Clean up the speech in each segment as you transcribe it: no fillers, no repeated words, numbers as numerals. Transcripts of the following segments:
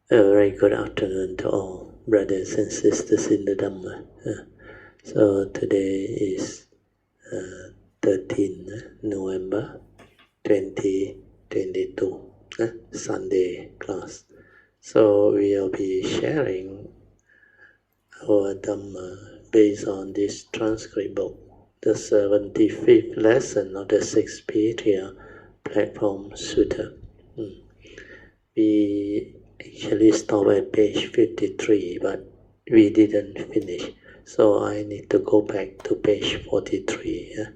A very good afternoon to all brothers and sisters in the Dhamma. So today is 13 November 2022, Sunday class. So we'll be sharing our Dhamma based on this transcript book, the 75th lesson of the 6th Patriarch platform Sutra. We actually stopped at page 53, but we didn't finish. So I need to go back to page 43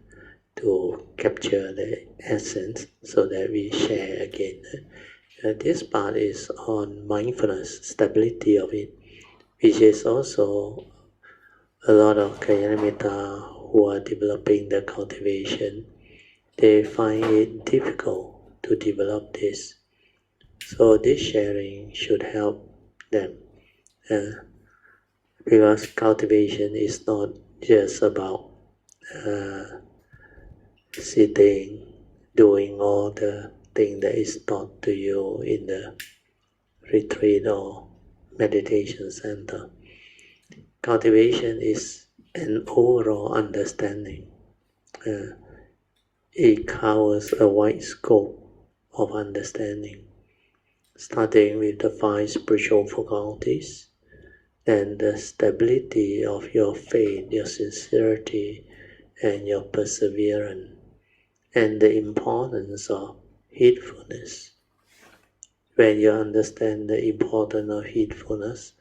to capture the essence so that we share again. This part is on mindfulness, stability of it, which is also a lot of Kayanamitta who are developing the cultivation. They find it difficult to develop this. So this sharing should help them, because cultivation is not just about sitting, doing all the thing that is taught to you in the retreat or meditation center. Cultivation is an overall understanding. It covers a wide scope of understanding, starting with the 5 spiritual faculties, and the stability of your faith, your sincerity, and your perseverance, and the importance of heedfulness. When you understand the importance of heedfulness,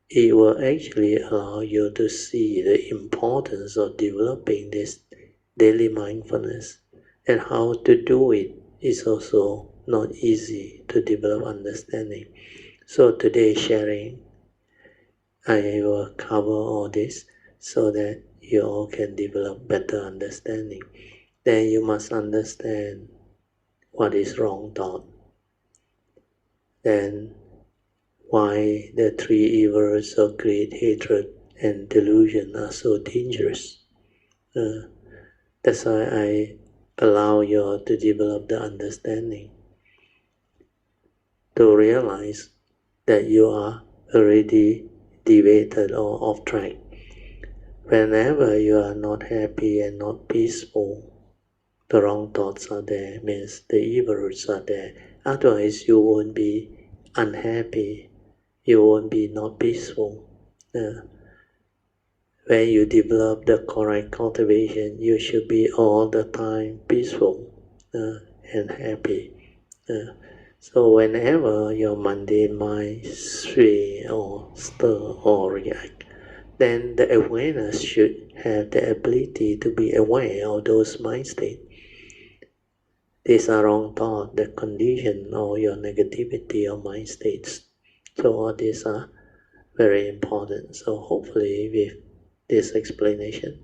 it will actually allow you to see the importance of developing this daily mindfulness, and how to do it is also not easy to develop understanding. So today's sharing, I will cover all this so that you all can develop better understanding. Then you must understand what is wrong thought. Then why the 3 evils of greed, hatred, and delusion are so dangerous. That's why I allow you to develop the understanding, to realize that you are already deviated or off track. Whenever you are not happy and not peaceful, the wrong thoughts are there, means the evils are there. Otherwise you won't be unhappy, you won't be not peaceful. When you develop the correct cultivation, you should be all the time peaceful and happy. So whenever your mundane mind sway or stir or react, then the awareness should have the ability to be aware of those mind states. These are wrong thoughts that condition all your negativity or mind states. So all these are very important. So hopefully with this explanation,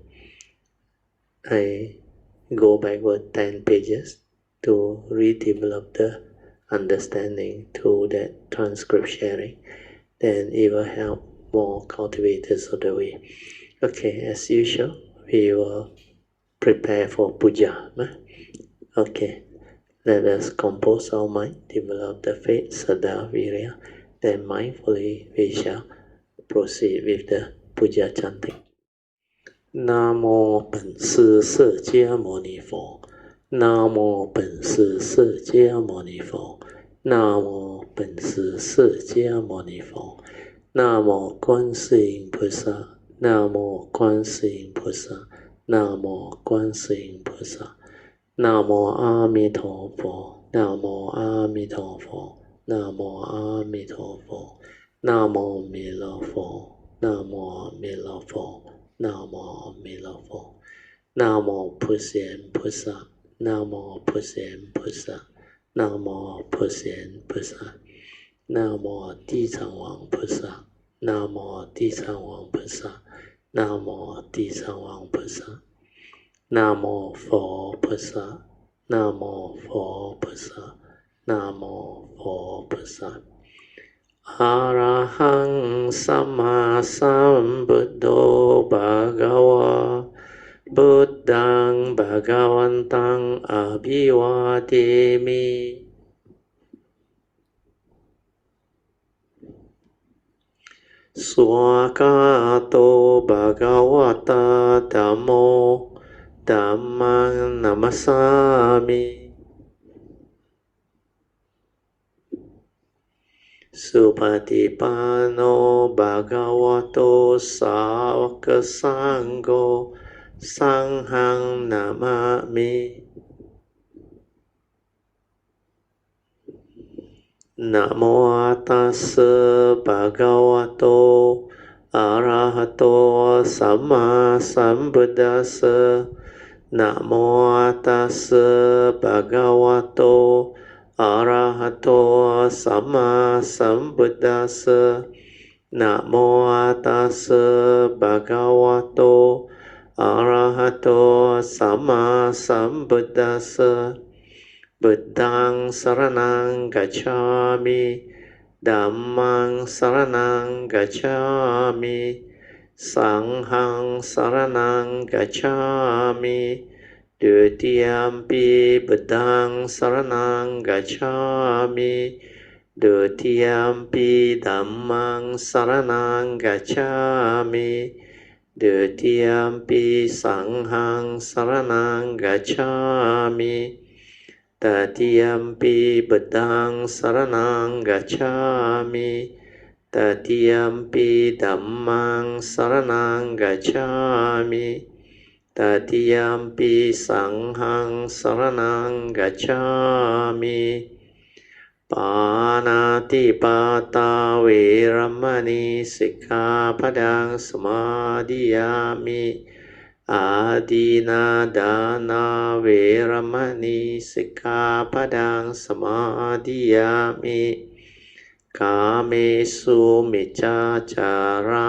I go backward 10 pages to redevelop the understanding through that transcript sharing. Then it will help more cultivators of the way. Okay, as usual, we will prepare for puja. Okay, let us compose our mind, develop the faith, saddha, virya. Then mindfully we shall proceed with the puja chanting. Namo 本师释迦牟尼佛，南无本师释迦牟尼佛，南无本师释迦牟尼佛，南无观世音菩萨，南无观世音菩萨，南无观世音菩萨，南无阿弥陀佛，南无阿弥陀佛，南无阿弥陀佛，南无弥勒佛，南无弥勒佛。南无阿弥陀佛，南无普贤菩萨，南无普贤菩萨，南无普贤菩萨，南无地藏王菩萨，南无地藏王菩萨，南无地藏王菩萨，南无佛菩萨，南无佛菩萨，南无佛菩萨。อะระหังสัมมาสัมพุทโธภะคะวะพุทธังภะคะวันตังอะภิวาเทมิ สวากาโตภะคะวะตาธัมโมธัมมังนัมมัสสามิสุปฏิปันโนภะคะวะโตสาวกสังโฆสังฆังนามามินะโมตัสสะภะคะวะโตอะระหะโตสัมมาสัมพุทธัสสะนะโมตัสสะภะคะวะโตอะระหะโตสัมมาสัมพุทธัสสะนะโมตัสสะภะคะวะโตอะระหะโตสัมมาสัมพุทธัสสะบุตตังสรณังกัจฉามิธัมมังสรณังกัจฉามิสังฆังสรณังกัจฉามิดุติยมปิบุตตังสรณังกัจฉามิดุติยมปิธัมมังสรณังกัจฉามิดุติยมปิสังฆังสรณังกัจฉามิตติยมปิบุตตังสรณังกัจฉามิตติยมปิธัมมังสรณังกัจฉามิตติยมปิสังฆังสรณังกัจฉามิปานาติปาตาเวรมณีสิกขาปดังสมาธิยามิอาดีนาดานาเวรมณีสิกขาปดังสมาธิยามิกาเมสุมิจฉาจารา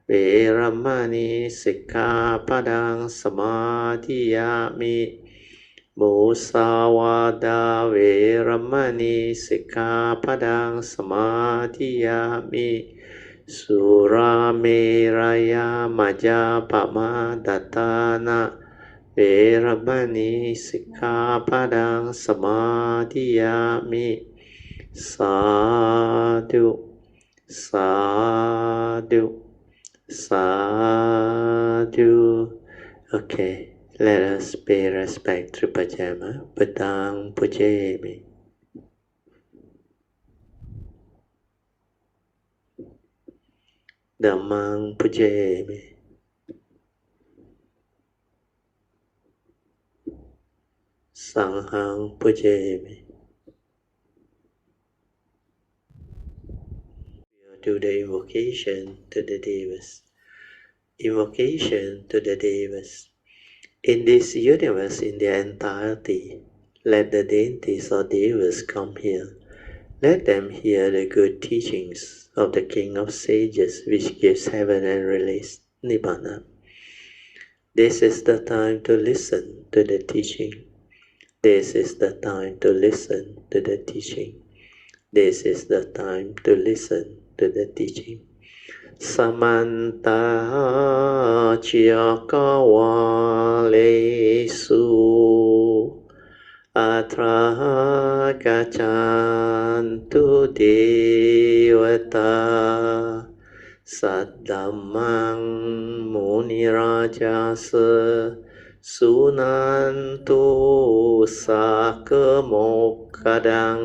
เวรมณีสิกขาปดังสมาธิยามิมุสาวาดาเวรมณีสิกขาปดังสมาธิยามิสุราเมรยามจจาปมาดัตตานะเวรมณีสิกขาปดังสมาธิยามิสาธุสาธุสาธุ Okay, let us pay respect to Pajama. Padang Pujemi. Dhammang Pujemi. Sanghang Pujemi. We'll do the invocation to the Devas. Invocation to the Devas. In this universe, in their entirety, let the deities or Devas come here. Let them hear the good teachings of the King of Sages, which gives heaven and release, Nibbana. This is the time to listen to the teaching. This is the time to listen to the teaching. This is the time to listen to the teaching. Samanta Chiyakawalesu Atra Gachantu Devata Saddhammang Munirajasa Sunantu Sakamokadang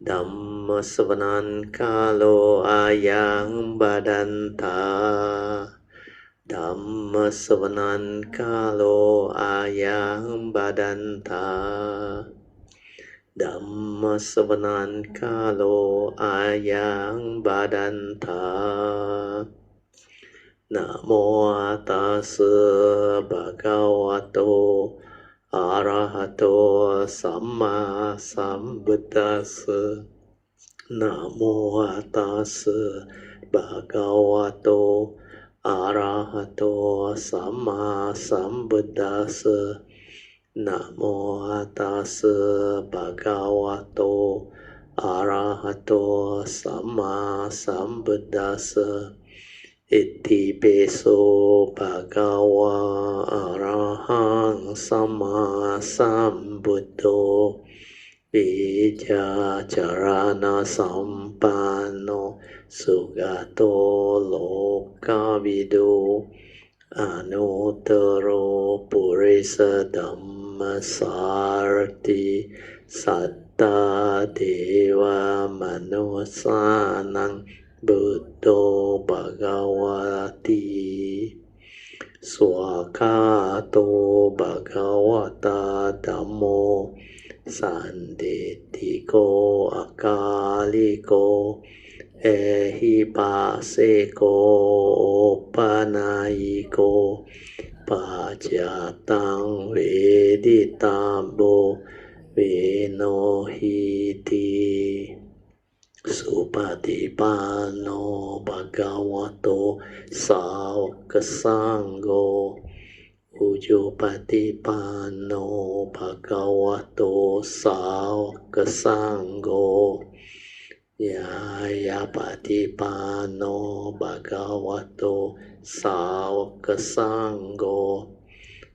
Dhamma Savanan Kalo Ayang Badanta Dhamma Savanan Kalo Ayang Badanta Dhamma Savanan Kalo Ayang Badanta Namo Tassa Bhagavato Arahato Samma Sambuddhassa Namo Tassa Bhagavato Arahato Samma Sambuddhassa Namo Tassa Bhagavato Arahato Samma Sambuddhassa Iti peso bhagava arahang sama sambuddho Vijja charana sampano sugato lokavidu anuttaro purisa dhammasarti satta deva manusanang buddho bhagavati swakato bhagavata dhammo Sandetiko akaliko ehipaseko panayiko pajatang veditambo venohiti supatipano bhagavato saokasanggo Ujupatipano bhagavato saokasanggo Yayapatipano bhagavato saokasanggo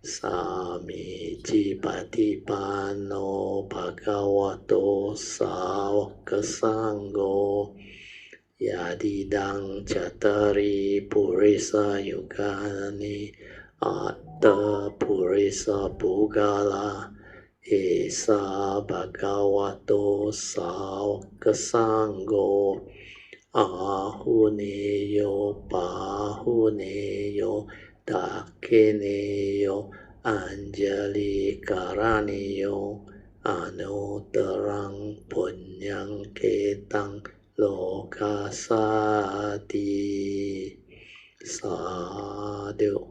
Samijipatipano bhagavato saokasanggo Yadidang chatari purisa yugani Atta purisa pugala Esa bhagavato saokasanggo Ahuneyo pahuneyo Dakineyo anjali karaniyo Anuttarang punyang ketang lokasati Sadhu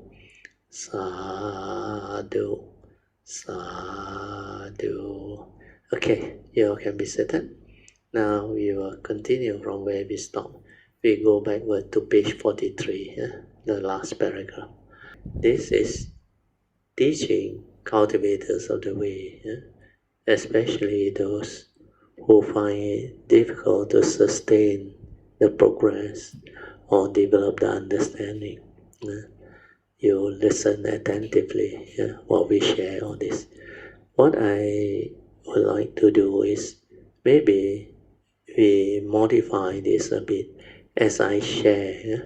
Sadhu, sadhu. Okay, you all can be seated. Now we will continue from where we stopped. We go backward to page 43, the last paragraph. This is teaching cultivators of the way, especially those who find it difficult to sustain the progress or develop the understanding. You listen attentively, what we share on this. What I would like to do is maybe we modify this a bit as I share.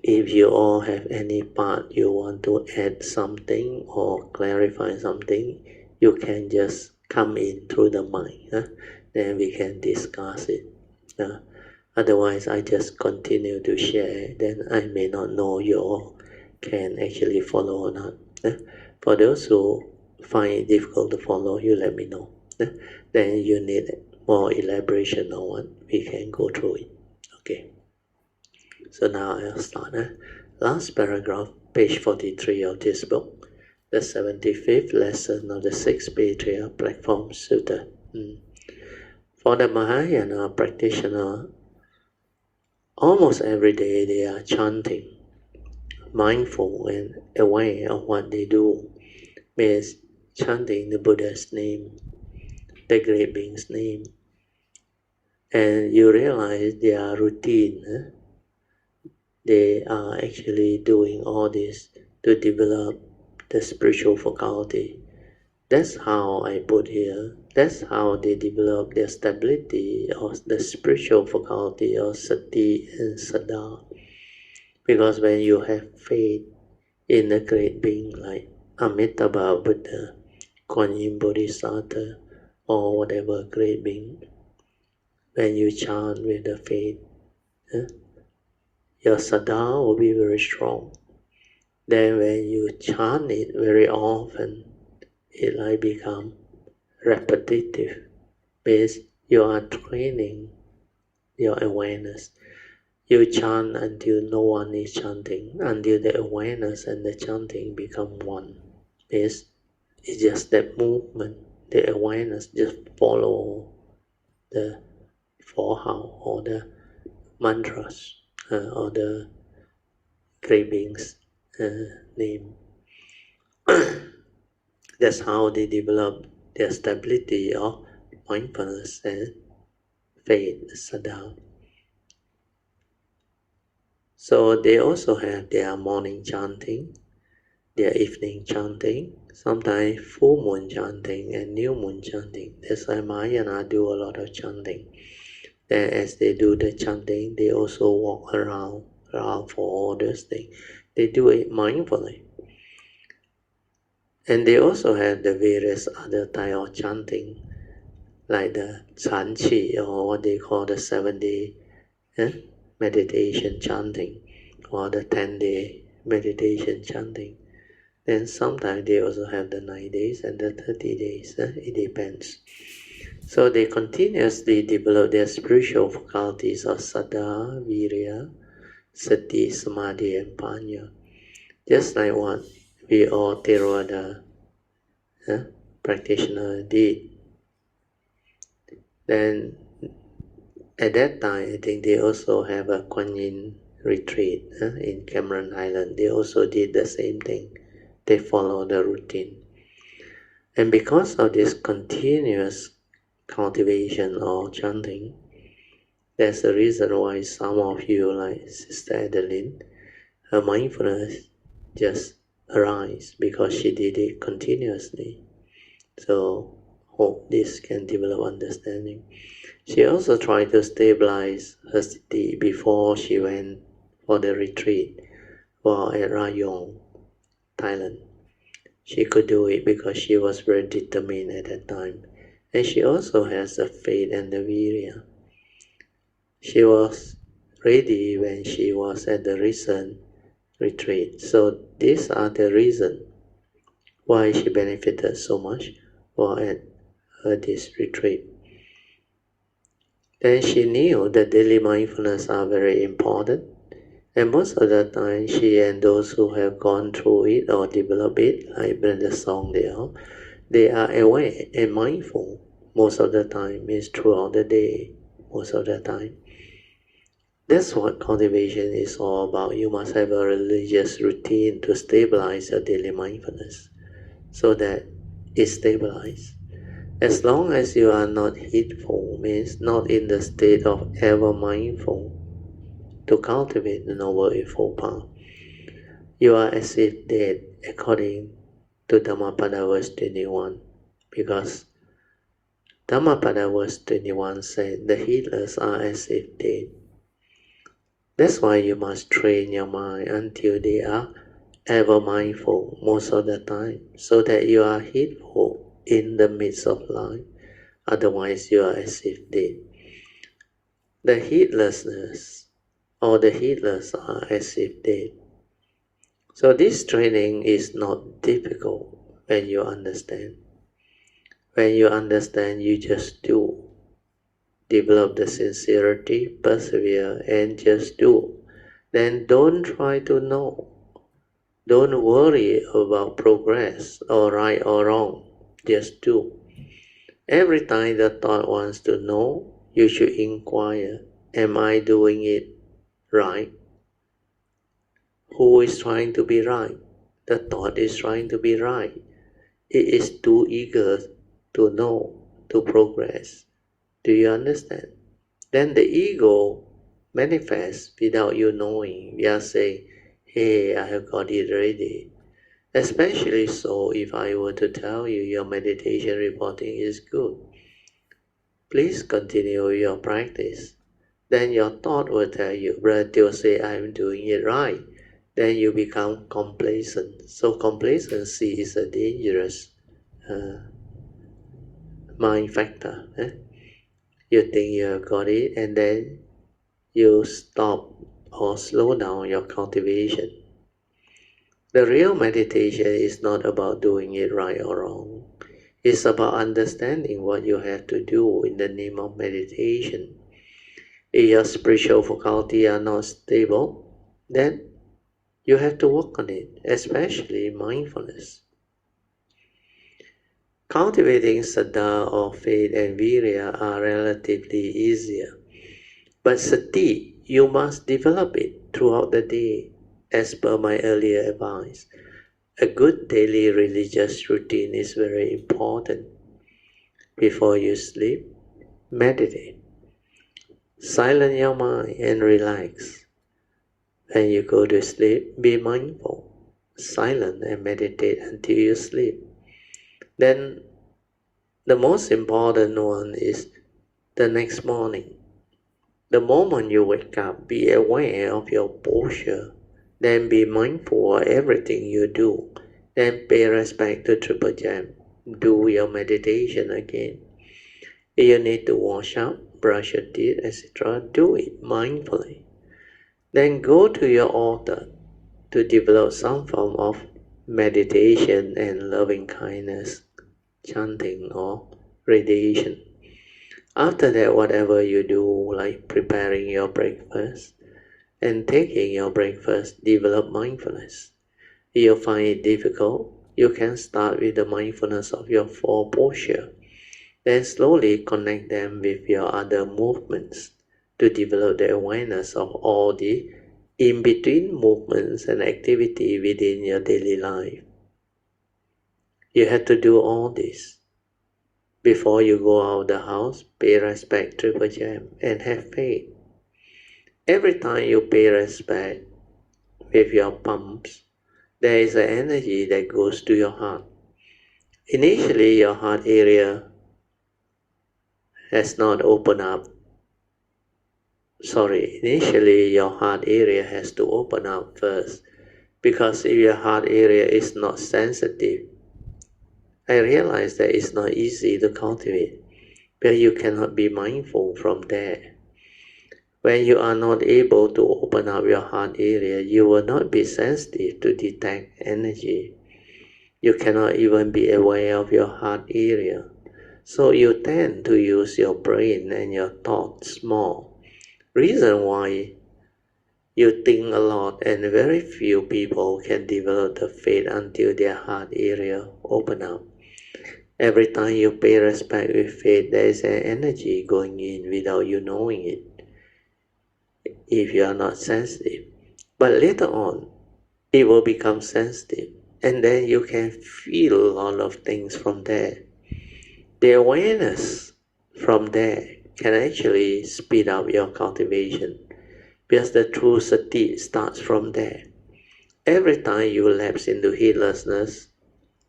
If you all have any part you want to add something or clarify something, you can just come in through the mic. Then we can discuss it. Otherwise, I just continue to share. Then I may not know you all can actually follow or not. For those who find it difficult to follow, you let me know. Then you need more elaboration on what we can go through it. Okay. So now I'll start. Last paragraph, page 43 of this book, the 75th lesson of the 6th Patriarch Platform Sutra. For the Mahayana practitioner, almost every day they are chanting, mindful and aware of what they do, means chanting the Buddha's name, the great being's name, and you realize their routine. They are actually doing all this to develop the spiritual faculty. That's how I put here. That's how they develop their stability of the spiritual faculty of sati and saddha. Because when you have faith in a great being like Amitabha Buddha, Kuan Yin Bodhisattva, or whatever great being, when you chant with the faith, your saddha will be very strong. Then when you chant it very often, it like become repetitive, because you are training your awareness. You chant until no one is chanting, until the awareness and the chanting become one. It's just that movement, the awareness just follow the forehand or the mantras or the great being's name. That's how they develop their stability of mindfulness and faith, saddha. So they also have their morning chanting, their evening chanting, sometimes full moon chanting and new moon chanting. That's why Mahayana do a lot of chanting. Then as they do the chanting, they also walk around for all those things. They do it mindfully. And they also have the various other type of chanting, like the Chan Qi, or what they call the 7-day meditation chanting, or the 10-day meditation chanting. Then sometimes they also have the 9 days and the 30 days. It depends. So they continuously develop their spiritual faculties of Saddha, Virya, Sati, Samadhi, and Panya. Just like what we all Theravada practitioner did. Then at that time, I think they also have a Kuan Yin retreat in Cameron Island. They also did the same thing. They follow the routine. And because of this continuous cultivation or chanting, that's the reason why some of you, like Sister Adeline, her mindfulness just arise because she did it continuously. So hope this can develop understanding. She also tried to stabilize her sati before she went for the retreat while at Rayong, Thailand. She could do it because she was very determined at that time. And she also has the faith and the virya. She was ready when she was at the recent retreat. So these are the reasons why she benefited so much while at this retreat. Then she knew that daily mindfulness are very important. And most of the time, she and those who have gone through it or developed it, like Brenda Song, they are aware and mindful most of the time, means throughout the day, most of the time. That's what cultivation is all about. You must have a religious routine to stabilize your daily mindfulness so that it's stabilized. As long as you are not heedful, means not in the state of ever mindful to cultivate the Noble Eightfold Path, you are as if dead, according to Dhammapada verse 21, because Dhammapada verse 21 said the heedless are as if dead. That's why you must train your mind until they are ever mindful most of the time, so that you are heedful in the midst of life. Otherwise, you are as if dead. The heedlessness or the heedless are as if dead. So this training is not difficult when you understand. When you understand, you just do. Develop the sincerity, persevere, and just do. Then don't try to know. Don't worry about progress or right or wrong. Just do. Every time the thought wants to know, you should inquire, am I doing it right? Who is trying to be right? The thought is trying to be right. It is too eager to know, to progress. Do you understand? Then the ego manifests without you knowing. We are saying, hey, I have got it ready. Especially so if I were to tell you your meditation reporting is good. Please continue your practice. Then your thought will tell you, Brother Teo say I'm doing it right. Then you become complacent. So complacency is a dangerous mind factor. You think you have got it, and then you stop or slow down your cultivation. The real meditation is not about doing it right or wrong. It's about understanding what you have to do in the name of meditation. If your spiritual faculty are not stable, then you have to work on it, especially mindfulness. Cultivating saddha or faith and virya are relatively easier. But sati, you must develop it throughout the day, as per my earlier advice. A good daily religious routine is very important. Before you sleep, meditate. Silence your mind and relax. When you go to sleep, be mindful. silent and meditate until you sleep. Then the most important one is the next morning. The moment you wake up, be aware of your posture. Then be mindful of everything you do. Then pay respect to Triple Jam. Do your meditation again. If you need to wash up, brush your teeth, etc., do it mindfully. Then go to your altar to develop some form of meditation and loving kindness, chanting or radiation. After that, whatever you do, like preparing your breakfast and taking your breakfast, develop mindfulness. If you find it difficult, you can start with the mindfulness of your four posture. Then slowly connect them with your other movements to develop the awareness of all the in-between movements and activity within your daily life. You have to do all this. Before you go out of the house, pay respect Triple Jam and have faith. Every time you pay respect with your pumps, there is an energy that goes to your heart. Initially, your heart area has not opened up. Initially your heart area has to open up first, because if your heart area is not sensitive, I realize that it's not easy to cultivate, but you cannot be mindful from there. When you are not able to open up your heart area, you will not be sensitive to detect energy. You cannot even be aware of your heart area. So you tend to use your brain and your thoughts more. Reason why you think a lot, and very few people can develop the faith until their heart area open up. Every time you pay respect with faith, there is an energy going in without you knowing it, if you are not sensitive. But later on, it will become sensitive, and then you can feel a lot of things from there. The awareness from there can actually speed up your cultivation, because the true sati starts from there. Every time you lapse into heedlessness,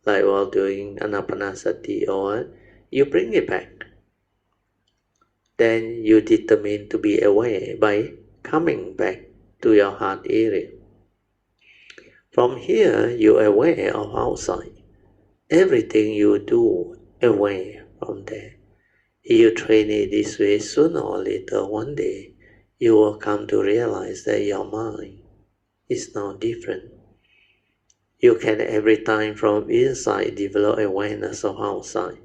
like while doing anapanasati or what, you bring it back. Then you determine to be aware by coming back to your heart area. From here, you are aware of outside. Everything you do, aware from there. If you train it this way, sooner or later, one day, you will come to realize that your mind is now different. You can every time from inside develop awareness of outside.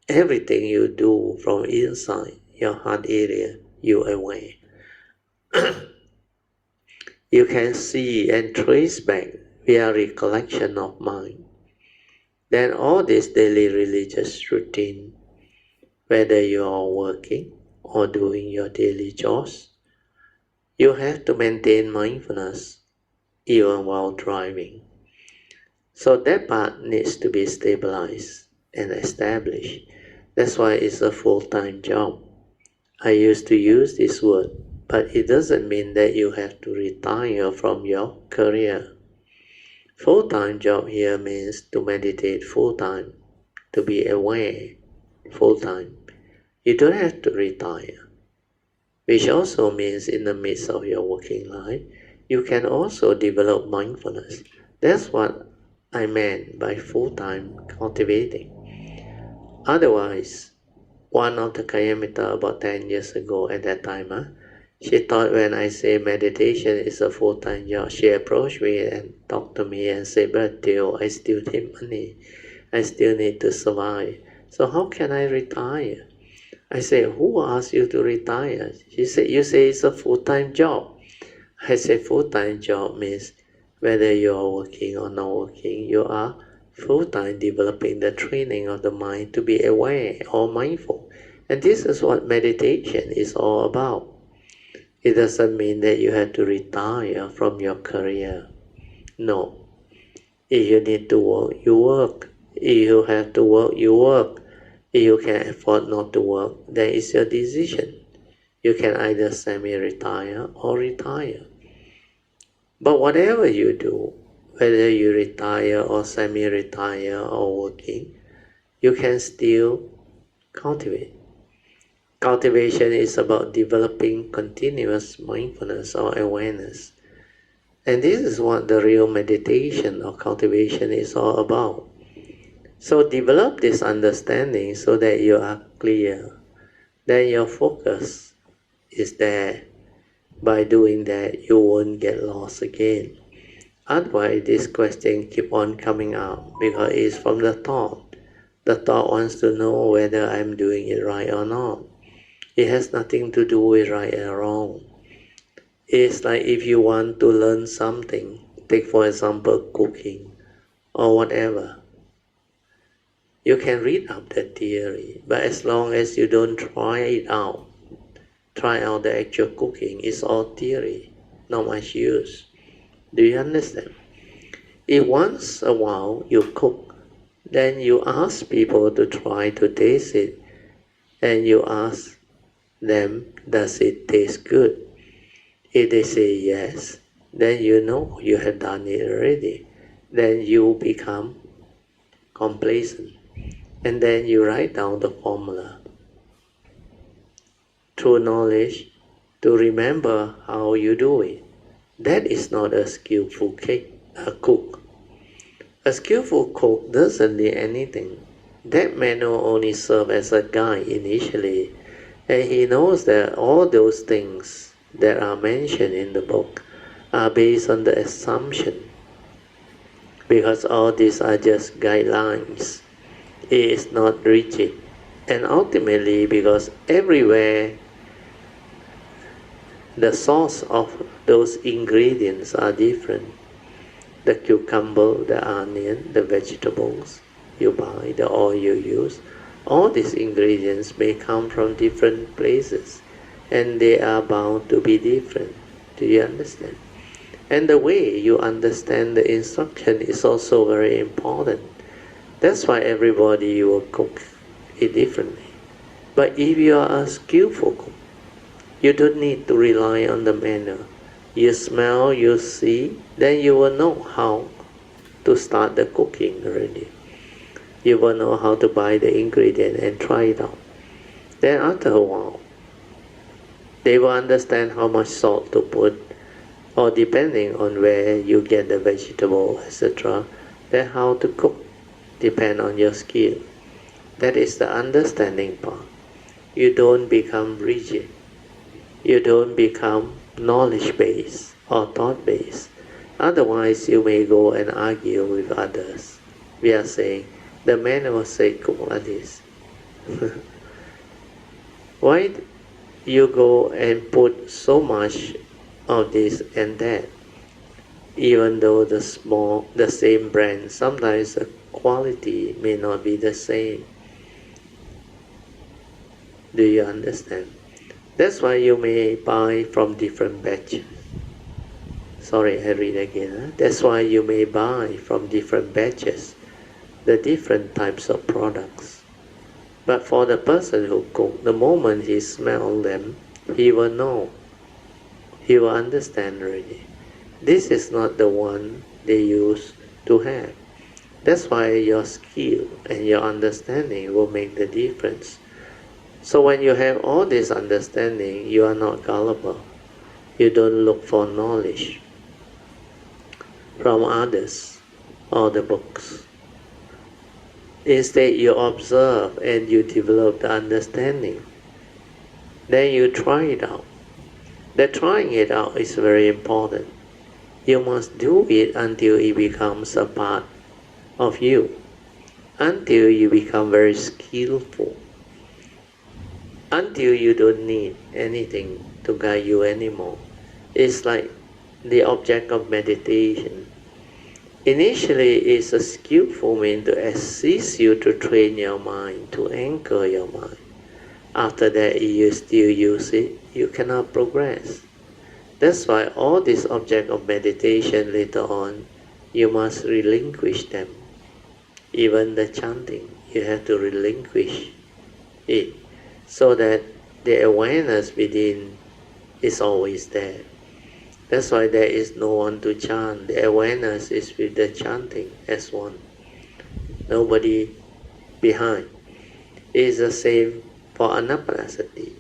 Everything you do from inside your heart area, you aware. You can see and trace back via recollection of mind. Then all this daily religious routine, whether you are working or doing your daily chores, you have to maintain mindfulness even while driving. So that part needs to be stabilized and established. That's why it's a full-time job. I used to use this word, but it doesn't mean that you have to retire from your career. Full-time job here means to meditate full-time, to be aware full-time. You don't have to retire, which also means in the midst of your working life, you can also develop mindfulness. That's what I meant by full-time cultivating. Otherwise, one of the Kayamita about 10 years ago at that time, she thought when I say meditation is a full-time job, she approached me and talked to me and said, but Theo, I still need money. I still need to survive. So how can I retire? I said, who asked you to retire? She said, you say it's a full-time job. I said, full-time job means whether you are working or not working, you are full-time developing the training of the mind to be aware or mindful. And this is what meditation is all about. It doesn't mean that you have to retire from your career. No. If you need to work, you work. If you have to work, you work. If you can afford not to work, then it's your decision. You can either semi-retire or retire. But whatever you do, whether you retire or semi-retire or working, you can still cultivate. Cultivation is about developing continuous mindfulness or awareness. And this is what the real meditation or cultivation is all about. So develop this understanding so that you are clear. Then your focus is there. By doing that, you won't get lost again. Otherwise, this question keep on coming up because it's from the thought. The thought wants to know whether I'm doing it right or not. It has nothing to do with right and wrong. It's like if you want to learn something, take for example cooking or whatever. You can read up the theory, but as long as you don't try out the actual cooking, it's all theory, not much use. Do you understand? If once a while you cook, then you ask people to try to taste it, and you ask them, does it taste good? If they say yes, then you know you have done it already. Then you become complacent. And then you write down the formula. Through knowledge, to remember how you do it. That is not a skillful cook. A skillful cook doesn't need anything. That manual only serves as a guide initially, and he knows that all those things that are mentioned in the book are based on the assumption, because all these are just guidelines. It is not rigid, and ultimately because everywhere the source of those ingredients are different. The cucumber, the onion, the vegetables you buy, the oil you use, all these ingredients may come from different places, and they are bound to be different. Do you understand? And the way you understand the instruction is also very important. That's why everybody will cook it differently. But if you are a skillful cook, you don't need to rely on the manual. You smell, you see, then you will know how to start the cooking already. You will know how to buy the ingredient and try it out. Then after a while, they will understand how much salt to put, or depending on where you get the vegetable, etc., then how to cook, depend on your skill. That is the understanding part. You don't become rigid. You don't become knowledge-based or thought-based. Otherwise, you may go and argue with others. We are saying, the manual say cook like this. Why you go and put so much of this and that? Even though the same brand, sometimes the quality may not be the same. Do you understand? That's why you may buy from different batches. Sorry, I read again. That's why you may buy from different batches, the different types of products. But for the person who cooks, the moment he smells them, he will know. He will understand already. This is not the one they used to have. That's why your skill and your understanding will make the difference. So when you have all this understanding, you are not gullible. You don't look for knowledge from others or the books. Instead, you observe and you develop the understanding. Then you try it out. The trying it out is very important. You must do it until it becomes a part of you, until you become very skillful, until you don't need anything to guide you anymore. It's like the object of meditation. Initially, it's a skillful means to assist you to train your mind, to anchor your mind. After that, if you still use it, you cannot progress. That's why all these objects of meditation later on, you must relinquish them. Even the chanting, you have to relinquish it, so that the awareness within is always there. That's why there is no one to chant. The awareness is with the chanting as one. Nobody behind. It is the same for anapanasati.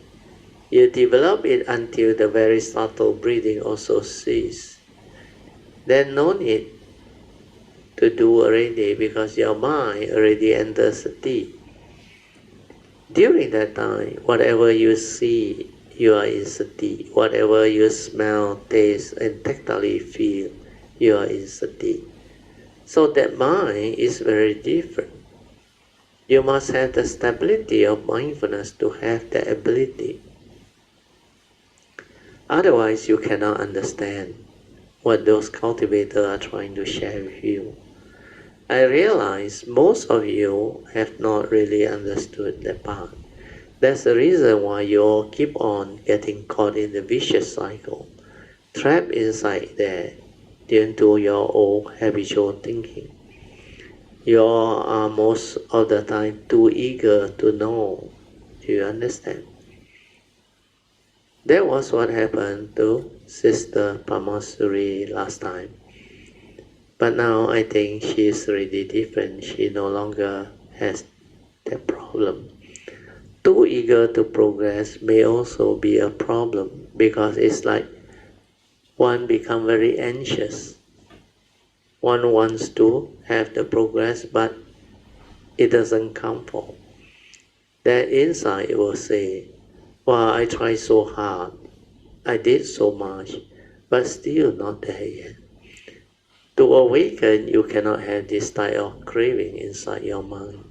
You develop it until the very subtle breathing also ceases. Then no need to do already because your mind already enters sati. During that time, whatever you see, you are in sati. Whatever you smell, taste, and tactily feel, you are in sati. So that mind is very different. You must have the stability of mindfulness to have that ability. Otherwise, you cannot understand what those cultivators are trying to share with you. I realize most of you have not really understood that part. That's the reason why you all keep on getting caught in the vicious cycle, trapped inside there due to your old habitual thinking. You all are most of the time too eager to know. Do you understand? That was what happened to Sister Pamasuri last time. But now I think she is really different. She no longer has that problem. Too eager to progress may also be a problem because it's like one becomes very anxious. One wants to have the progress, but it doesn't come for. That inside will say, wow, I tried so hard, I did so much, but still not there yet. To awaken, you cannot have this type of craving inside your mind.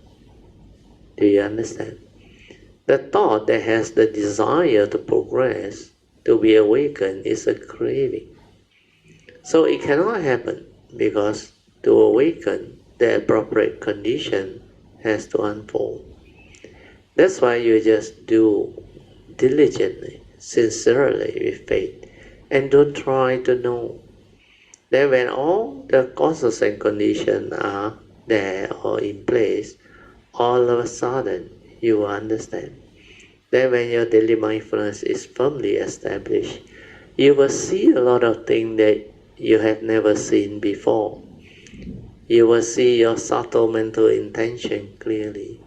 Do you understand? The thought that has the desire to progress, to be awakened, is a craving. So it cannot happen because to awaken, the appropriate condition has to unfold. That's why you just do diligently, sincerely with faith, and don't try to know. Then when all the causes and conditions are there or in place, all of a sudden you will understand. Then when your daily mindfulness is firmly established, you will see a lot of things that you have never seen before. You will see your subtle mental intention clearly.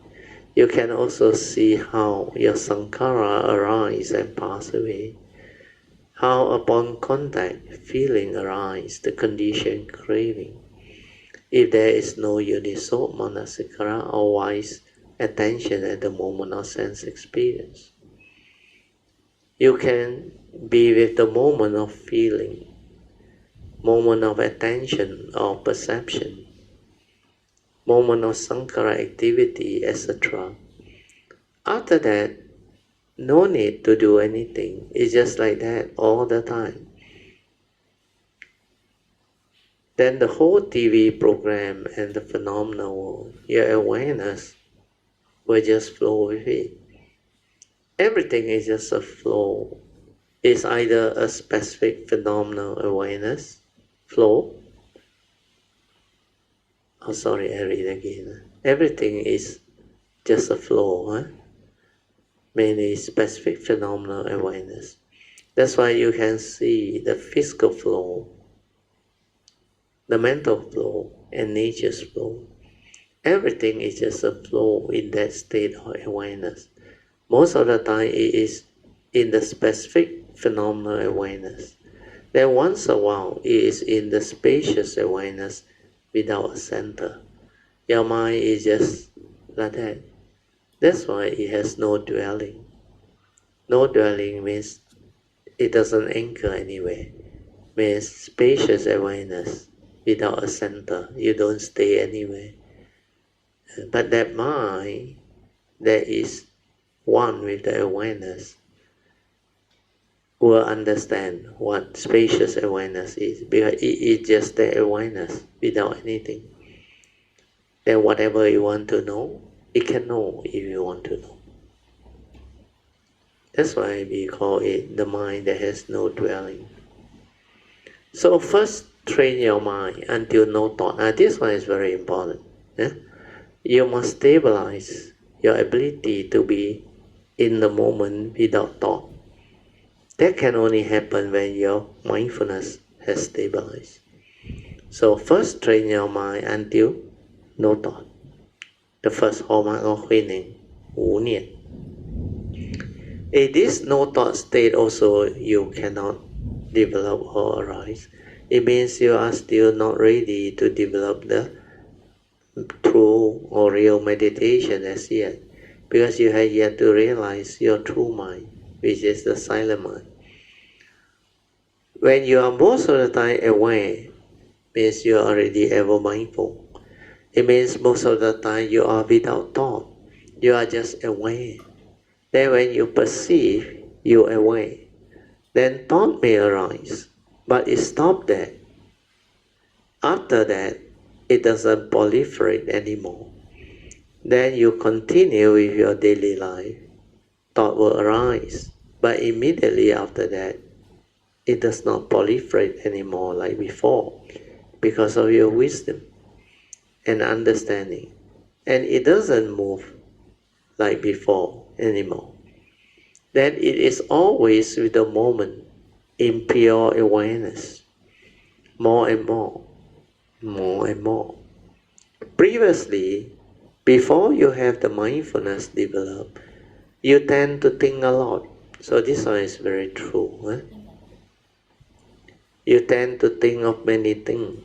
You can also see how your sankhara arise and pass away. How upon contact, feeling arise, the condition craving. If there is no uniso manasikara or wise attention at the moment of sense experience, you can be with the moment of feeling, moment of attention or perception, moment of sankhara activity, etc. After that, no need to do anything. It's just like that all the time. Then the whole TV program and the phenomenal world, your awareness will just flow with it. Everything is just a flow. It's either a specific phenomenal awareness, flow. Oh, sorry, I read again. Everything is just a flow, huh? Mainly specific phenomenal awareness. That's why you can see the physical flow, the mental flow, and nature's flow. Everything is just a flow in that state of awareness. Most of the time it is in the specific phenomenal awareness. Then once a while it is in the spacious awareness without a center. Your mind is just like that. That's why it has no dwelling. No dwelling means it doesn't anchor anywhere. Means spacious awareness without a center. You don't stay anywhere. But that mind that is one with the awareness will understand what spacious awareness is, because it is just the awareness without anything. Then whatever you want to know, it can know if you want to know. That's why we call it the mind that has no dwelling. So first train your mind until no thought. Now this one is very important. Yeah? You must stabilize your ability to be in the moment without thought. That can only happen when your mindfulness has stabilized. So first train your mind until no thought. The first hallmark of huining, wu nian. In this no thought state also you cannot develop or arise. It means you are still not ready to develop the true or real meditation as yet, because you have yet to realize your true mind, which is the silent mind. When you are most of the time aware, means you are already ever mindful. It means most of the time you are without thought. You are just aware. Then when you perceive, you are aware. Then thought may arise, but it stops there. After that, it doesn't proliferate anymore. Then you continue with your daily life. Thought will arise, but immediately after that, it does not proliferate anymore like before, because of your wisdom and understanding. And it doesn't move like before anymore. Then it is always with the moment in pure awareness, more and more, more and more. Previously, before you have the mindfulness developed, you tend to think a lot. So this one is very true. You tend to think of many things.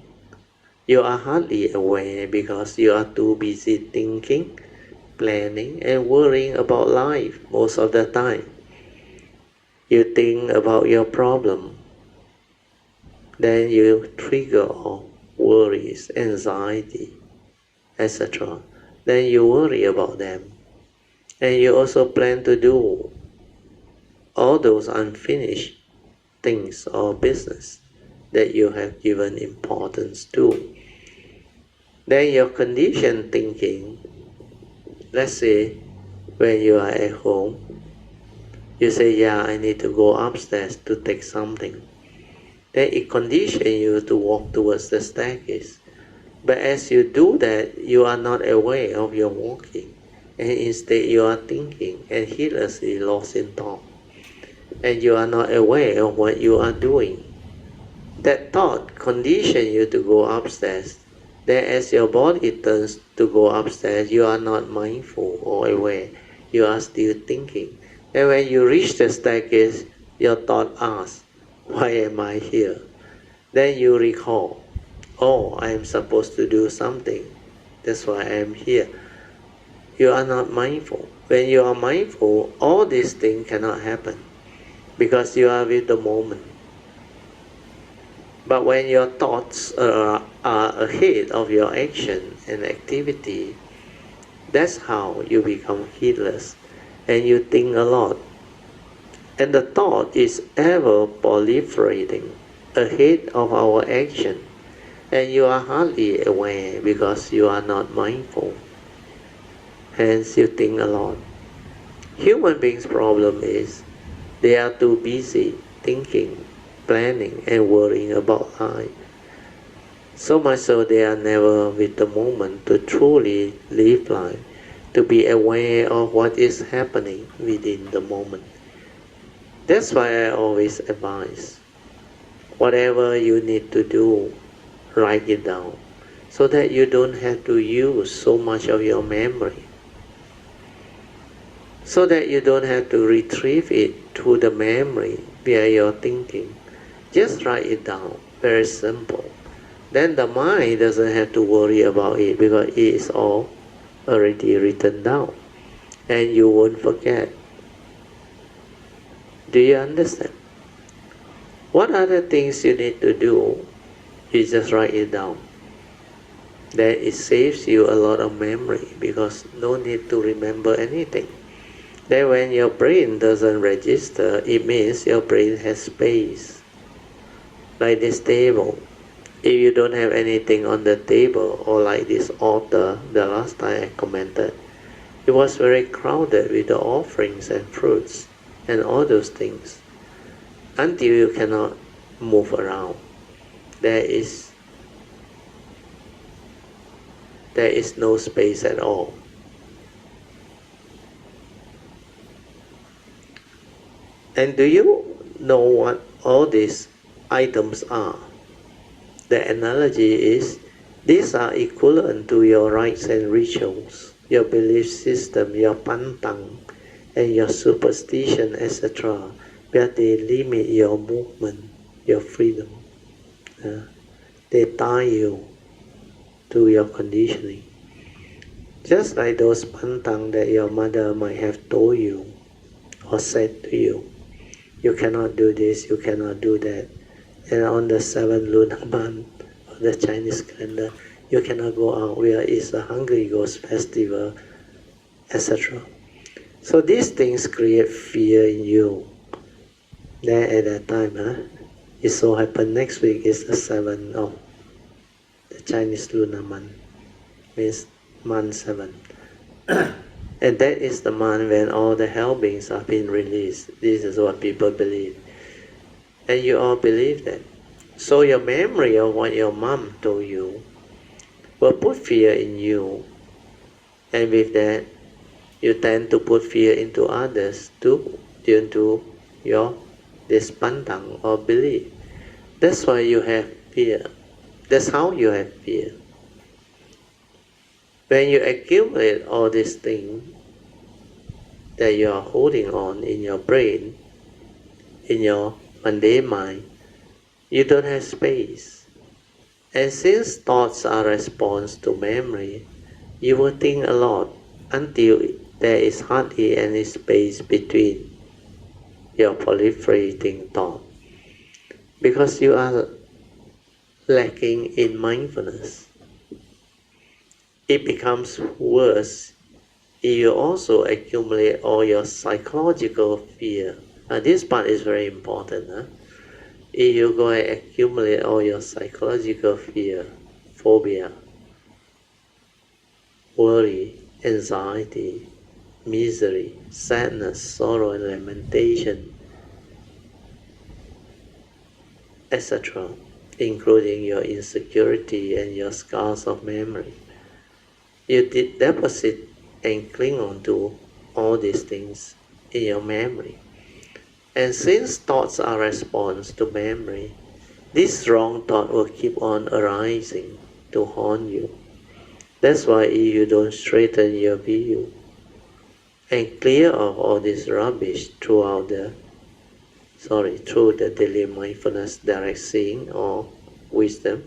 You are hardly aware because you are too busy thinking, planning, and worrying about life most of the time. You think about your problem, then you trigger all worries, anxiety, etc. Then you worry about them. And you also plan to do all those unfinished things or business that you have given importance to. Then your conditioned thinking, let's say when you are at home, you say, yeah, I need to go upstairs to take something. Then it conditions you to walk towards the staircase. But as you do that, you are not aware of your walking. And instead you are thinking and heedlessly lost in thought. And you are not aware of what you are doing. That thought conditions you to go upstairs. Then as your body turns to go upstairs, you are not mindful or aware. You are still thinking. And when you reach the staircase, your thought asks, why am I here? Then you recall, oh, I am supposed to do something. That's why I am here. You are not mindful. When you are mindful, all these things cannot happen because you are with the moment. But when your thoughts are ahead of your action and activity, that's how you become heedless and you think a lot. And the thought is ever proliferating ahead of our action, and you are hardly aware because you are not mindful. Hence you think a lot. Human beings' problem is they are too busy thinking, planning, and worrying about life. So much so they are never with the moment to truly live life, to be aware of what is happening within the moment. That's why I always advise, whatever you need to do, write it down, so that you don't have to use so much of your memory, so that you don't have to retrieve it through the memory via your thinking. Just write it down, very simple. Then the mind doesn't have to worry about it because it is all already written down and you won't forget. Do you understand? What are the things you need to do? You just write it down. Then it saves you a lot of memory because no need to remember anything. Then when your brain doesn't register, it means your brain has space. Like this table. If you don't have anything on the table, or like this altar, the last time I commented, it was very crowded with the offerings and fruits and all those things. Until you cannot move around, there is no space at all. And do you know what all these items are. The analogy is, these are equivalent to your rites and rituals, your belief system, your pantang, and your superstition, etc., where they limit your movement, your freedom. They tie you to your conditioning. Just like those pantang that your mother might have told you or said to you, you cannot do this, you cannot do that. And on the 7th lunar month of the Chinese calendar, you cannot go out where is a Hungry Ghost festival, etc. So these things create fear in you. Then at that time, it so happened next week is the 7th of the Chinese lunar month, means month 7. And that is the month when all the hell beings are being released. This is what people believe. And you all believe that. So your memory of what your mom told you will put fear in you. And with that, you tend to put fear into others too, due to your this pantang or belief. That's why you have fear. That's how you have fear. When you accumulate all these things that you are holding on in your brain, in your mundane mind, you don't have space. And since thoughts are response to memory, you will think a lot until there is hardly any space between your proliferating thought. Because you are lacking in mindfulness. It becomes worse if you also accumulate all your psychological fear. This part is very important. If you go and accumulate all your psychological fear, phobia, worry, anxiety, misery, sadness, sorrow, and lamentation, etc., including your insecurity and your scars of memory. You did deposit and cling on to all these things in your memory. And since thoughts are response to memory, this wrong thought will keep on arising to haunt you. That's why if you don't straighten your view and clear off all this rubbish through the daily mindfulness, direct seeing or wisdom,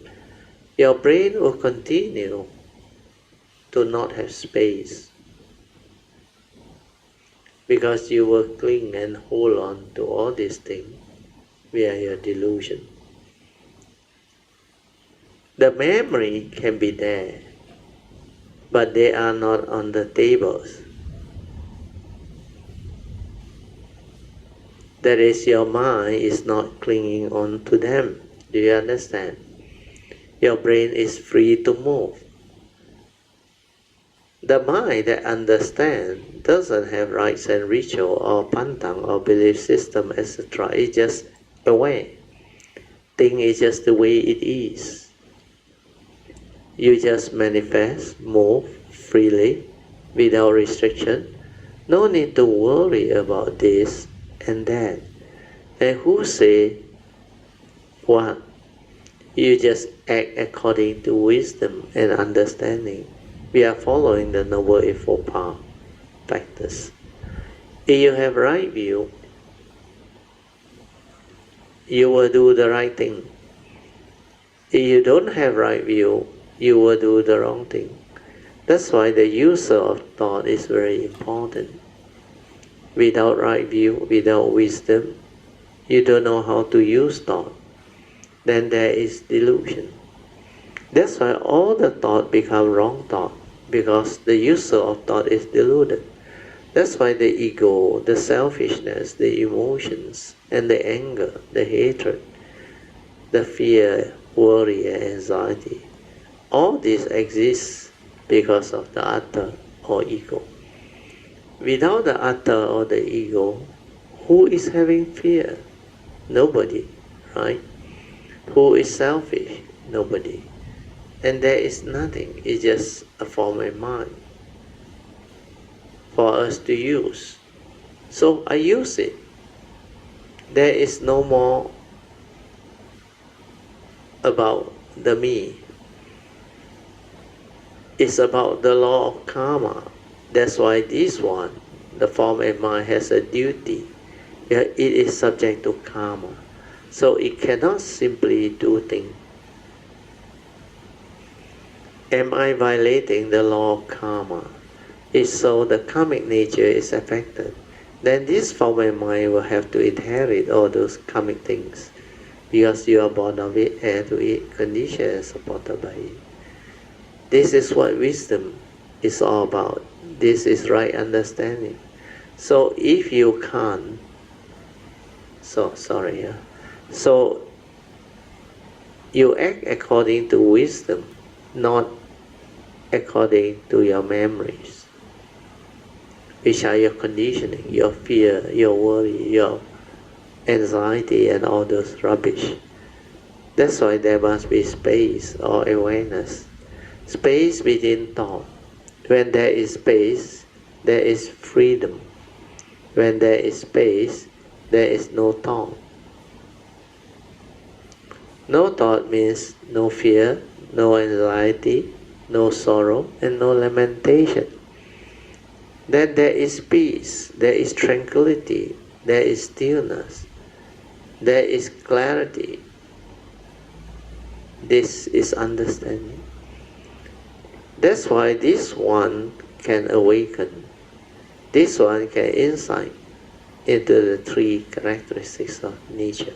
your brain will continue to not have space, because you will cling and hold on to all these things via your delusion. The memory can be there, but they are not on the tables. That is, your mind is not clinging on to them. Do you understand? Your brain is free to move. The mind that understands doesn't have rites and ritual or pantang or belief system, etc. It's just aware. Thing is just the way it is. You just manifest, move freely, without restriction. No need to worry about this and that. And who say what? You just act according to wisdom and understanding. We are following the Noble Eightfold Path practice. If you have right view, you will do the right thing. If you don't have right view, you will do the wrong thing. That's why the user of thought is very important. Without right view, without wisdom, you don't know how to use thought. Then there is delusion. That's why all the thought become wrong thought, because the user of thought is deluded. That's why the ego, the selfishness, the emotions, and the anger, the hatred, the fear, worry, and anxiety, all this exists because of the atta or ego. Without the atta or the ego, who is having fear? Nobody, right? Who is selfish? Nobody. And there is nothing, it's just a form of mind for us to use. So I use it. there is no more about the me. It's about the law of karma. That's why this one, the form and mind, has a duty. It is subject to karma. So it cannot simply do things. Am I violating the law of karma? If so, the karmic nature is affected. Then this form and mind will have to inherit all those karmic things, because you are born of it, heir to it, conditioned and supported by it. This is what wisdom is all about. This is right understanding. So if you can't, so you act according to wisdom, not according to your memories, which are your conditioning, your fear, your worry, your anxiety, and all those rubbish. That's why there must be space or awareness. Space within thought. When there is space, there is freedom. When there is space, there is no thought. No thought means no fear, no anxiety, no sorrow, and no lamentation. Then there is peace, there is tranquility, there is stillness, there is clarity. This is understanding. That's why this one can awaken. This one can insight into the three characteristics of nature.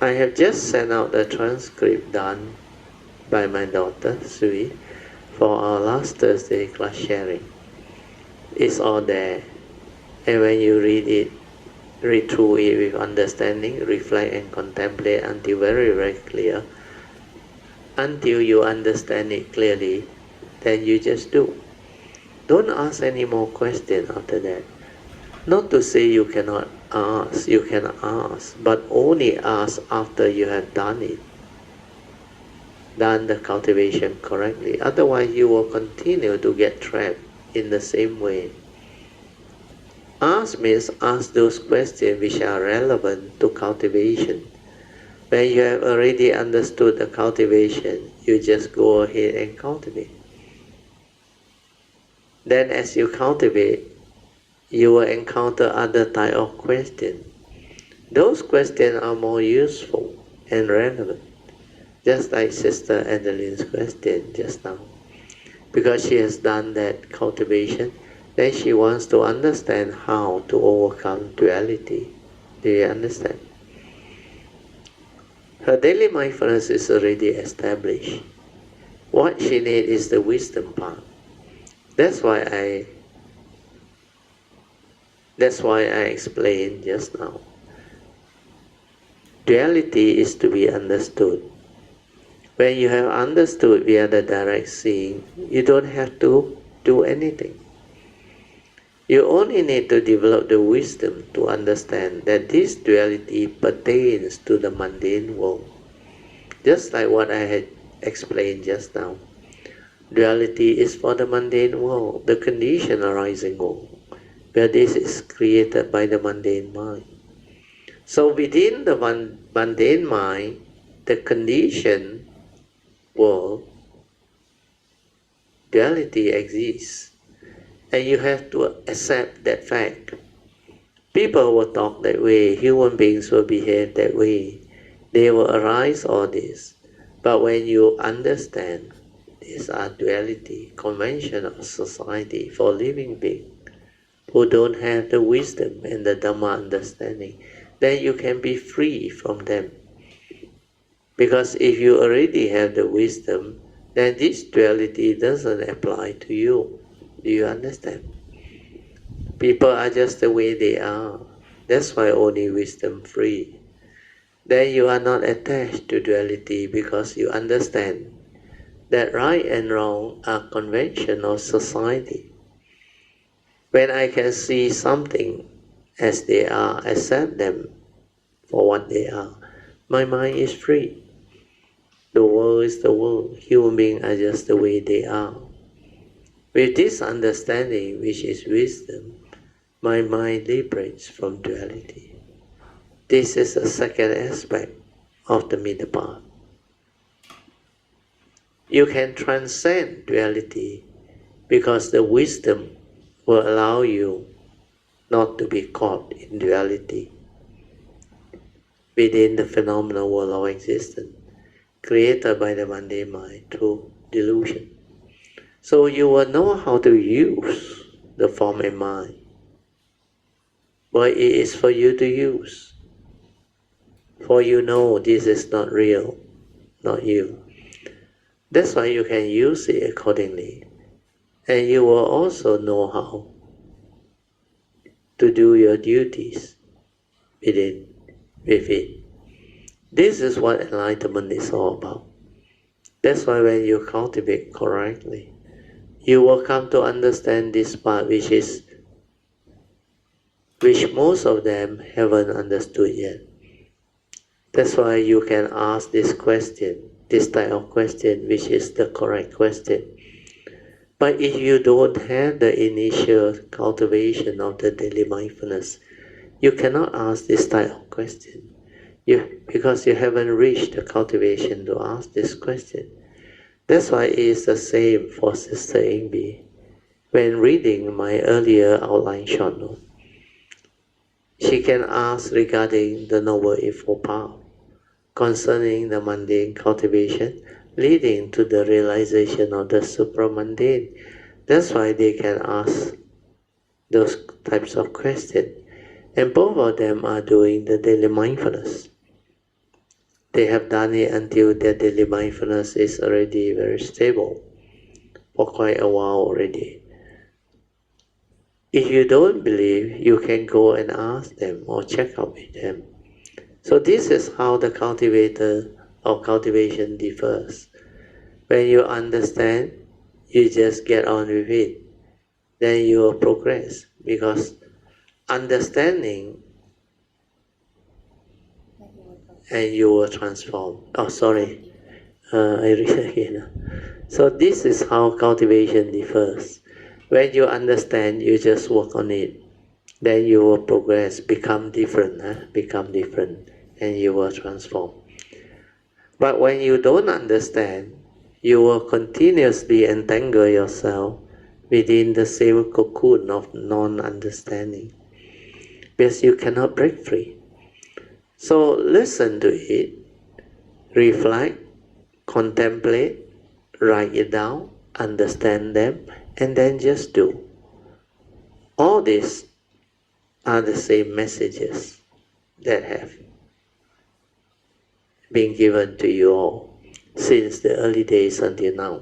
I have just sent out the transcript done by my daughter, Sui, for our last Thursday class sharing. It's all there. And when you read through it with understanding, reflect and contemplate until very, very clear. Until you understand it clearly, then you just do. Don't ask any more questions after that. Not to say you cannot ask, you can ask, but only ask after you have done it. Done the cultivation correctly. Otherwise, you will continue to get trapped in the same way. Ask means ask those questions which are relevant to cultivation. When you have already understood the cultivation, you just go ahead and cultivate. Then as you cultivate, you will encounter other type of questions. Those questions are more useful and relevant. Just like Sister Adeline's question just now. Because she has done that cultivation, then she wants to understand how to overcome duality. Do you understand? Her daily mindfulness is already established. What she needs is the wisdom part. That's why I explained just now. Duality is to be understood. When you have understood via the direct seeing, you don't have to do anything. You only need to develop the wisdom to understand that this duality pertains to the mundane world. Just like what I had explained just now. Duality is for the mundane world, the conditioned arising world, where this is created by the mundane mind. So within the mundane mind, the conditioned world, duality exists. And you have to accept that fact. People will talk that way, human beings will behave that way. They will arise all this. But when you understand these are duality, convention of society for living beings who don't have the wisdom and the Dhamma understanding, then you can be free from them. Because if you already have the wisdom, then this duality doesn't apply to you. Do you understand? People are just the way they are. That's why only wisdom free. Then you are not attached to duality because you understand that right and wrong are convention of society. When I can see something as they are, accept them for what they are, my mind is free. The world is the world. Human beings are just the way they are. With this understanding, which is wisdom, my mind liberates from duality. This is the second aspect of the middle path. You can transcend duality because the wisdom will allow you not to be caught in duality within the phenomenal world of existence created by the mundane mind through delusion. So you will know how to use the form and mind. But it is for you to use. For you know this is not real, not you. That's why you can use it accordingly. And you will also know how to do your duties with it. This is what enlightenment is all about. That's why when you cultivate correctly, you will come to understand this part which most of them haven't understood yet. That's why you can ask this question, this type of question, which is the correct question. But if you don't have the initial cultivation of the daily mindfulness, you cannot ask this type of question. Because you haven't reached the cultivation to ask this question. That's why it is the same for Sister Ingbi. When reading my earlier outline short note, she can ask regarding the Noble Eightfold Path, concerning the mundane cultivation, leading to the realization of the supramundane. That's why they can ask those types of questions. And both of them are doing the daily mindfulness. They have done it until their daily mindfulness is already very stable for quite a while already. If you don't believe, you can go and ask them or check out with them. So this is how the cultivator or cultivation differs. When you understand, you just get on with it. Then you will progress, because understanding and you will transform. Oh, sorry. I read again. So this is how cultivation differs. When you understand, you just work on it. Then you will progress, become different, and you will transform. But when you don't understand, you will continuously entangle yourself within the same cocoon of non-understanding, because you cannot break free. So listen to it, reflect, contemplate, write it down, understand them, and then just do. All these are the same messages that have been given to you all since the early days until now.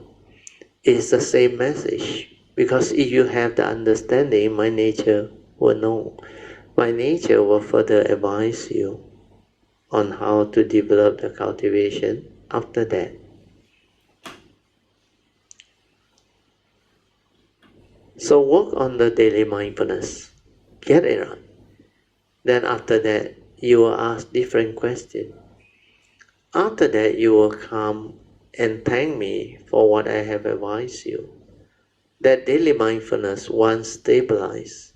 It's the same message, because if you have the understanding, my nature will know. My nature will further advise you on how to develop the cultivation after that. So work on the daily mindfulness. Get it right. Then after that, you will ask different questions. After that, you will come and thank me for what I have advised you. That daily mindfulness, once stabilized,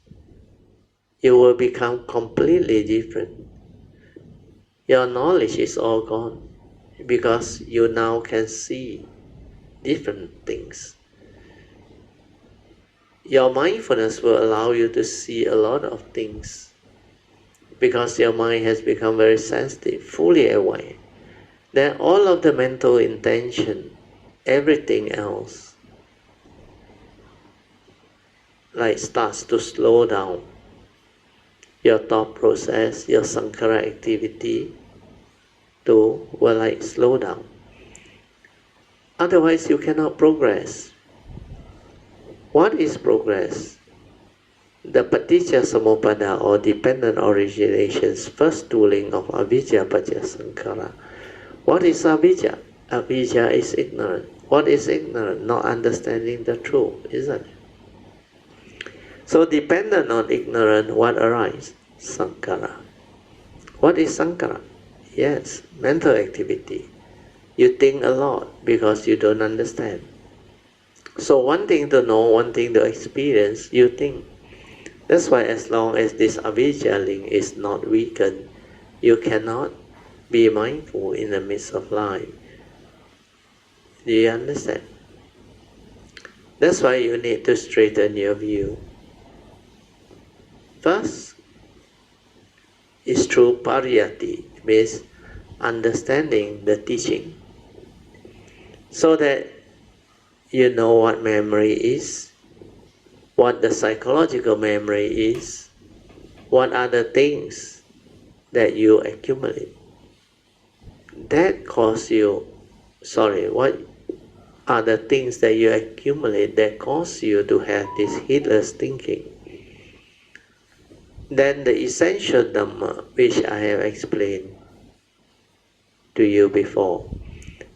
you will become completely different. Your knowledge is all gone, because you now can see different things. Your mindfulness will allow you to see a lot of things, because your mind has become very sensitive, fully aware. Then all of the mental intention, everything else, starts to slow down. Your thought process, your sankhara activity too will slow down. Otherwise you cannot progress. What is progress? The paticca samuppada, or dependent originations, first tooling of avijja paccaya sankhara. What is avijja? Avijja is ignorant. What is ignorant? Not understanding the truth, isn't it? So dependent on ignorance, what arises? Sankhara. What is sankhara? Yes, mental activity. You think a lot because you don't understand. So one thing to know, one thing to experience, you think. That's why as long as this avijja link is not weakened, you cannot be mindful in the midst of life. Do you understand? That's why you need to straighten your view. First, is through pariyati, means understanding the teaching, so that you know what memory is, what the psychological memory is, what are the things that you accumulate. That cause you, what are the things that you accumulate that cause you to have this heedless thinking. Then the essential Dhamma, which I have explained to you before,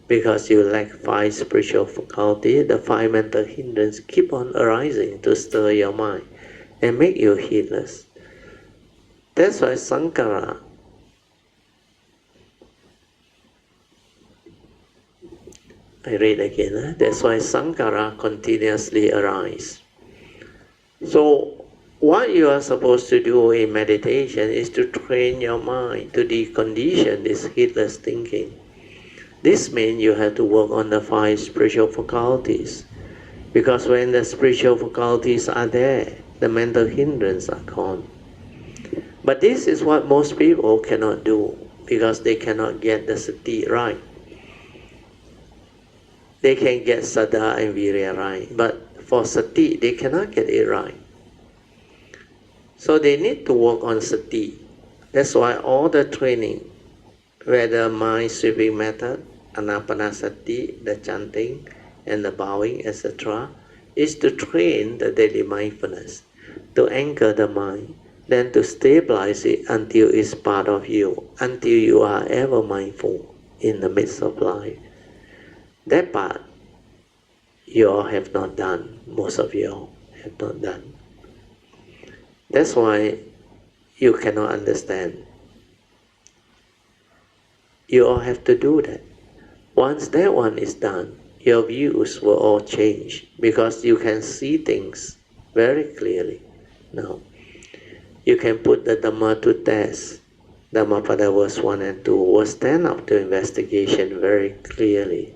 because you lack 5 spiritual faculty, the 5 mental hindrances keep on arising to stir your mind and make you heedless. That's why Sankara, I read again, that's why Sankara continuously arise. So what you are supposed to do in meditation is to train your mind to decondition this heedless thinking. This means you have to work on the 5 spiritual faculties, because when the spiritual faculties are there, the mental hindrances are gone. But this is what most people cannot do, because they cannot get the sati right. They can get saddha and virya right, but for sati, they cannot get it right. So they need to work on sati. That's why all the training, whether mind sweeping method, anapanasati, the chanting and the bowing, etc., is to train the daily mindfulness, to anchor the mind, then to stabilize it until it's part of you, until you are ever mindful in the midst of life. That part you all have not done, most of you all have not done. That's why you cannot understand. You all have to do that. Once that one is done, your views will all change, because you can see things very clearly. Now, you can put the Dhamma to test. Dhammapada verse 1 and 2 will stand up to investigation very clearly.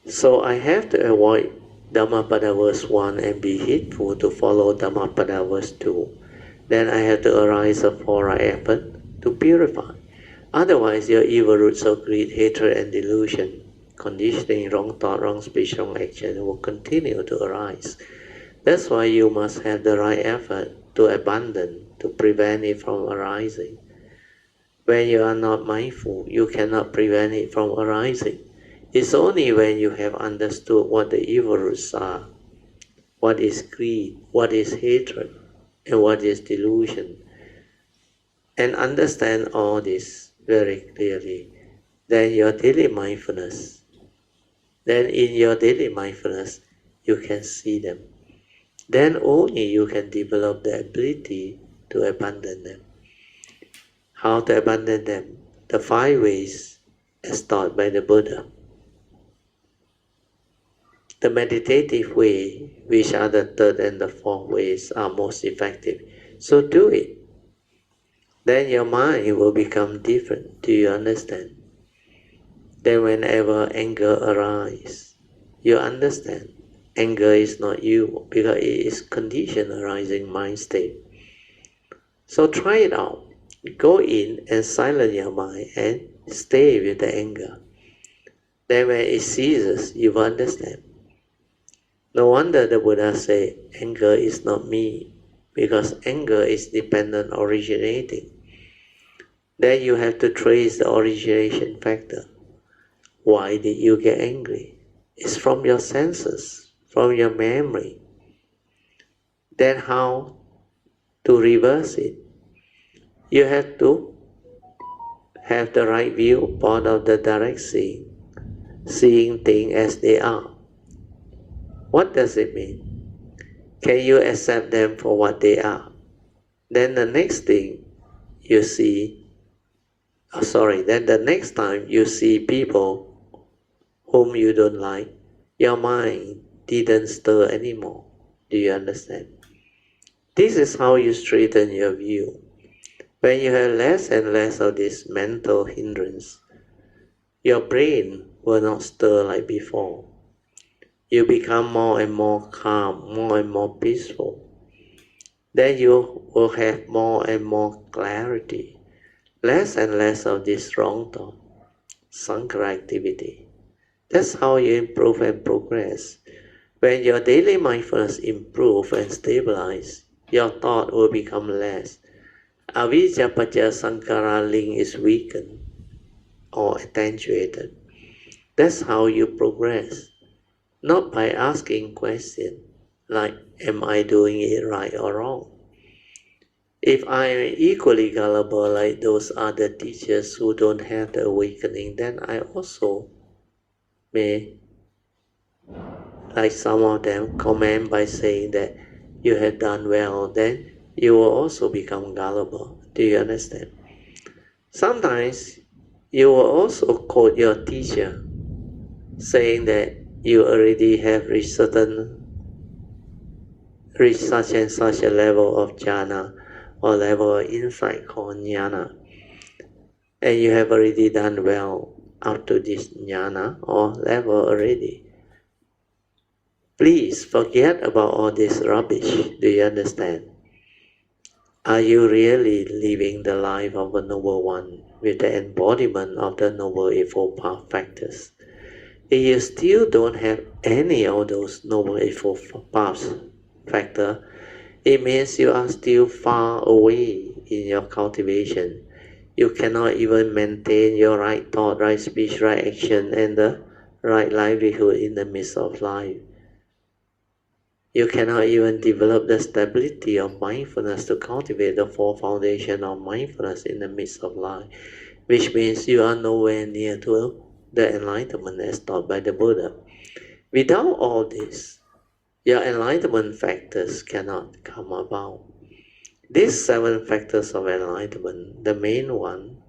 So I have to avoid Dhammapada verse 1 and be heedful to follow Dhammapada verse 2. Then I have to arise a 4 effort to purify. Otherwise, your evil roots of greed, hatred, and delusion, conditioning, wrong thought, wrong speech, wrong action will continue to arise. That's why you must have the right effort to abandon, to prevent it from arising. When you are not mindful, you cannot prevent it from arising. It's only when you have understood what the evil roots are, what is greed, what is hatred, and what is delusion, and understand all this very clearly, then your daily mindfulness, then in your daily mindfulness, you can see them. Then only you can develop the ability to abandon them. How to abandon them? The 5 ways as taught by the Buddha. The meditative way, which are the 3rd and the 4th ways, are most effective. So do it. Then your mind will become different. Do you understand? Then whenever anger arises, you understand anger is not you, because it is conditioned arising mind state. So try it out. Go in and silence your mind and stay with the anger. Then when it ceases, you will understand. No wonder the Buddha said, anger is not me, because anger is dependent originating. Then you have to trace the origination factor. Why did you get angry? It's from your senses, from your memory. Then how to reverse it? You have to have the right view, part of the direct seeing things as they are. What does it mean? Can you accept them for what they are? Then the next thing you see, then the next time you see people whom you don't like, your mind didn't stir anymore. Do you understand? This is how you straighten your view. When you have less and less of this mental hindrance, your brain will not stir like before. You become more and more calm, more and more peaceful. Then you will have more and more clarity, less and less of this wrong thought, sankara activity. That's how you improve and progress. When your daily mindfulness improves and stabilizes, your thought will become less. Avijja pacha sankara link is weakened or attenuated. That's how you progress. Not by asking questions like, am I doing it right or wrong? If I am equally gullible like those other teachers who don't have the awakening, then I also may, like some of them, comment by saying that you have done well, then you will also become gullible. Do you understand? Sometimes you will also quote your teacher saying that you already have reached such and such a level of jhana or level of insight called jnana, and you have already done well up to this jnana or level already. Please forget about all this rubbish. Do you understand? Are you really living the life of a noble one with the embodiment of the noble eightfold path factors? If you still don't have any of those noble eightfold paths factor, it means you are still far away in your cultivation. You cannot even maintain your right thought, right speech, right action, and the right livelihood in the midst of life. You cannot even develop the stability of mindfulness to cultivate the four foundations of mindfulness in the midst of life, which means you are nowhere near to the enlightenment as taught by the Buddha. Without all this, your enlightenment factors cannot come about. These 7 factors of enlightenment, the main one,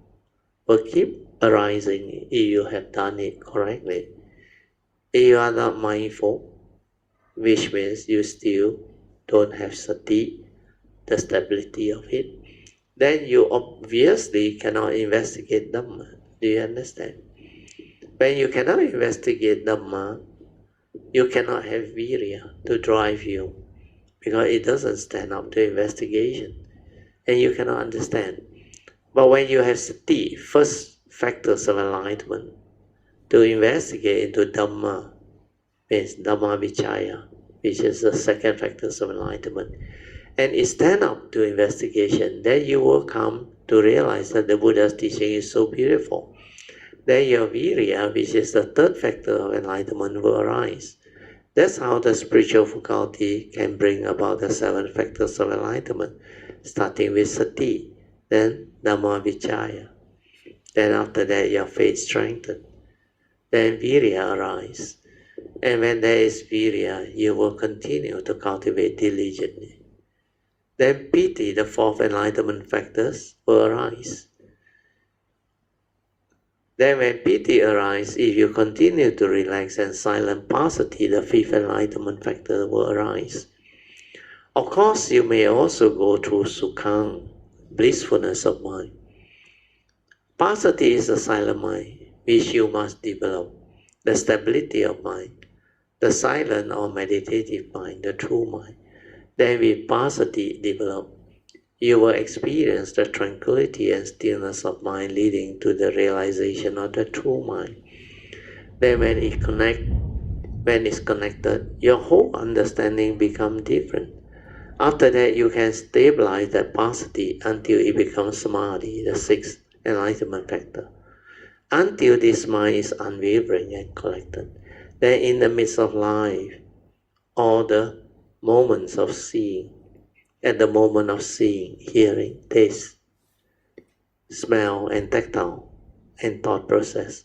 will keep arising if you have done it correctly. If you are not mindful, which means you still don't have sati, the stability of it, then you obviously cannot investigate Dhamma. Do you understand? When you cannot investigate Dhamma, you cannot have virya to drive you, because it doesn't stand up to investigation, and you cannot understand. But when you have sati, first factors of enlightenment, to investigate into Dhamma, means Dhamma Vichaya, which is the second factors of enlightenment, and it stand up to investigation, then you will come to realize that the Buddha's teaching is so beautiful. Then your virya, which is the third factor of enlightenment, will arise. That's how the spiritual faculty can bring about the 7 factors of enlightenment, starting with sati, then Dhamma Vichaya. Then after that, your faith strengthened. Then virya arise. And when there is virya, you will continue to cultivate diligently. Then piti, the 4th enlightenment factors, will arise. Then when piti arises, if you continue to relax and silent, passaddhi, the 5th enlightenment factor, will arise. Of course, you may also go through sukhang, blissfulness of mind. Passaddhi is the silent mind, which you must develop, the stability of mind, the silent or meditative mind, the true mind. Then with passaddhi developed, you will experience the tranquility and stillness of mind leading to the realization of the true mind. Then when it's connected, your whole understanding becomes different. After that, you can stabilize that passaddhi until it becomes samadhi, the 6th enlightenment factor. Until this mind is unwavering and collected, then in the midst of life, all the moments of seeing, at the moment of seeing, hearing, taste, smell, and tactile, and thought process,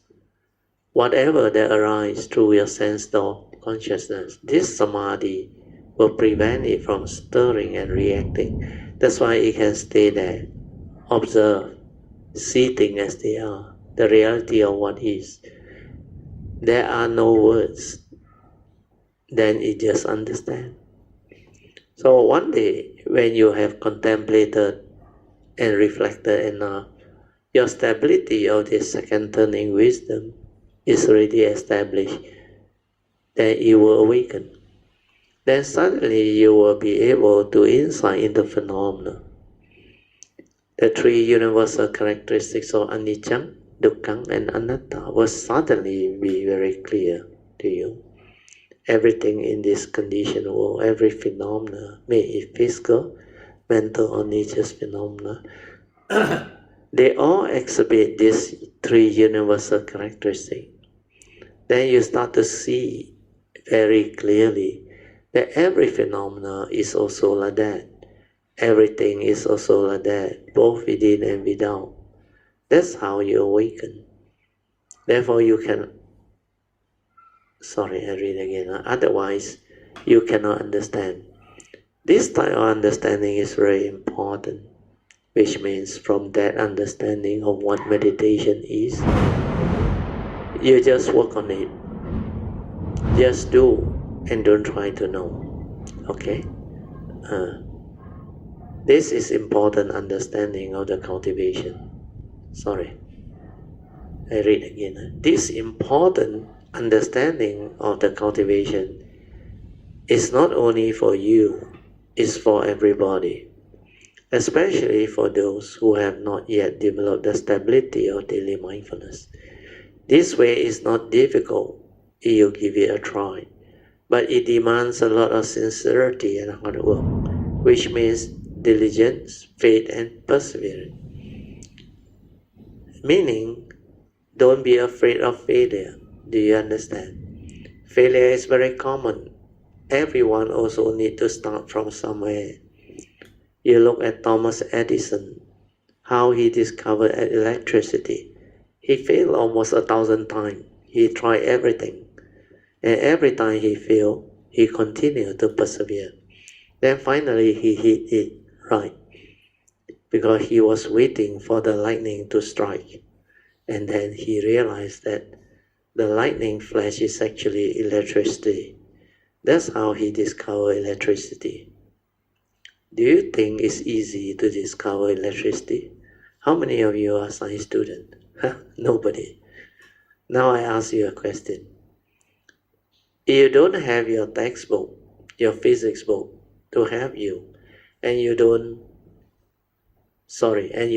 whatever that arises through your sense thought consciousness, this samadhi will prevent it from stirring and reacting. That's why it can stay there, observe, see things as they are, the reality of what is. there are no words, then it just understand. So one day, when you have contemplated and reflected enough, your stability of this second turning wisdom is already established, then you will awaken. Then suddenly you will be able to insight into phenomena. The three universal characteristics of anicca, dukkha, and anatta will suddenly be very clear to you. Everything in this conditioned world, every phenomena, may it physical, mental, or nature's phenomena, they all exhibit these three universal characteristics. Then you start to see very clearly that every phenomena is also like that. Everything is also like that, both within and without. That's how you awaken. Therefore you can, I read again. Otherwise, you cannot understand. This type of understanding is very important, which means from that understanding of what meditation is, you just work on it. Just do and don't try to know. Okay? This is important understanding of the cultivation. I read again. This important understanding of the cultivation is not only for you, it's for everybody, especially for those who have not yet developed the stability of daily mindfulness. This way is not difficult if you give it a try, but it demands a lot of sincerity and hard work, which means diligence, faith, and perseverance. Meaning, don't be afraid of failure. Do you understand? Failure is very common. Everyone also needs to start from somewhere. You look at Thomas Edison, how he discovered electricity. He failed almost 1,000 times. He tried everything. And every time he failed, he continued to persevere. Then finally he hit it right, because he was waiting for the lightning to strike. And then he realized that the lightning flash is actually electricity. That's how he discovered electricity. Do you think it's easy to discover electricity? How many of you are science students? Nobody. Now I ask you a question. If you don't have your textbook, your physics book to help you, and you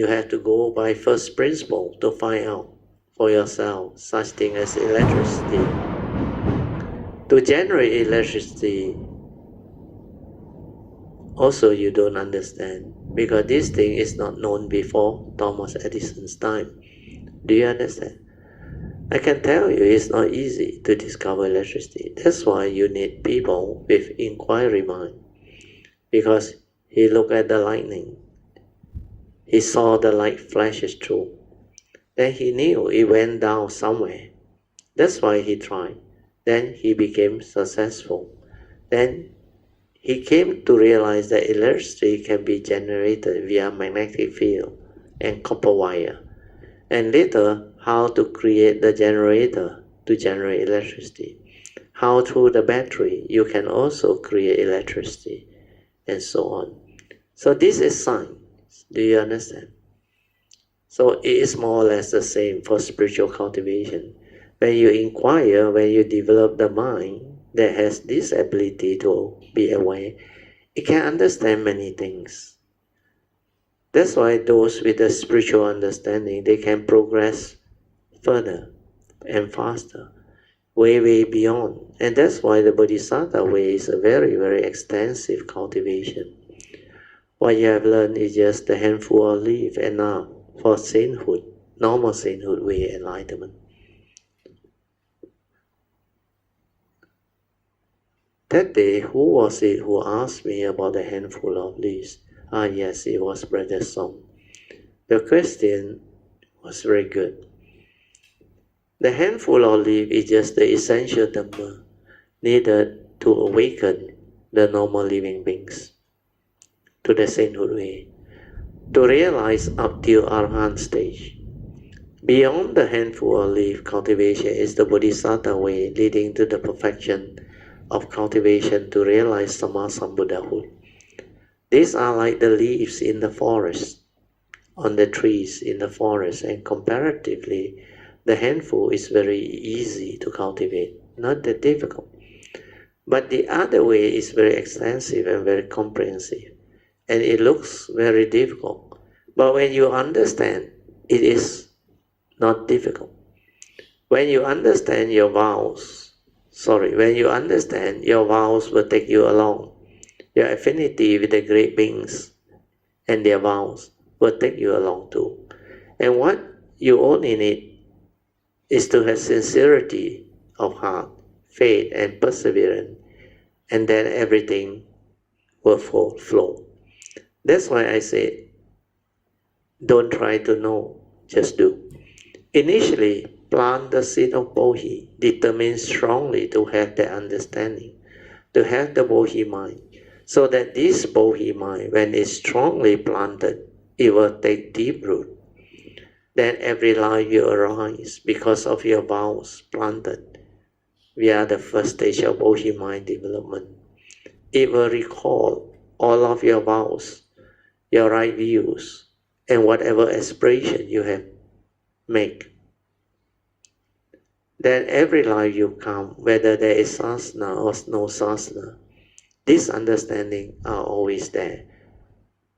have to go by first principle to find out for yourself such thing as electricity. To generate electricity, also you don't understand, because this thing is not known before Thomas Edison's time. Do you understand? I can tell you it's not easy to discover electricity. That's why you need people with inquiry mind, because he looked at the lightning. He saw the light flashes through. Then he knew it went down somewhere. That's why he tried. Then he became successful. Then he came to realize that electricity can be generated via magnetic field and copper wire. And later, how to create the generator to generate electricity. How through the battery you can also create electricity, and so on. So this is science. Do you understand? So it is more or less the same for spiritual cultivation. When you inquire, when you develop the mind that has this ability to be aware, it can understand many things. That's why those with a spiritual understanding, they can progress further and faster, way beyond. And that's why the Bodhisattva way is a very, very extensive cultivation. What you have learned is just a handful of leaf, and now for sainthood, normal sainthood way enlightenment. That day, who was it who asked me about the handful of leaves? Yes, it was Brother Song. The question was very good. The handful of leaves is just the essential Dhamma needed to awaken the normal living beings to the sainthood way, to realize up till Arahant stage. Beyond the handful of leaf cultivation is the Bodhisattva way leading to the perfection of cultivation to realize Sammasambuddhahood. These are like the leaves in the forest, on the trees in the forest, and comparatively, the handful is very easy to cultivate, not that difficult. But the other way is very extensive and very comprehensive, and it looks very difficult. But when you understand, it is not difficult. When you understand your vows will take you along. Your affinity with the great beings and their vows will take you along too. And what you only need is to have sincerity of heart, faith, and perseverance, and then everything will flow. That's why I say, don't try to know, just do. Initially, plant the seed of Bodhi, determined strongly to have the understanding, to have the Bodhi mind, so that this Bodhi mind, when it's strongly planted, it will take deep root. Then every life you arise because of your vows planted. We are the first stage of Bodhi mind development. It will recall all of your vows, your right views, and whatever aspiration you have made. Then every life you come, whether there is sasana or no sasana, this understanding are always there.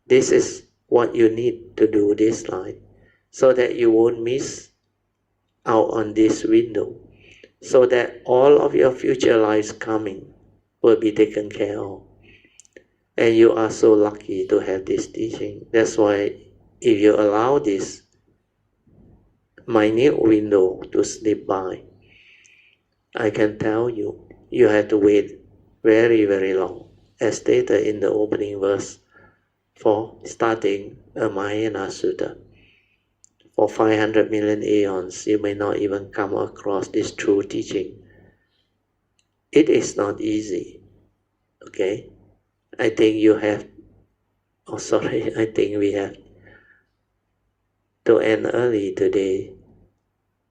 This is what you need to do this life, so that you won't miss out on this window, so that all of your future lives coming will be taken care of. And you are so lucky to have this teaching. That's why if you allow this minute window to slip by, I can tell you, you have to wait very, very long, as stated in the opening verse, for starting a Mahayana Sutra. For 500 million aeons, you may not even come across this true teaching. It is not easy, okay? I think we have to end early today,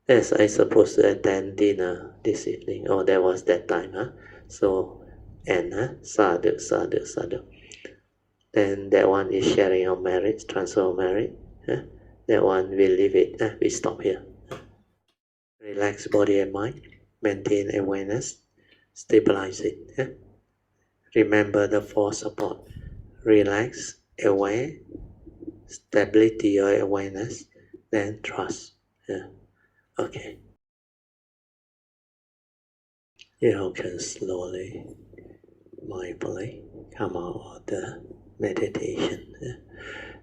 as I supposed to attend dinner this evening. Oh, that was that time, huh? So, end, huh? Sadhu, sadhu, sadhu. Then that one is sharing of merit, transfer of merit. Huh? That one, we leave it, we stop here. Relax body and mind, maintain awareness, stabilize it. Huh? Remember the four support. Relax, aware, stability or awareness, then trust. Yeah. Okay. You can slowly, mindfully come out of the meditation. Yeah.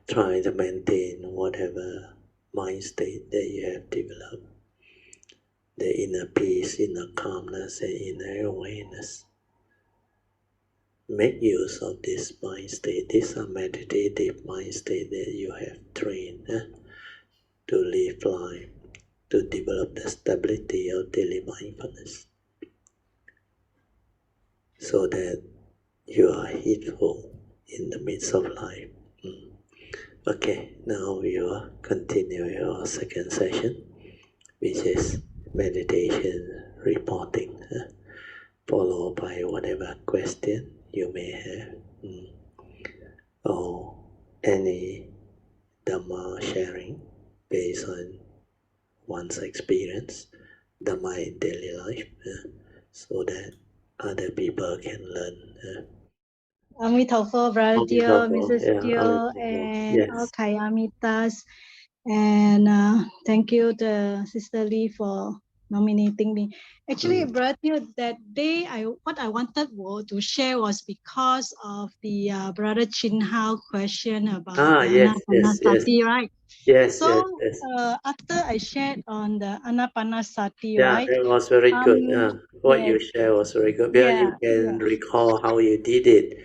Try to maintain whatever mind state that you have developed. The inner peace, inner calmness, and inner awareness. Make use of this mind state. These are meditative mind state that you have trained to live life, to develop the stability of daily mindfulness, so that you are heedful in the midst of life. Okay, now we will continue our second session, which is meditation reporting, followed by whatever question you may have, or any Dhamma sharing based on one's experience, Dhamma in daily life, so that other people can learn. Amitabha, Brother Dio, Mrs. Dio, and all Yes. Kayamitas. And thank you to Sister Lee for nominating me. Actually, Brother Dio, that day what I wanted to share was because of the Brother Chin Hao question about the Anapanasati, right? Yes, So yes. after I shared on the Anapanasati, Yeah, right? that was very good. What you Yes, shared was very good, because yeah, you can yeah, recall how you did it.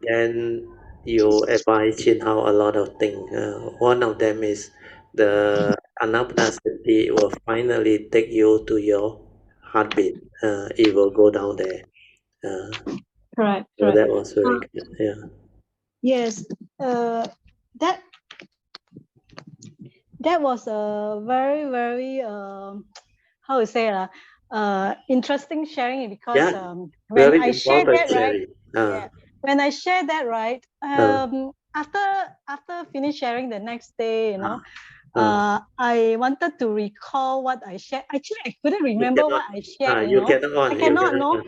Then you advise Chin how a lot of things. One of them is the anapanasati will finally take you to your heartbeat. It will go down there. correct, So correct. that was very good. Yeah. Yes, that that was a very, very, how to say, interesting sharing, because when very I shared important that, right? sharing. Yeah, when I shared that, right? After finish sharing the next day, I wanted to recall what I shared. Actually, I couldn't You remember cannot, what I shared. you cannot, I you cannot, cannot.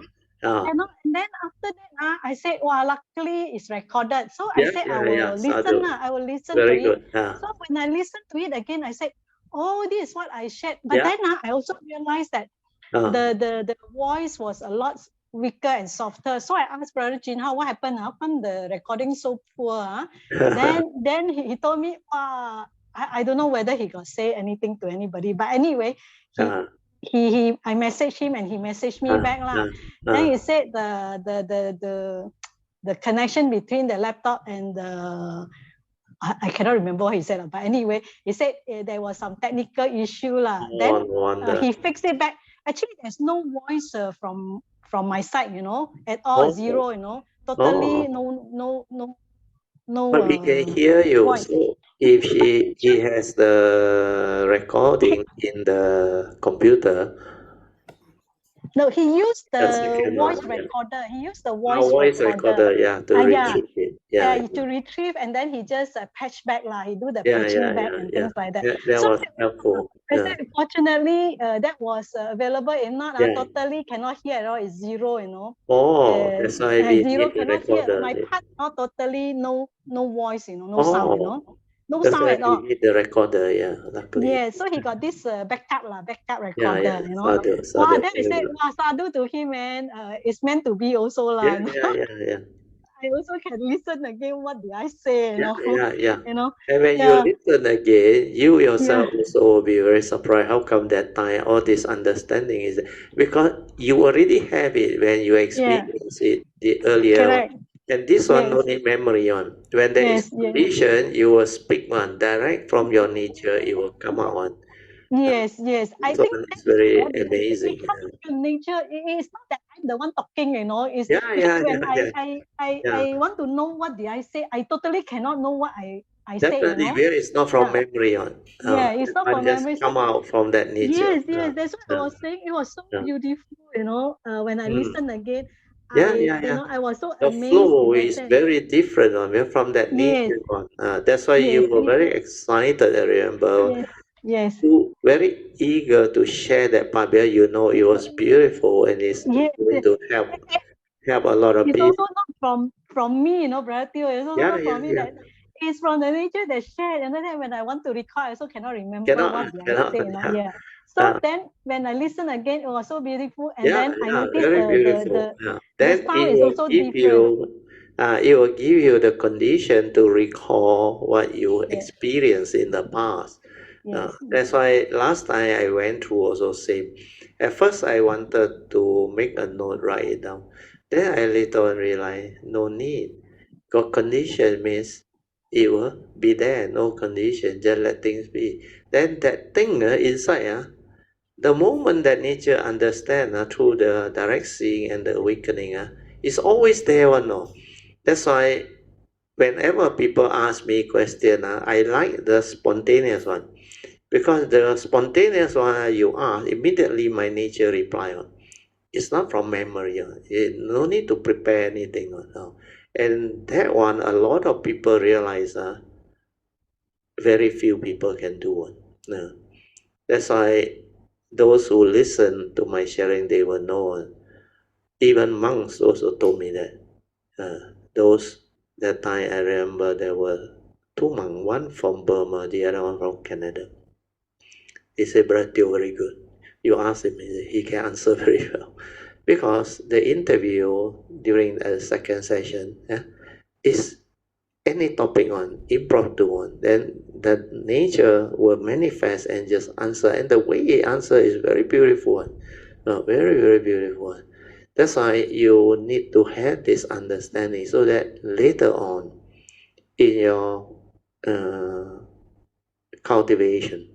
cannot. And then after that, I said, "Wow, luckily it's recorded." So I said, "I Yeah, will listen. sadhu. I will listen to Very it." good. So when I listened to it again, I said, "Oh, this is what I shared." But Yeah. then I also realized that Uh, the voice was a lot weaker and softer. So I asked Brother Jin, "How what happened? How come the recording so poor?" Then he told me, I don't know whether he got say anything to anybody, but anyway, he uh, I messaged him and he messaged me uh, back lah. uh, Then uh, he said the connection between the laptop and I cannot remember what he said, but anyway, he said there was some technical issue lah. no Then wonder. he fixed it back. Actually, there's no voice from my side, at all, Oh, zero, oh. totally no But he can hear you. voice. So if he has the recording in the computer, No, he used the the second voice one, yeah. recorder. He used the Our voice voice recorder. recorder, yeah, to Yeah, retrieve it. Yeah, to retrieve, and then he just patch back lah. He do the yeah, patching yeah, back yeah, and yeah. things like that. That So was helpful. I Yeah, said, fortunately, that was available. If not, yeah. totally cannot hear at all. It's zero, Oh, that's why we zero need the cannot hear. recorder. My part, totally no voice, no sound, Oh, no that's sound why at we all. need the recorder. Yeah, luckily. Yeah, so he got this backup Yeah, yeah. recorder, Sadhu, Wow, sadhu. then I Very said, good. wow, sadhu to him, man. It's meant to be also, Yeah, lah. yeah, yeah, yeah. I also can listen again. What did I say? Yeah, yeah, yeah. You know, And when you yeah, listen again, you yeah, yourself also will be very surprised. How come that time all this understanding is because you already have it when you yeah. experience it the earlier one. Correct. And this one no Yes, need memory on. When there is yes, yes. condition, you will speak one direct from your nature. It will come out one. Uh, Yes, yes. I this think one is that's very what it amazing. comes from nature. It's not that I'm the one talking, It's Yeah, because yeah, when yeah, yeah, yeah. I want to know what did I say, I totally cannot know what I say, Definitely, where it's not from Yeah, memory on. yeah. It's That not one from just memory. So come out from that nature. yes, yes. That's what I Uh, was saying. It was so uh. beautiful, When I Mm. listened again, Yeah, yeah, yeah. I was so The amazed flow in that is sense. very different from that Yes, nature one. That's why yes, you were very excited, I remember. yes, yes, You very eager to share that part because you know it was beautiful and it's yes, going yes. to help a lot of It's people. also not from me, Brother Teo. It's also Yeah, not yeah, from me, yeah. that it's from the nature that shared. And then when I want to recall, I also cannot remember Cannot, what did I cannot. say, Yeah, Yeah. So uh, then when I listen again, it was so beautiful. And yeah, then I yeah. noticed Very beautiful. Yeah. the Then sound is also different. it will give you the condition to recall what you Yes, experienced in the past. yes, That's yes, why last time I went through also same. At first I wanted to make a note, write it down. Then I later on realized no need. Got condition means it will be there, no condition, just let things be. Then that thing inside, the moment that nature understand through the direct seeing and the awakening, it's always there one. No? That's why whenever people ask me question, I like the spontaneous one. Because the spontaneous one you ask, immediately my nature reply on. It's not from memory. No need to prepare anything. No. And that one, a lot of people realize very few people can do one. No. That's why those who listen to my sharing, they will know. Even monks also told me that. Those that time I remember there were two monks, one from Burma, the other one from Canada. He said, Brother Teo, very good. You ask him, he can answer very well. Because the interview during the second session is any topic on, impromptu one, then the nature will manifest and just answer. And the way he answer is very beautiful one. Very, very beautiful one. That's why you need to have this understanding so that later on in your uh, cultivation,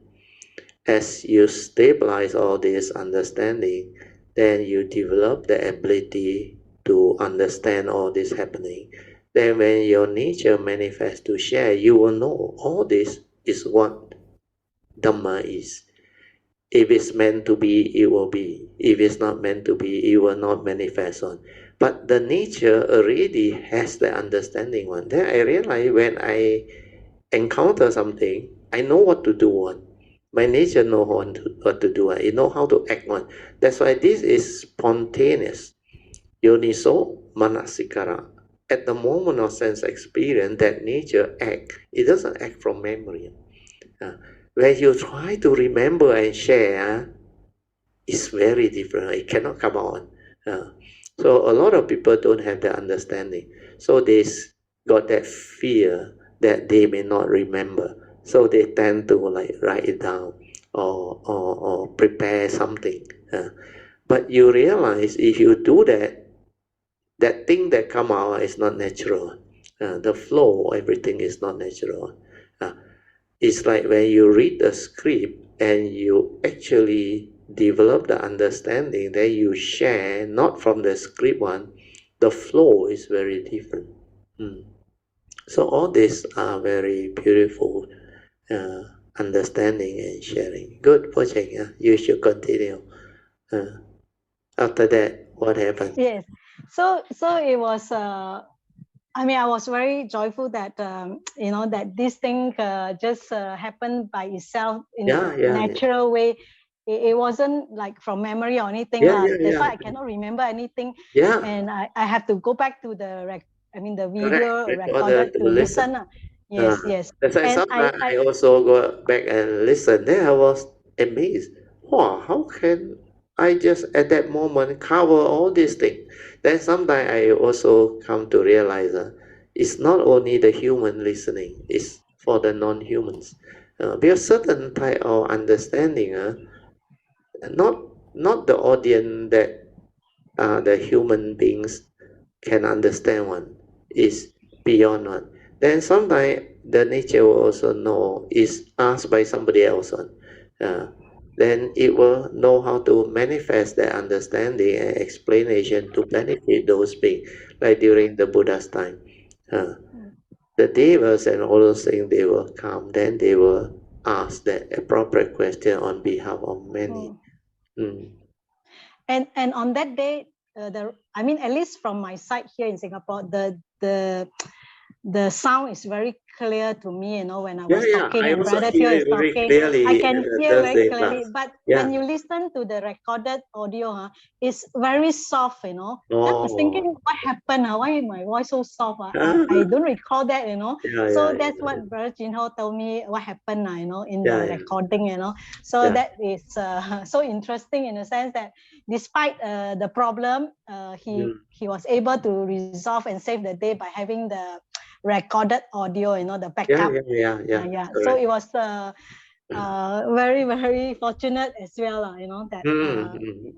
as you stabilize all this understanding, then you develop the ability to understand all this happening. Then when your nature manifests to share, you will know all this is what Dhamma is. If it's meant to be, it will be. If it's not meant to be, it will not manifest on. But the nature already has the understanding one. Then I realize when I encounter something, I know what to do on. My nature know what to do. I know how to act on. That's why this is spontaneous. Yoniso manasikara. At the moment of sense experience, that nature act. It doesn't act from memory. When you try to remember and share, it's very different. It cannot come on. So a lot of people don't have that understanding. So they got that fear that they may not remember. So they tend to like write it down or prepare something. But you realize if you do that, that thing that come out is not natural. The flow, everything is not natural. It's like when you read the script and you actually develop the understanding, then you share, not from the script one, the flow is very different. So all these are very beautiful understanding and sharing. Good project. You should continue. After that, what happened? Yes. So it was I mean, I was very joyful that that this thing just happened by itself in a natural way. It wasn't like from memory or anything. That's why I cannot remember anything. And I have to go back to the the video recorded to listen. Yes. That's why And sometimes I also go back and listen. Then I was amazed. Wow, how can I just at that moment cover all these things? Then sometimes I also come to realize it's not only the human listening, it's for the non-humans. Because certain type of understanding, not the audience that the human beings can understand one, is beyond one. Then sometimes the nature will also know is asked by somebody else on. Then it will know how to manifest that understanding and explanation to benefit those beings. Like during the Buddha's time, the Devas and all those things, they will come, then they will ask the appropriate question on behalf of many. And on that day, at least from my side here in Singapore, the sound is very clear to me, when I was talking and Brother Theo is talking, I can hear very clearly. But when you listen to the recorded audio, it's very soft, I was thinking, what happened? Why is my voice so soft? I don't recall that, So that's what Brother Jinho told me what happened, in the recording, So that is so interesting in the sense that despite the problem, he was able to resolve and save the day by having the recorded audio, the backup. So it was very, very fortunate as well, that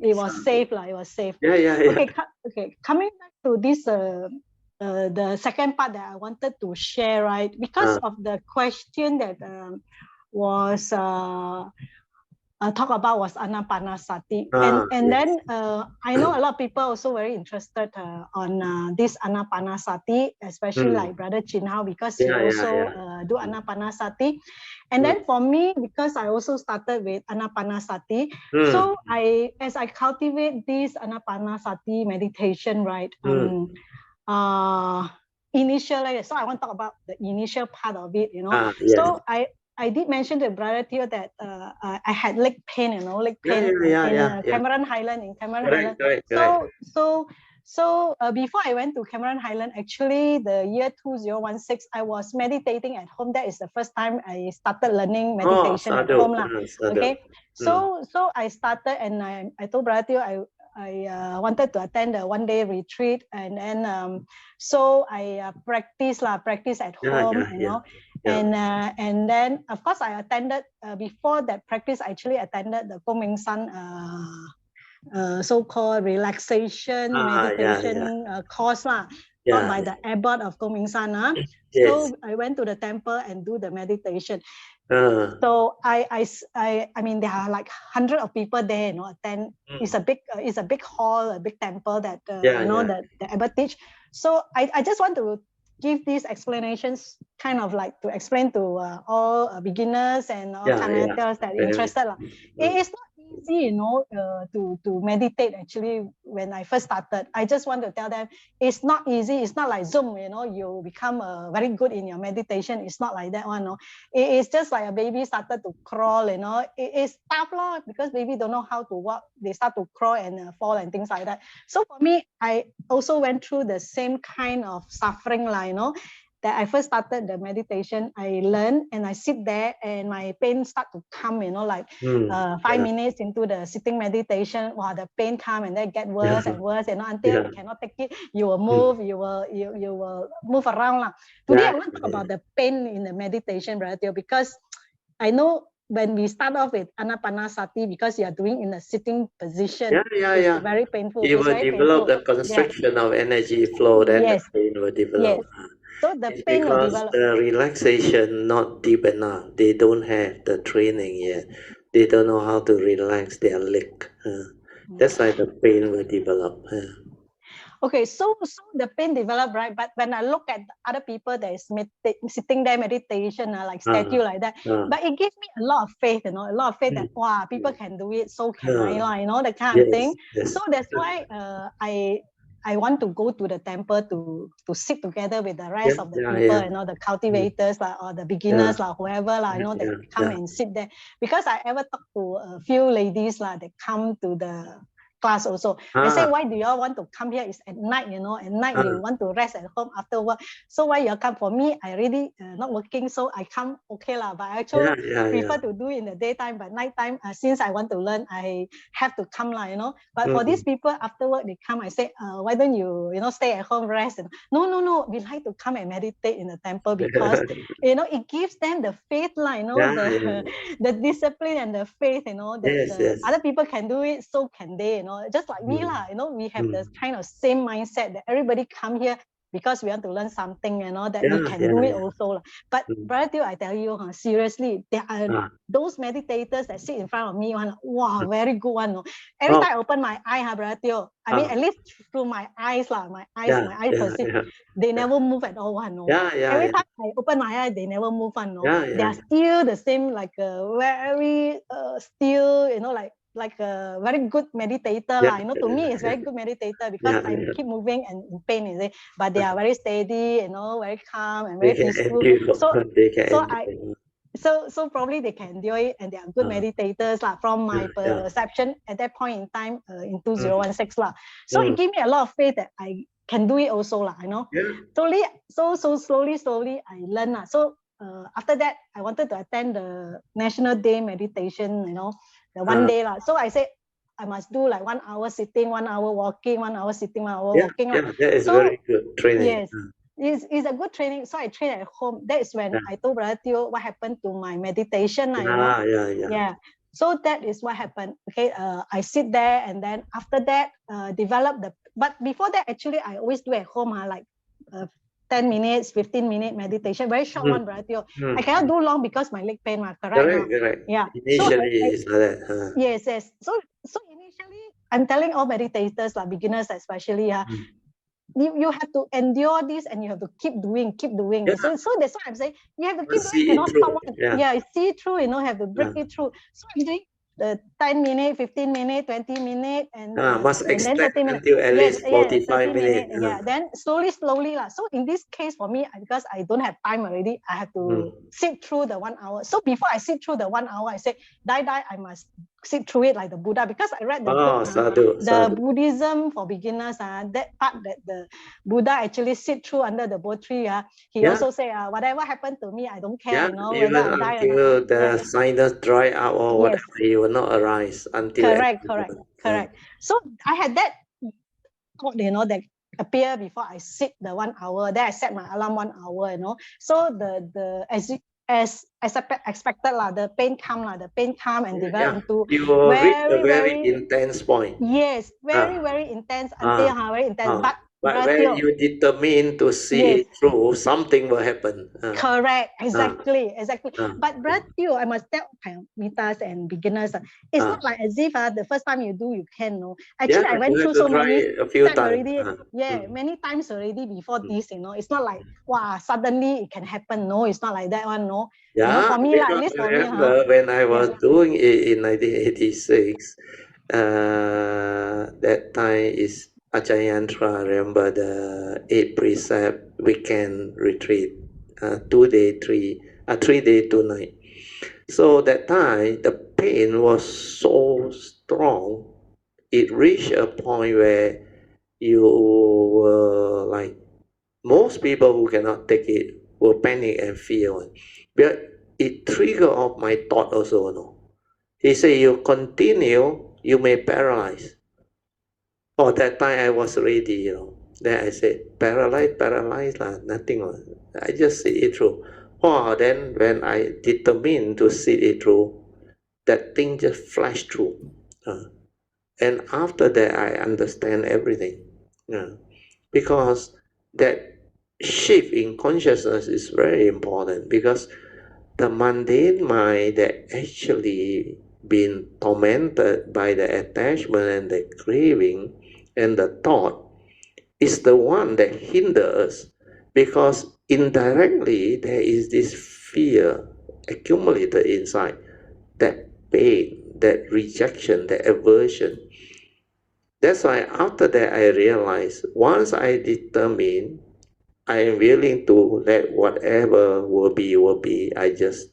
it was safe. It was safe. Okay, coming back to this the second part that I wanted to share, right? Because of the question that was talk about was Anapanasati. And then I know a lot of people also very interested on this Anapanasati, especially like Brother Chinhao, because he also do Anapanasati. And then for me, because I also started with Anapanasati, so as I cultivate this Anapanasati meditation, right? Initially, so I want to talk about the initial part of it, So I did mention to Brother Theo that I had leg pain, in Cameron Highland, Highland. So before I went to Cameron Highland, actually the year 2016, I was meditating at home. That is the first time I started learning meditation at home. Okay, so I started and I told Brother Theo I wanted to attend a one-day retreat, and then so I practice at home, and then of course I attended before that practice. I actually attended the Gong Ming San so-called relaxation meditation course taught by the abbot of Gong Ming San. So I went to the temple and do the meditation. So I mean there are like hundreds of people there, attend. It's a big hall, a big temple that the abbot teach. So I just want to give these explanations, kind of like to explain to all beginners and all Canadians that are interested. It is not easy, to meditate. Actually, when I first started, I just want to tell them it's not easy. It's not like Zoom, you become very good in your meditation. It's not like that one. No, it is just like a baby started to crawl. It is tough, because baby don't know how to walk. They start to crawl and fall and things like that. So for me, I also went through the same kind of suffering, that I first started the meditation. I learned and I sit there and my pain start to come, 5 minutes into the sitting meditation, the pain come and then get worse and worse, until you cannot take it. You will move, you will move around. Today I want to talk about the pain in the meditation, Brother Teo, because I know when we start off with Anapanasati, because you are doing in a sitting position, it's very painful. You will develop the constriction of energy flow, then the pain will develop. So the it's pain will because develop. the relaxation not deep enough. They don't have the training yet. They don't know how to relax their leg. That's why the pain will develop. Okay, so the pain develop, right? But when I look at other people that is sitting there meditation, like statue like that, but it gives me a lot of faith, a lot of faith that people can do it, so can I, that kind of thing. So that's why I want to go to the temple to sit together with the rest of the people, the cultivators or the beginners, whoever, that come and sit there. Because I ever talked to a few ladies that come to the class also. They say, why do you all want to come here? It's at night, at night you want to rest at home after work. So why you come? For me, I really not working, so I come but I actually prefer to do it in the daytime, but nighttime, since I want to learn, I have to come, But for these people, after work, they come, I say, why don't you, stay at home, rest? No, we like to come and meditate in the temple because, it gives them the faith, the discipline and the faith, that other people can do it, so can they, just like we, we have this kind of same mindset that everybody come here because we want to learn something, that we can do it also. But Brother Teo, I tell you, seriously, there are those meditators that sit in front of me, wow, very good one. Every time I open my eye, Brother Teo, I mean, at least through my eyes, my eyes perceive, they never move at all. Every time I open my eye, they never move. They are still the same, like very still, like a very good meditator. To me, it's very good meditator because I keep moving and in pain, but they are very steady, very calm and very peaceful. So probably they can do it, and they are good meditators from my perception at that point in time in 2016 So it gave me a lot of faith that I can do it also Slowly I learn So after that, I wanted to attend the National Day meditation, the one day So I said I must do like 1 hour sitting, 1 hour walking, 1 hour sitting, 1 hour walking. That is very good training. Yes, it's a good training. So I train at home. That is when I told Brother Teo what happened to my meditation. So that is what happened. Okay, I sit there, and then after that, develop the. But before that, actually, I always do at home, 10 minutes, 15-minute meditation, very short one, Brother Teo. I cannot do long because my leg pain, correct. Yeah. Initially, it's like that. Yes. So initially, I'm telling all meditators, beginners especially, you have to endure this and you have to keep doing. So that's why I'm saying you have to keep doing, cannot stop. See through, have to break it through. So I'm doing the 10 minute, 15 minute, 20 minute, and must and then extend 30 minutes. until at least 45 minutes. Then slowly. So in this case for me, because I don't have time already, I have to sit through the 1 hour. So before I sit through the 1 hour, I say, die, I must sit through it like the Buddha, because I read the book, sadhu. Buddhism for beginners, that part that the Buddha actually sit through under the Bo tree. He also say, whatever happened to me, I don't care, Even whether I die or until not. the sinus dry out or whatever, it will not arise until. Correct. So I had that thought, that appear before I sit the 1 hour. Then I set my alarm 1 hour, So the as expected, the pain come and develop into you will reach a very intense point. Yes, very intense until very intense. But But when you determine to see it through, something will happen. Correct, exactly. But Brad Teo, I must tell Mitas and beginners, it's not like as if the first time you do, you can know. Actually, I went through so many steps already. Many times already before this, it's not like, wow, suddenly it can happen. No, it's not like that one, no. For me, at least for me. When I was doing it in 1986, that time is Ajayantra, remember the 8 precept weekend retreat, 2 day, 3 day, 2 night. So that time the pain was so strong, it reached a point where you were like, most people who cannot take it will panic and fear. But it triggered off my thought also. No? He said, you continue, you may paralyze. Oh, that time I was ready, Then I said, paralyze, nothing. I just see it through. Oh, then when I determined to see it through, that thing just flashed through. And after that, I understand everything. Because that shift in consciousness is very important, because the mundane mind that actually been tormented by the attachment and the craving and the thought is the one that hinders us, because indirectly there is this fear accumulated inside, that pain, that rejection, that aversion. That's why after that I realized, once I determine I am willing to let whatever will be, I just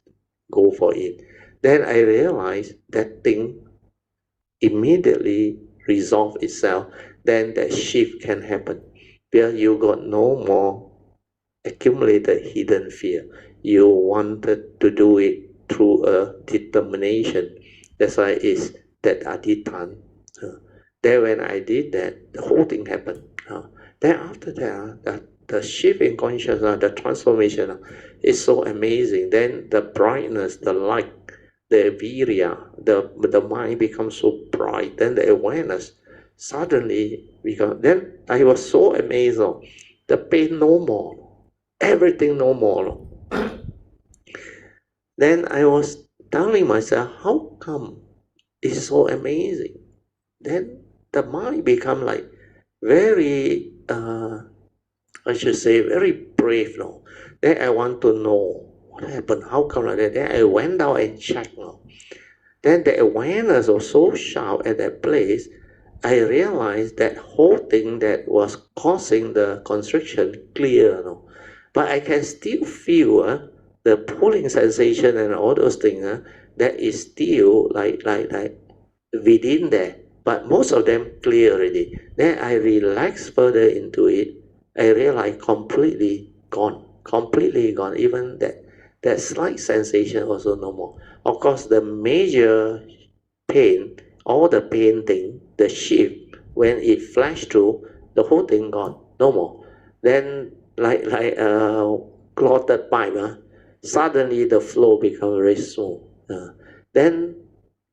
go for it. Then I realized that thing immediately resolve itself. Then that shift can happen. Because you got no more accumulated hidden fear. You wanted to do it through a determination. That's why it's that adhitan. Then when I did that, the whole thing happened. Then after that, the shift in consciousness, the transformation is so amazing. Then the brightness, the light, the virya, the mind becomes so bright. Then the awareness suddenly becomes. Then I was so amazed. The pain no more, everything no more. Then I was telling myself, how come it's so amazing? Then the mind become like very, I should say, very brave now. Then I want to know what happened, how come like that. Then I went down and checked now. Then the awareness was so sharp at that place, I realized that whole thing that was causing the constriction clear now. But I can still feel the pulling sensation and all those things that is still like within there. But most of them clear already. Then I relax further into it. I realize completely gone. Even that slight sensation also no more. Of course, the major pain, all the pain thing, the shift, when it flashed through, the whole thing gone, no more. Then like a clotted pipe, suddenly the flow becomes very smooth. Then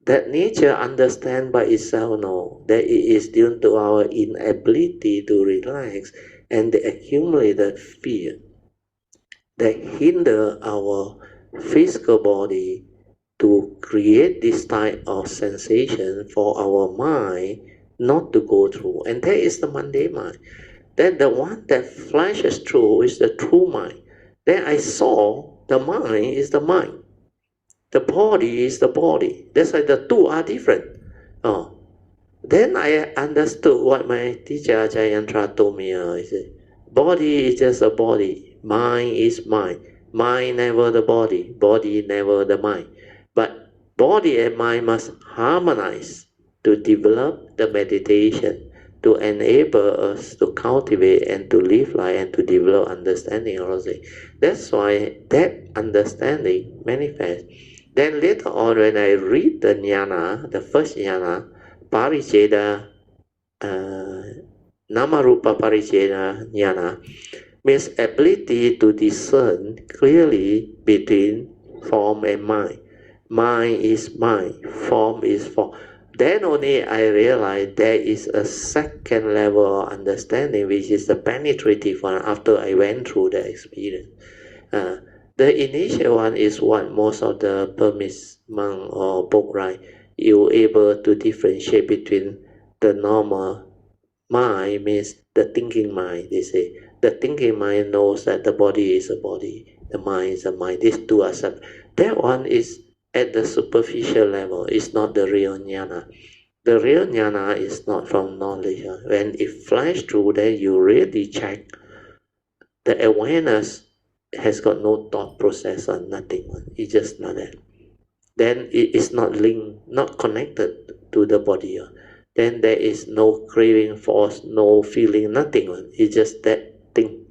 that nature understand by itself now that it is due to our inability to relax and the accumulated fear that hinder our physical body to create this type of sensation for our mind not to go through. And that is the mundane mind. Then the one that flashes through is the true mind. Then I saw the mind is the mind. The body is the body. That's why the two are different. Then I understood what my teacher Jayantra told me. He said, body is just a body. Mind is mind. Mind never the body. Body never the mind. But body and mind must harmonize to develop the meditation, to enable us to cultivate and to live life and to develop understanding also. That's why that understanding manifests. Then later on, when I read the jnana, the first jnana, Pariceda, Namarupa Pariceda jnana, means ability to discern clearly between form and mind. Mind is mind, form is form. Then only I realized there is a second level of understanding, which is the penetrative one after I went through the experience. The initial one is what most of the Burmese monk or book write. You able to differentiate between the normal mind, means the thinking mind, they say. The thinking mind knows that the body is a body, the mind is a mind. These two are separate. That one is at the superficial level. It's not the real jnana. The real jnana is not from knowledge. When it flashes through, then you really check. The awareness has got no thought process or nothing. It's just not that. Then it is not linked, not connected to the body. Then there is no craving force, no feeling, nothing. It's just that thing.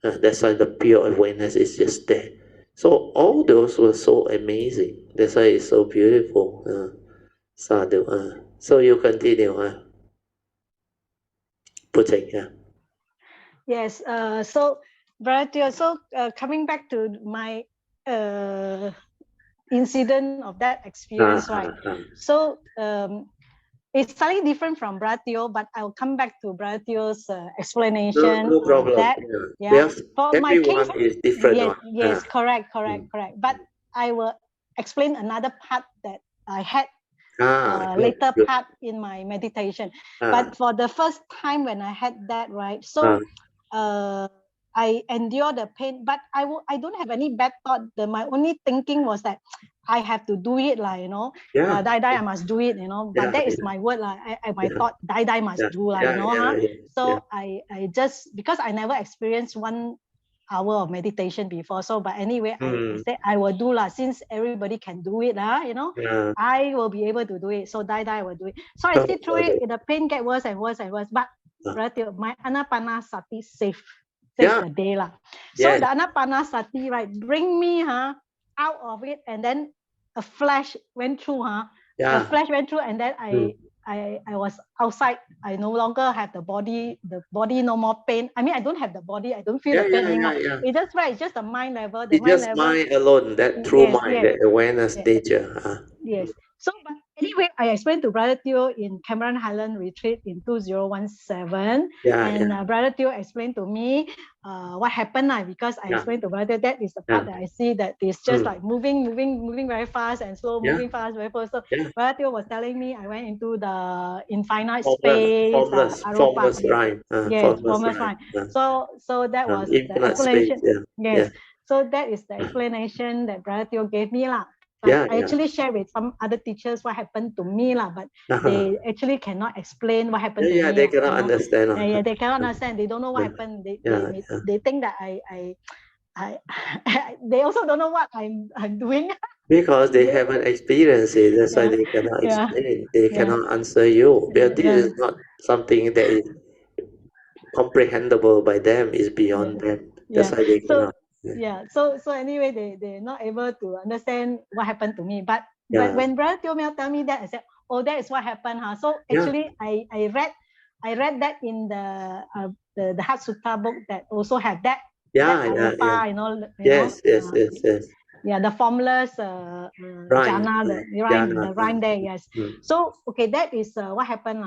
That's why the pure awareness is just there. So all those were so amazing. That's why it's so beautiful. Sadhu. So you continue, Puja, yeah. Yes. So, Brother, so coming back to my incident of that experience, right? So it's slightly different from Bratio, but I'll come back to Bratio's explanation. No problem. That, yeah. For my Everyone case, is different. yes, correct. But I will explain another part that I had later good. part in my meditation. But for the first time when I had that, right? So I endure the pain, but I don't have any bad thought. My only thinking was that I have to do it, like, die, I must do it, but that is my word, my thought, die, must do, So I just, because I never experienced 1 hour of meditation before, so but anyway, I said I will do since everybody can do it, I will be able to do it. So die, I will do it. So I sit through it, the pain get worse and worse and worse, but my anapanasati saved the day. So the anapanasati, right, bring me out of it, and then a flash went through, the flash went through, and then I was outside. I no longer have the body no more pain. I mean, I don't have the body, I don't feel the pain anymore. It's just right, it's just the mind level. It's just mind alone, that true mind, the awareness nature. Yes. So, but anyway, I explained to Brother Teo in Cameron Highland Retreat in 2017. Brother Teo explained to me what happened, because I explained to Brother, that is the part that I see that it's just like moving very fast and slow, moving fast, very fast. So Brother Teo was telling me I went into the infinite space, formless rhyme. formless rhyme. So that was the explanation. Yes. So that is the explanation that Brother Teo gave me. But I actually share with some other teachers what happened to me, but they actually cannot explain what happened to me. They cannot understand. They cannot understand. They don't know what happened. They think that I they also don't know what I'm doing. Because they haven't experienced it, that's why they cannot explain. They cannot answer you. But this is not something that is comprehensible by them, is beyond them. That's why they cannot. So anyway, they're not able to understand what happened to me. But when Brother Teo tell me that, I said, oh, that is what happened. So actually, I read that in the Heart Sutra book that also had that. Arupa, Yes. The formless jhana, the rhyme there, yes. So, okay, that is what happened.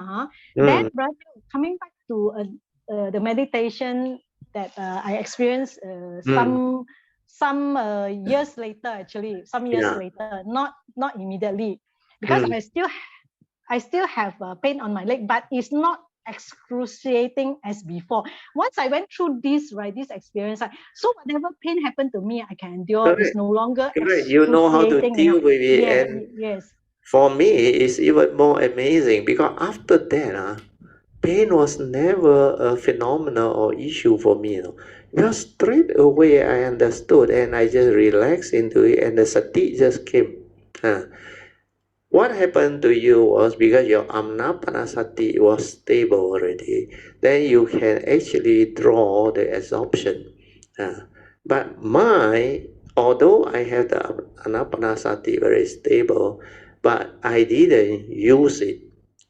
Then, Brother, coming back to the meditation that I experienced some years later, actually, later, not immediately, because I still have pain on my leg, but it's not excruciating as before. Once I went through this experience, so whatever pain happened to me, I can endure. It's no longer excruciating. You know how to deal with it. And for me, it's even more amazing, because after that, pain was never a phenomenon or issue for me. Because straight away I understood, and I just relaxed into it, and the sati just came. What happened to you was, because your anapanasati was stable already, then you can actually draw the absorption. But although I have the anapanasati very stable, but I didn't use it.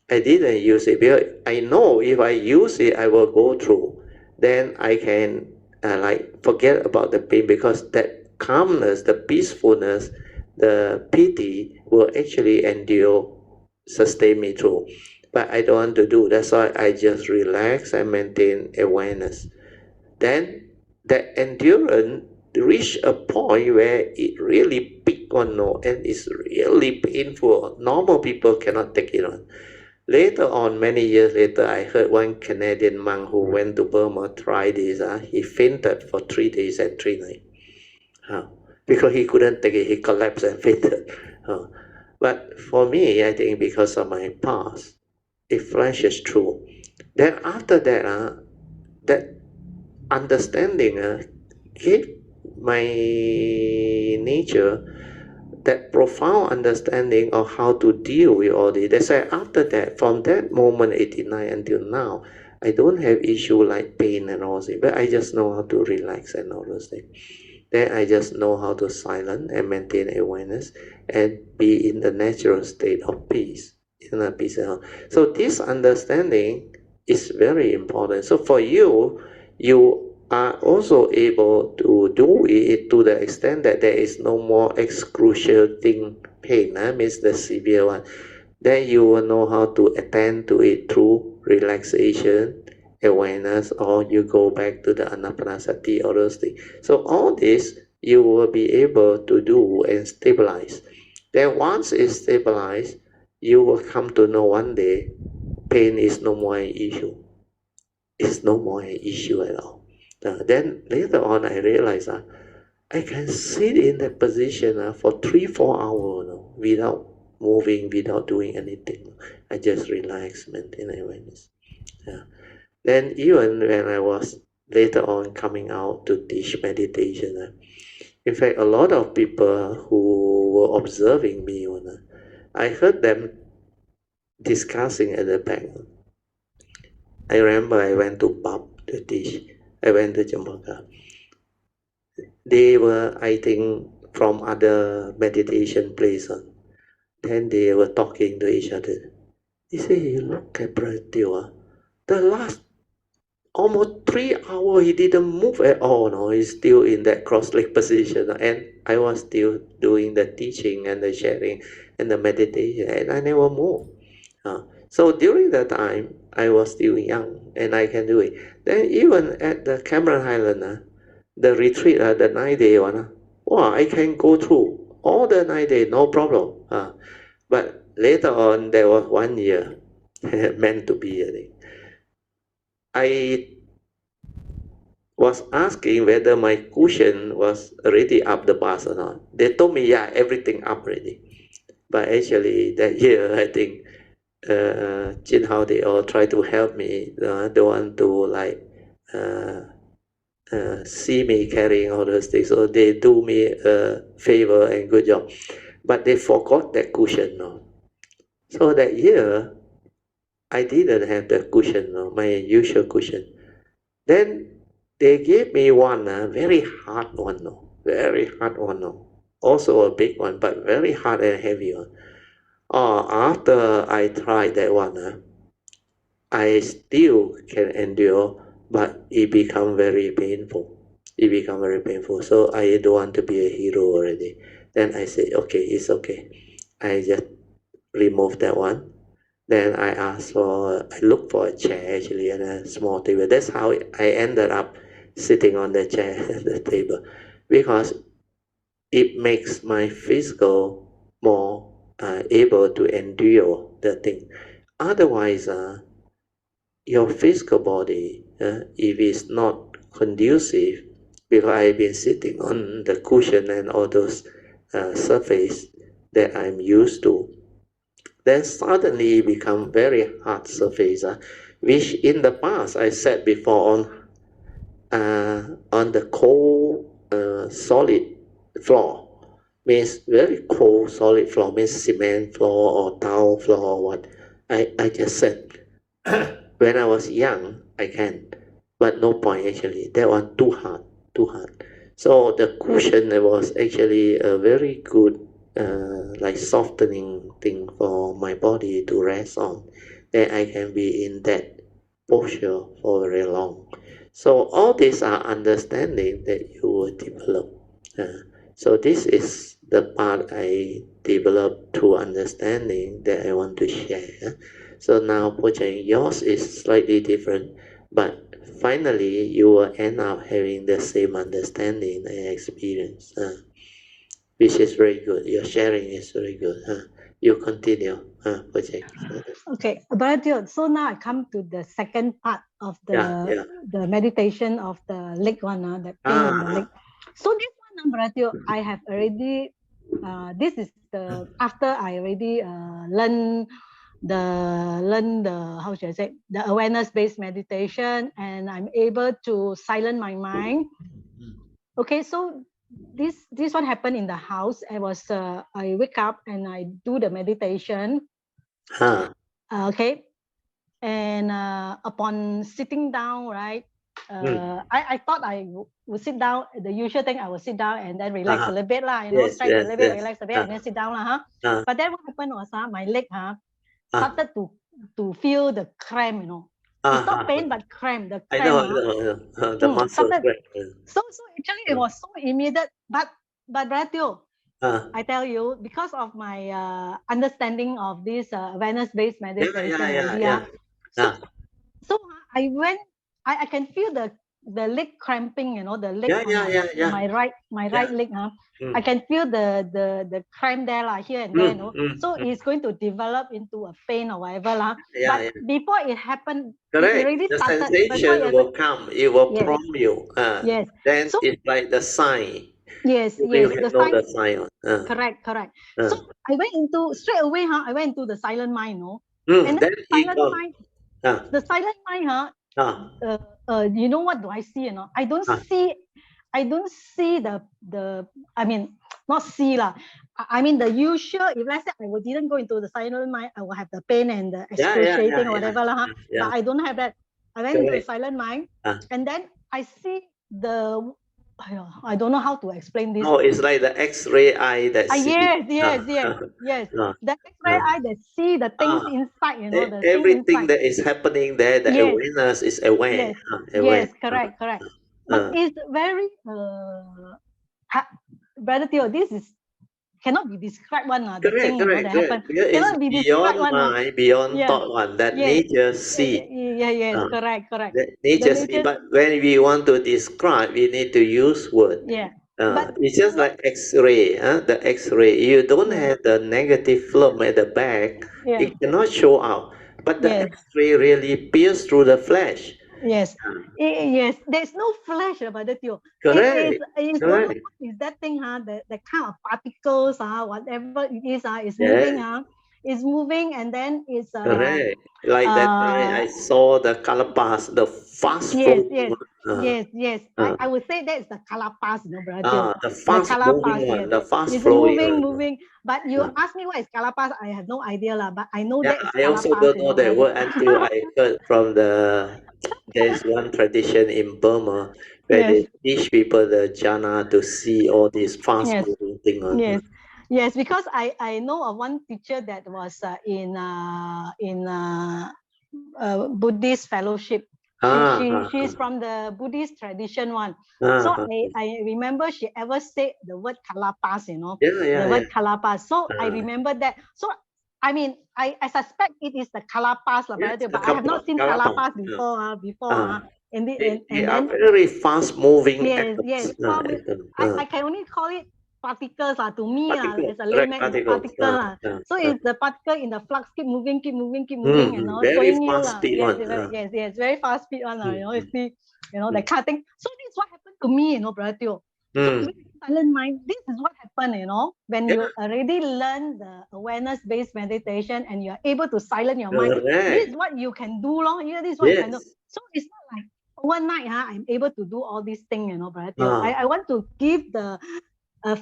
Because I know if I use it, I will go through. Then I can forget about the pain, because that calmness, the peacefulness, the pity will actually endure sustain me through. But I don't want to do. That's why I just relax and maintain awareness. Then that endurance reach a point where it really pick one note and it's really painful. Normal people cannot take it on. Later on, many years later, I heard one Canadian monk who went to Burma try this. He fainted for 3 days and 3 nights. Because he couldn't take it, he collapsed and fainted. But for me, I think because of my past, it flashes through. Then after that, that understanding gave my nature that profound understanding of how to deal with all this. That's why after that, from that moment, 89 until now, I don't have issue like pain and all this, but I just know how to relax and all those things. Then I just know how to silence and maintain awareness and be in the natural state of peace. Peace. So this understanding is very important. So for you, you are also able to do it to the extent that there is no more excruciating pain, means the severe one. Then you will know how to attend to it through relaxation, awareness, or you go back to the anapanasati or those things. So all this you will be able to do and stabilize. Then once it's stabilized, you will come to know one day pain is no more an issue. It's no more an issue at all. Then later on I realized I can sit in that position for 3-4 hours without moving, without doing anything. I just relax, maintain awareness. Then even when I was later on coming out to teach meditation, in fact, a lot of people who were observing me, I heard them discussing at the back. I remember I went to pub to teach. I went to Jamaica. They were, I think, from other meditation places. Then they were talking to each other. They say, you look at Brother Teo, the last almost 3 hours he didn't move at all. No, he's still in that cross-leg position. And I was still doing the teaching and the sharing and the meditation, and I never moved. So during that time, I was still young and I can do it. Then even at the Cameron Highland, the retreat, the 9-day one, wow, I can go through all the 9 days, no problem. But later on, there was 1 year, meant to be, I think. I was asking whether my cushion was already up the bus or not. They told me, yeah, everything up already. But actually, that year, I think, Jin Hao, they all try to help me. They want to like see me carrying all those things, so they do me a favor and good job. But they forgot that cushion. No? So that year, I didn't have that cushion, no? My usual cushion. Then they gave me one, very hard one, no? Very hard one, no? Also a big one, but very hard and heavy one. After I tried that one, I still can endure, but it become very painful. It become very painful. So I don't want to be a hero already. Then I said, okay, it's okay. I just remove that one. Then I look for a chair actually and a small table. That's how I ended up sitting on the chair and the table, because it makes my physical more able to endure the thing. Otherwise, your physical body, if it's not conducive, because I've been sitting on the cushion and all those surface that I'm used to, then suddenly it become very hard surface, which in the past I said before on the cold solid floor, means very cold solid floor, means cement floor or tile floor or what. I just said when I was young I can, but no point actually. That one too hard, too hard. So the cushion was actually a very good like softening thing for my body to rest on. Then I can be in that posture for very long. So all these are understanding that you will develop. So this is the part I developed through understanding that I want to share. So now, Puja, yours is slightly different, but finally you will end up having the same understanding and experience, which is very good. Your sharing is very good. You continue, Puja. Okay, Bharatyo, so now I come to the second part of Yeah. the meditation of the leg one, the pain in the leg. So this one, Bharatyo, I have already, this is the, after I already learn the, how should I say, the awareness-based meditation, and I'm able to silence my mind. Okay, so this one happened in the house. I wake up and I do the meditation. Okay, and upon sitting down, right, I thought I would sit down. The usual thing, I would sit down and then relax a little bit lah, stretch a little bit, relax a bit, and then sit down lah, But then what happened was my leg started to feel the cramp, It's not pain but cramp. The cramp. I know. The muscle cramp. So actually it was so immediate, but Bratio, I tell you, because of my understanding of this awareness-based meditation, so I went. I can feel the leg cramping, the leg on my right leg. I can feel the cramp there here and there. So it's going to develop into a pain or whatever But before it happened, correct. it already the started. sensation will come. It will Yes. prompt you. Yes. Then So it's like the sign. yes, You the know sign. the sign. Correct. So I went into straight away. I went into the silent mind. And then silent mind. The silent mind. You know what do I see? I don't see. I don't see the. I mean, not see lah. I mean the usual. If let's say I didn't go into the silent mind, I will have the pain and the excruciating or whatever lah. But I don't have that. I went into the silent mind, and then I see the. I don't know how to explain this. Oh, it's like the X-ray eye that sees. Yes. The X-ray eye that see the things inside, the everything inside. that is happening there, the awareness is aware. Yes, correct. But it's very, Brother Theo, this is cannot be described one. The thing that happened cannot be described beyond one. mind, beyond thought one. That nature see. Yes, correct. That nature see. But when we want to describe, we need to use word. But it's just like X-ray. The X-ray. You don't have the negative film at the back. It cannot show out. But the X-ray really pierces through the flesh. Yes. There's no flesh about the Theo. Correct. It's don't know what is that thing, the kind of particles, whatever it is moving, it's moving, and then it's correct. Like that time I saw the calapas, the fast flow. Yes. I would say that's the calapas, brother. The fast moving one, the fast flowing. Moving. But you ask me what is calapas, I have no idea but I know that is I also don't know that word until I heard from there's one tradition in Burma where they teach people the jhana to see all these fast moving things. Yes, because I know of one teacher that was in Buddhist fellowship. She's from the Buddhist tradition one. So I remember she ever said the word kalapas, the word kalapas. So I remember that. So I mean, I suspect it is the kalapas, but I have not seen kalapas before. And then very fast moving. Yes. I can only call it particles to me as a layman, particle. So it's the particle in the flux keep moving, very fast speed one. Yes, very fast speed one. You see, the cutting. So this is what happened to me, Brother Teo. So silent mind, this is what happened, when you already learn the awareness-based meditation and you're able to silence your mind. This is what you can do, this is what you can do. So it's not like overnight, I'm able to do all these things, Brother Teo. I want to give the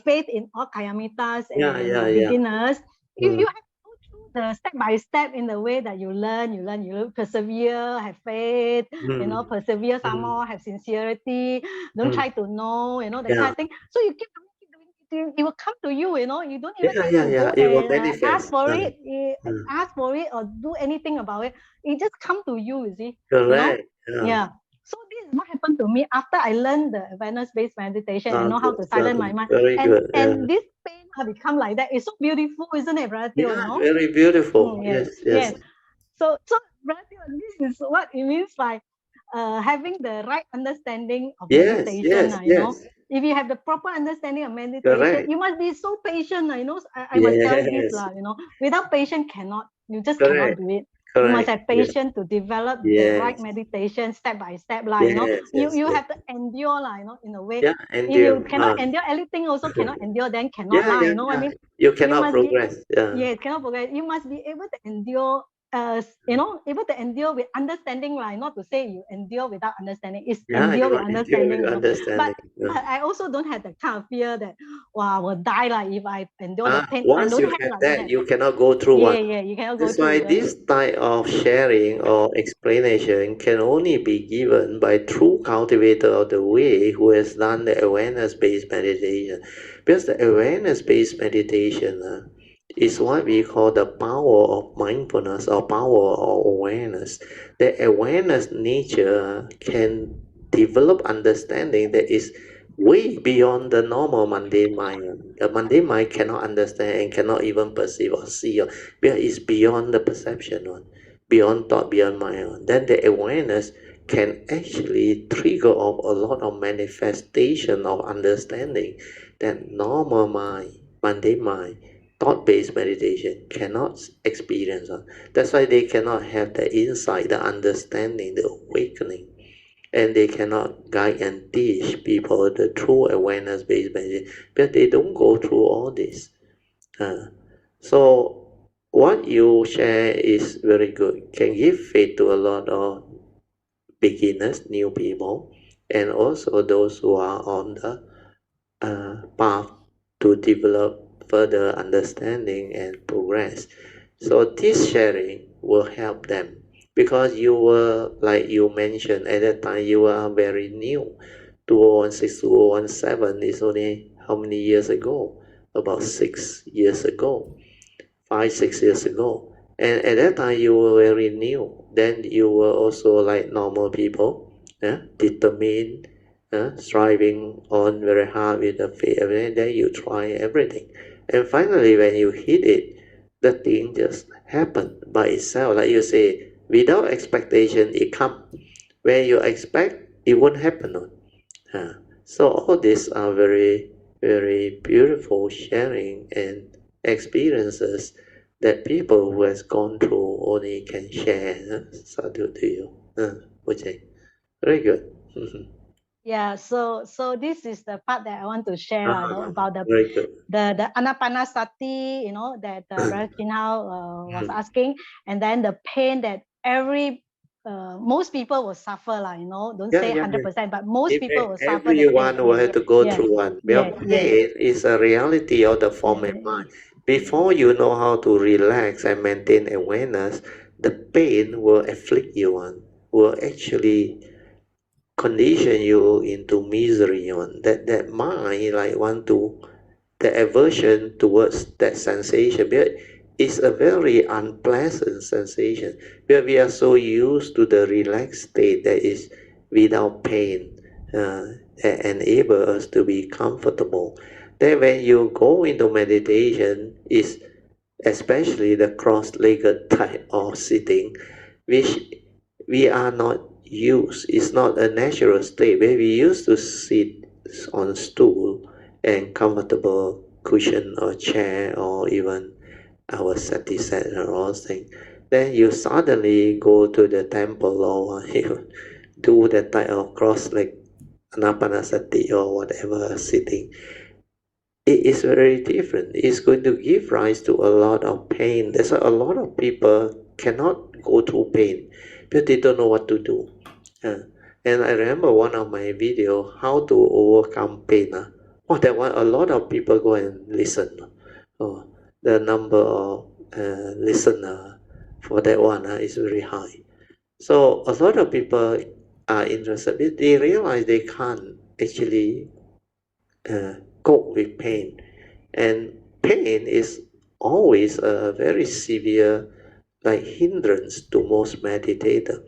faith in all Kayamitas and beginners. You have to go through the step by step in the way that you learn, persevere, have faith, persevere some more, have sincerity, don't try to know, that kind of thing. So you keep doing, it will come to you, you don't even need to go ask for it or do anything about it. It just come to you, you see. Correct. So this is what happened to me after I learned the awareness-based meditation. I know how to silence my mind. Very good. And this pain become like that. It's so beautiful, isn't it, Brother Teo? Yeah, very beautiful. Yes, Yes. So, Brother Teo, this is what it means by having the right understanding of meditation. Yes. If you have the proper understanding of meditation, Correct. you must be so patient. I must tell you this, Yes. without patience, you just cannot Correct. do it. You must Correct. have patience to develop the right Yes. meditation step by step. You Yes. have to endure, in a way. Yeah, and If you you, cannot endure anything, also cannot endure, then cannot yeah, lie. yeah, I yeah. mean, You you cannot must be, progress. Yeah. yes, cannot forget. You must be able to endure, able to endure with understanding, not to say you endure without understanding. It's Yeah, endure you with are endure understanding, with But understanding. I also don't have the kind of fear that, wow, I will die if I endure the pain. I Once don't you have have like that, that. you cannot go through one. Yeah, you cannot go That's through why with that. this type of sharing or explanation can only be given by true cultivator of the way who has done the awareness-based meditation. Because the awareness-based meditation is what we call the power of mindfulness or power of awareness. The awareness nature can develop understanding that is way beyond the normal mundane mind. The mundane mind cannot understand and cannot even perceive or see, because it's beyond the perception one, beyond thought, beyond mind one. Then the awareness can actually trigger off a lot of manifestation of understanding that normal mind, mundane mind, thought-based meditation cannot experience. That's why they cannot have the insight, the understanding, the awakening, and they cannot guide and teach people the true awareness-based meditation because they don't go through all this. So what you share is very good, can give faith to a lot of beginners, new people, and also those who are on the path to develop further understanding and progress. So this sharing will help them because you were, like you mentioned at that time, you are very new. 2016, 2017 is only how many years ago? About 6 years ago, 5, 6 years ago. And at that time, you were very new. Then you were also like normal people, determined, striving on very hard with the faith, and then you try everything. And finally, when you hit it, the thing just happened by itself. Like you say, without expectation, it come. When you expect, it won't happen. So all these are very, very beautiful sharing and experiences that people who has gone through only can share. Sadhu to you. Puja. Very good. Yeah, so this is the part that I want to share, about Very good. the anapanasati, that Brother Chinhao was asking, and then the pain that most people will suffer, don't say 100%, but most people will suffer the pain. Everyone will have to go Yes, through one. Well, yes, pain is a reality of the form and mind. Before you know how to relax and maintain awareness, the pain will afflict you one, will actually condition you into misery one. That mind like want to, the aversion towards that sensation, because it's a very unpleasant sensation, because we are so used to the relaxed state that is without pain, that enable us to be comfortable. Then when you go into meditation, is especially the cross-legged type of sitting, which we are not used. It's not a natural state where we used to sit on stool and comfortable cushion or chair or even our sati set and all things. Then you suddenly go to the temple or you do that type of cross-leg anapanasati or whatever sitting. It is very different. It's going to give rise to a lot of pain. That's why a lot of people cannot go through pain because they don't know what to do. And I remember one of my video, how to overcome pain. That one, a lot of people go and listen. Oh, the number of listener for that one is very high. So a lot of people are interested. They realize they can't actually cope with pain. And pain is always a very severe like hindrance to most meditators.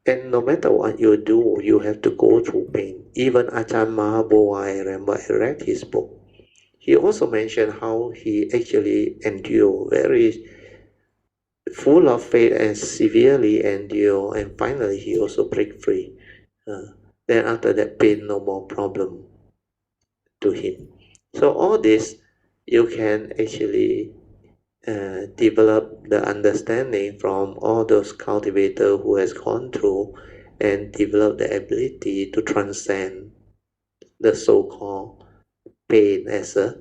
And no matter what you do, you have to go through pain. Even Ajahn Mahaboa, I remember I read his book. he also mentioned how he actually endured very full of faith and severely endure, and finally he also break free. Then after that pain, no more problem to him. So all this you can actually develop the understanding from all those cultivators who has gone through and develop the ability to transcend the so-called pain as a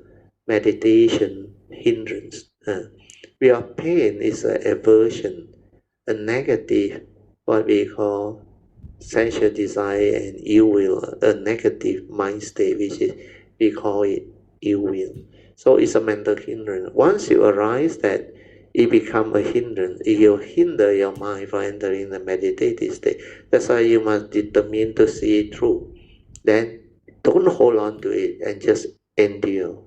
meditation hindrance. Real pain is an aversion, a negative, what we call sensual desire and ill will, a negative mind state, which is we call it ill will. So it's a mental hindrance. Once you arise that it become a hindrance, it will hinder your mind from entering the meditative state. That's why you must determine to see it through. Then don't hold on to it and just endure.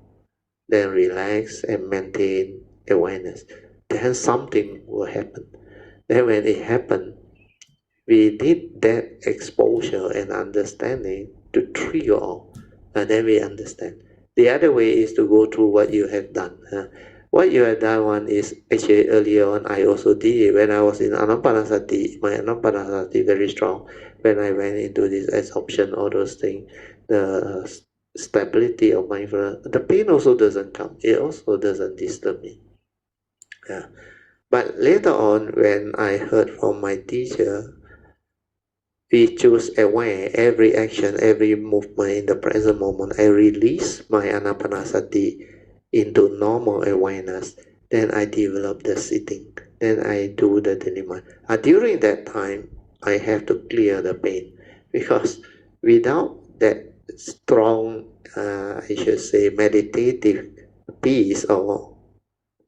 Then relax and maintain awareness. Then something will happen. Then when it happens, we need that exposure and understanding to trigger all, and then we understand. The other way is to go through what you have done. What you have done one is actually earlier on I also did it when I was in Anapanasati. My Anapanasati very strong when I went into this absorption, all those things. The stability of mindfulness, the pain also doesn't come. It also doesn't disturb me. Yeah. But later on, when I heard from my teacher, we choose aware every action, every movement in the present moment. I release my anapanasati into normal awareness. Then I develop the sitting. Then I do the dilemma. During that time, I have to clear the pain because without that strong, I should say, meditative peace or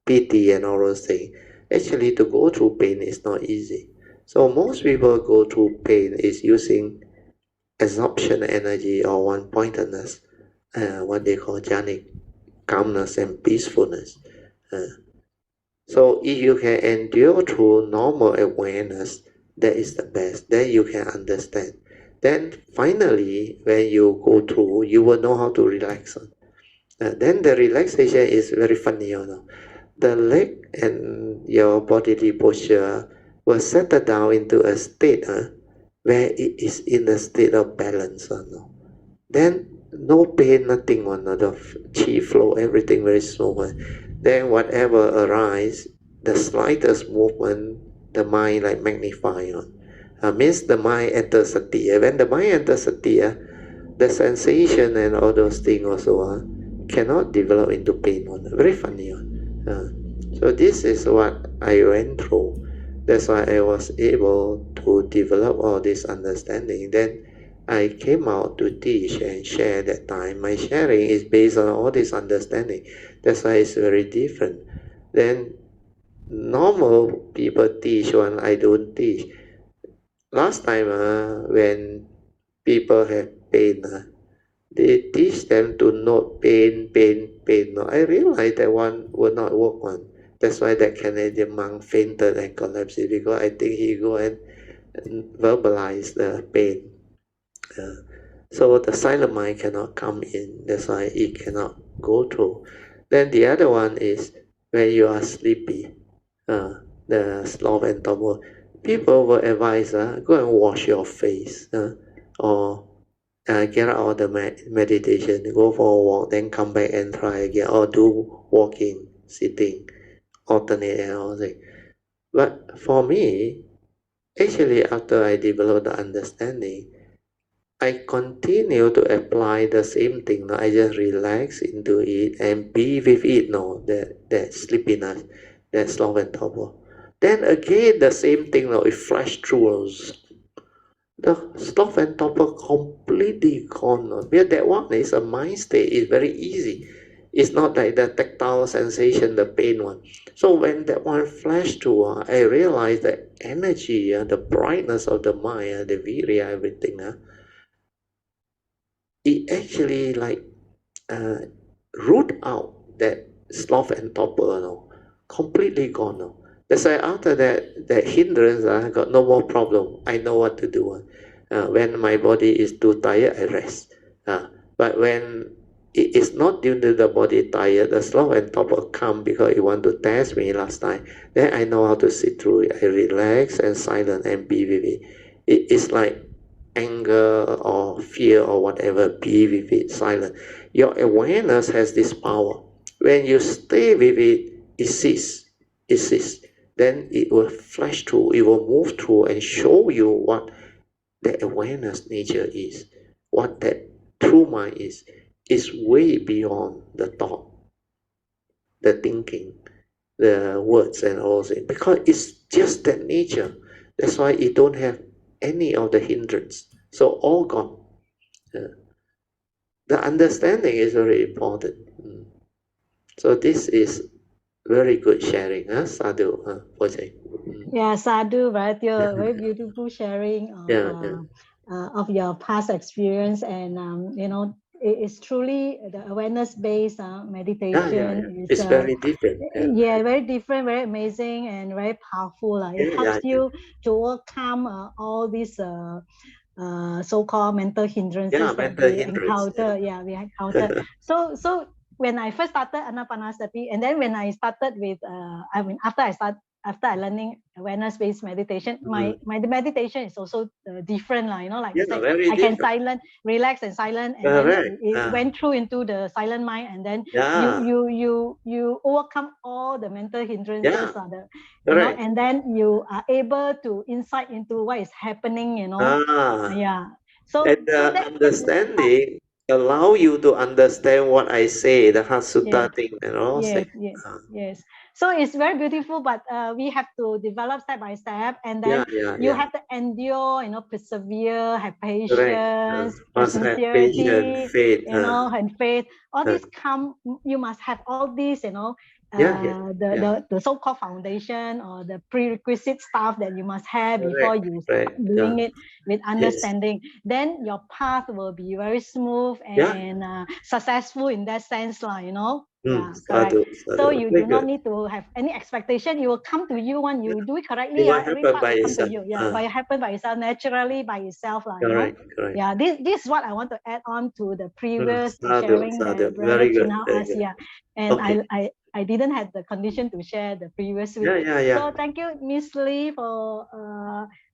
pity and all those things, actually to go through pain is not easy. So most people go through pain is using absorption energy or one-pointedness, what they call jhanic, calmness and peacefulness. So if you can endure through normal awareness, that is the best. Then you can understand. Then finally, when you go through, you will know how to relax. Then the relaxation is very funny, The leg and your bodily posture will settle down into a state where it is in a state of balance. Then no pain, nothing. The chi flow, everything very smooth. Then whatever arise, the slightest movement, the mind like magnify. Means the mind enters sati. When the mind enters sati, the sensation and all those things also cannot develop into pain. Very funny. So this is what I went through. That's why I was able to develop all this understanding. Then I came out to teach and share that time. My sharing is based on all this understanding. That's why it's very different. Then normal people teach when I don't teach. Last time when people have pain, they teach them to note pain, pain, pain. No, I realized that one will not work on. That's why that Canadian monk fainted and collapsed because I think he go and verbalize the pain. So the silent mind cannot come in. That's why it cannot go through. Then the other one is when you are sleepy, the sloth and torpor. People will advise, go and wash your face, or get out of the meditation, go for a walk, then come back and try again, or do walking, sitting, alternate and all that. But for me, actually after I developed the understanding, I continue to apply the same thing. I just relax into it and be with it. That sleepiness, that sloth and torpor. Then again, the same thing. It flashed through us. The sloth and torpor completely gone. Yeah, that one is a mind state. It's very easy. It's not like the tactile sensation, the pain one. So when that one flashed through, I realized the energy, the brightness of the mind, the virya, everything. It actually like root out that sloth and torpor, completely gone. That's why after that hindrance, I got no more problem. I know what to do. When my body is too tired, I rest. But when it is not due to the body tired. The slow and top will come because it want to test me last time. Then I know how to sit through it. I relax and silent and be with it. It is like anger or fear or whatever. Be with it, silent. Your awareness has this power. When you stay with it, it ceases. It ceases. Then it will flash through. It will move through and show you what the awareness nature is, what that true mind is way beyond the thought, the thinking, the words and all things, because it's just that nature. That's why it don't have any of the hindrance. So all gone. The understanding is very important. So this is very good sharing, Sadhu, Pojai. Yeah, Sadhu, right? Your very beautiful sharing of your past experience, and it's truly the awareness-based meditation. It's very different. Very different, very amazing, and very powerful. It helps you to overcome all these so-called mental hindrances that mental we hindrance. encounter. We encounter. So when I first started Anapanasati, and then when I started with, after I learning awareness-based meditation, my meditation is also different, like I said, very I can different. silent, relax and silent, and Correct. then it went through into the silent mind, and then Yeah. you overcome all the mental hindrances, Correct. and then you are able to insight into what is happening, So And the that understanding allow you to understand what I say, the Hatsuta thing, Yes. So it's very beautiful, but we have to develop step by step, and then you have to endure, persevere, have patience, have Must have patience, sincerity, faith. and faith. All this come, you must have all these, the so-called foundation or the prerequisite stuff that you must have before you start doing it with understanding. Then your path will be very smooth and successful in that sense, correct. So you do not need to have any expectation. It will come to you when you do it correctly. Every part will come to you. But it happen by itself, naturally by itself, Correct. This is what I want to add on to the previous sharing that Brother Very good. Chin asked. And I didn't have the condition to share the previous week. So thank you, Miss Lee, for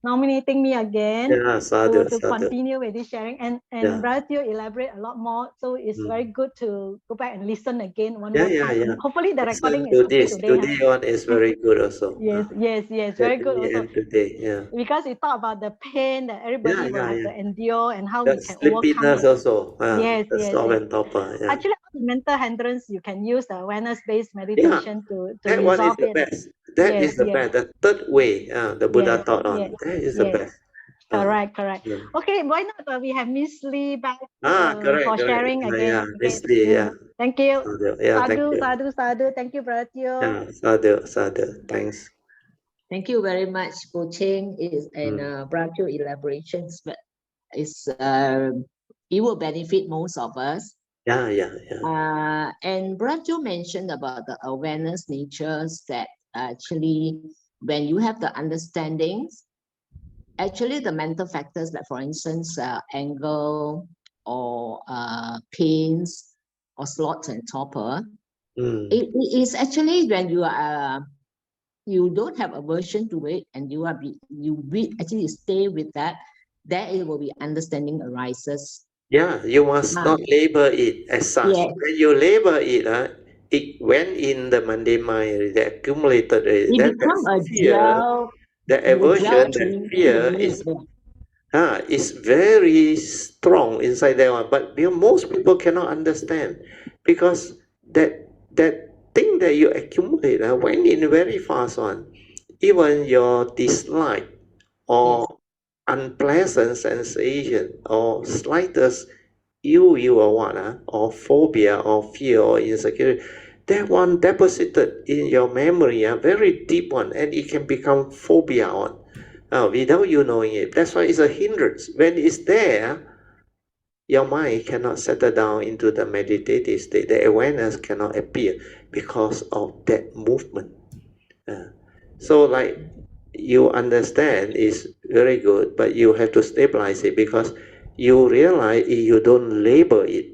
nominating me again to continue with this sharing. And Brother Teo elaborate a lot more. So it's very good to go back and listen again one more time. Hopefully the recording is okay today. Today one is very good also. Yes, very good also. Today, because we talk about the pain that everybody will have to endure and how we can overcome it. Also. Yes. Actually, mental hindrance, you can use the awareness-based meditation to that resolve one is the best. That is the best. The third way, the Buddha taught on. That is the best. Correct. Okay, why not we have Miss Lee back correct. sharing again. Miss Lee, Thank you. Sadhu. Thank you, Brother Teo. Sadhu. Thanks. Thank you very much, coaching and Brother elaborations, but it will benefit most of us. And Brother mentioned about the awareness natures that actually when you have the understandings, actually the mental factors, like for instance, anger or pains or slots and torpor, it is actually when you don't have aversion to it and you actually stay with that, then it will be understanding arises. You must not label it as such. When you label it, it went in the mundane mind, the accumulated. It becomes a gel. The aversion, the fear is very strong inside that one. But most people cannot understand because that thing that you accumulate went in very fast one. Even your dislike or unpleasant sensation or slightest ill or what, or phobia or fear or insecurity, that one deposited in your memory, a very deep one, and it can become phobia on without you knowing it. That's why it's a hindrance. When it's there, your mind cannot settle down into the meditative state. The awareness cannot appear because of that movement. So like you understand is very good, but you have to stabilize it because you realize you don't label it.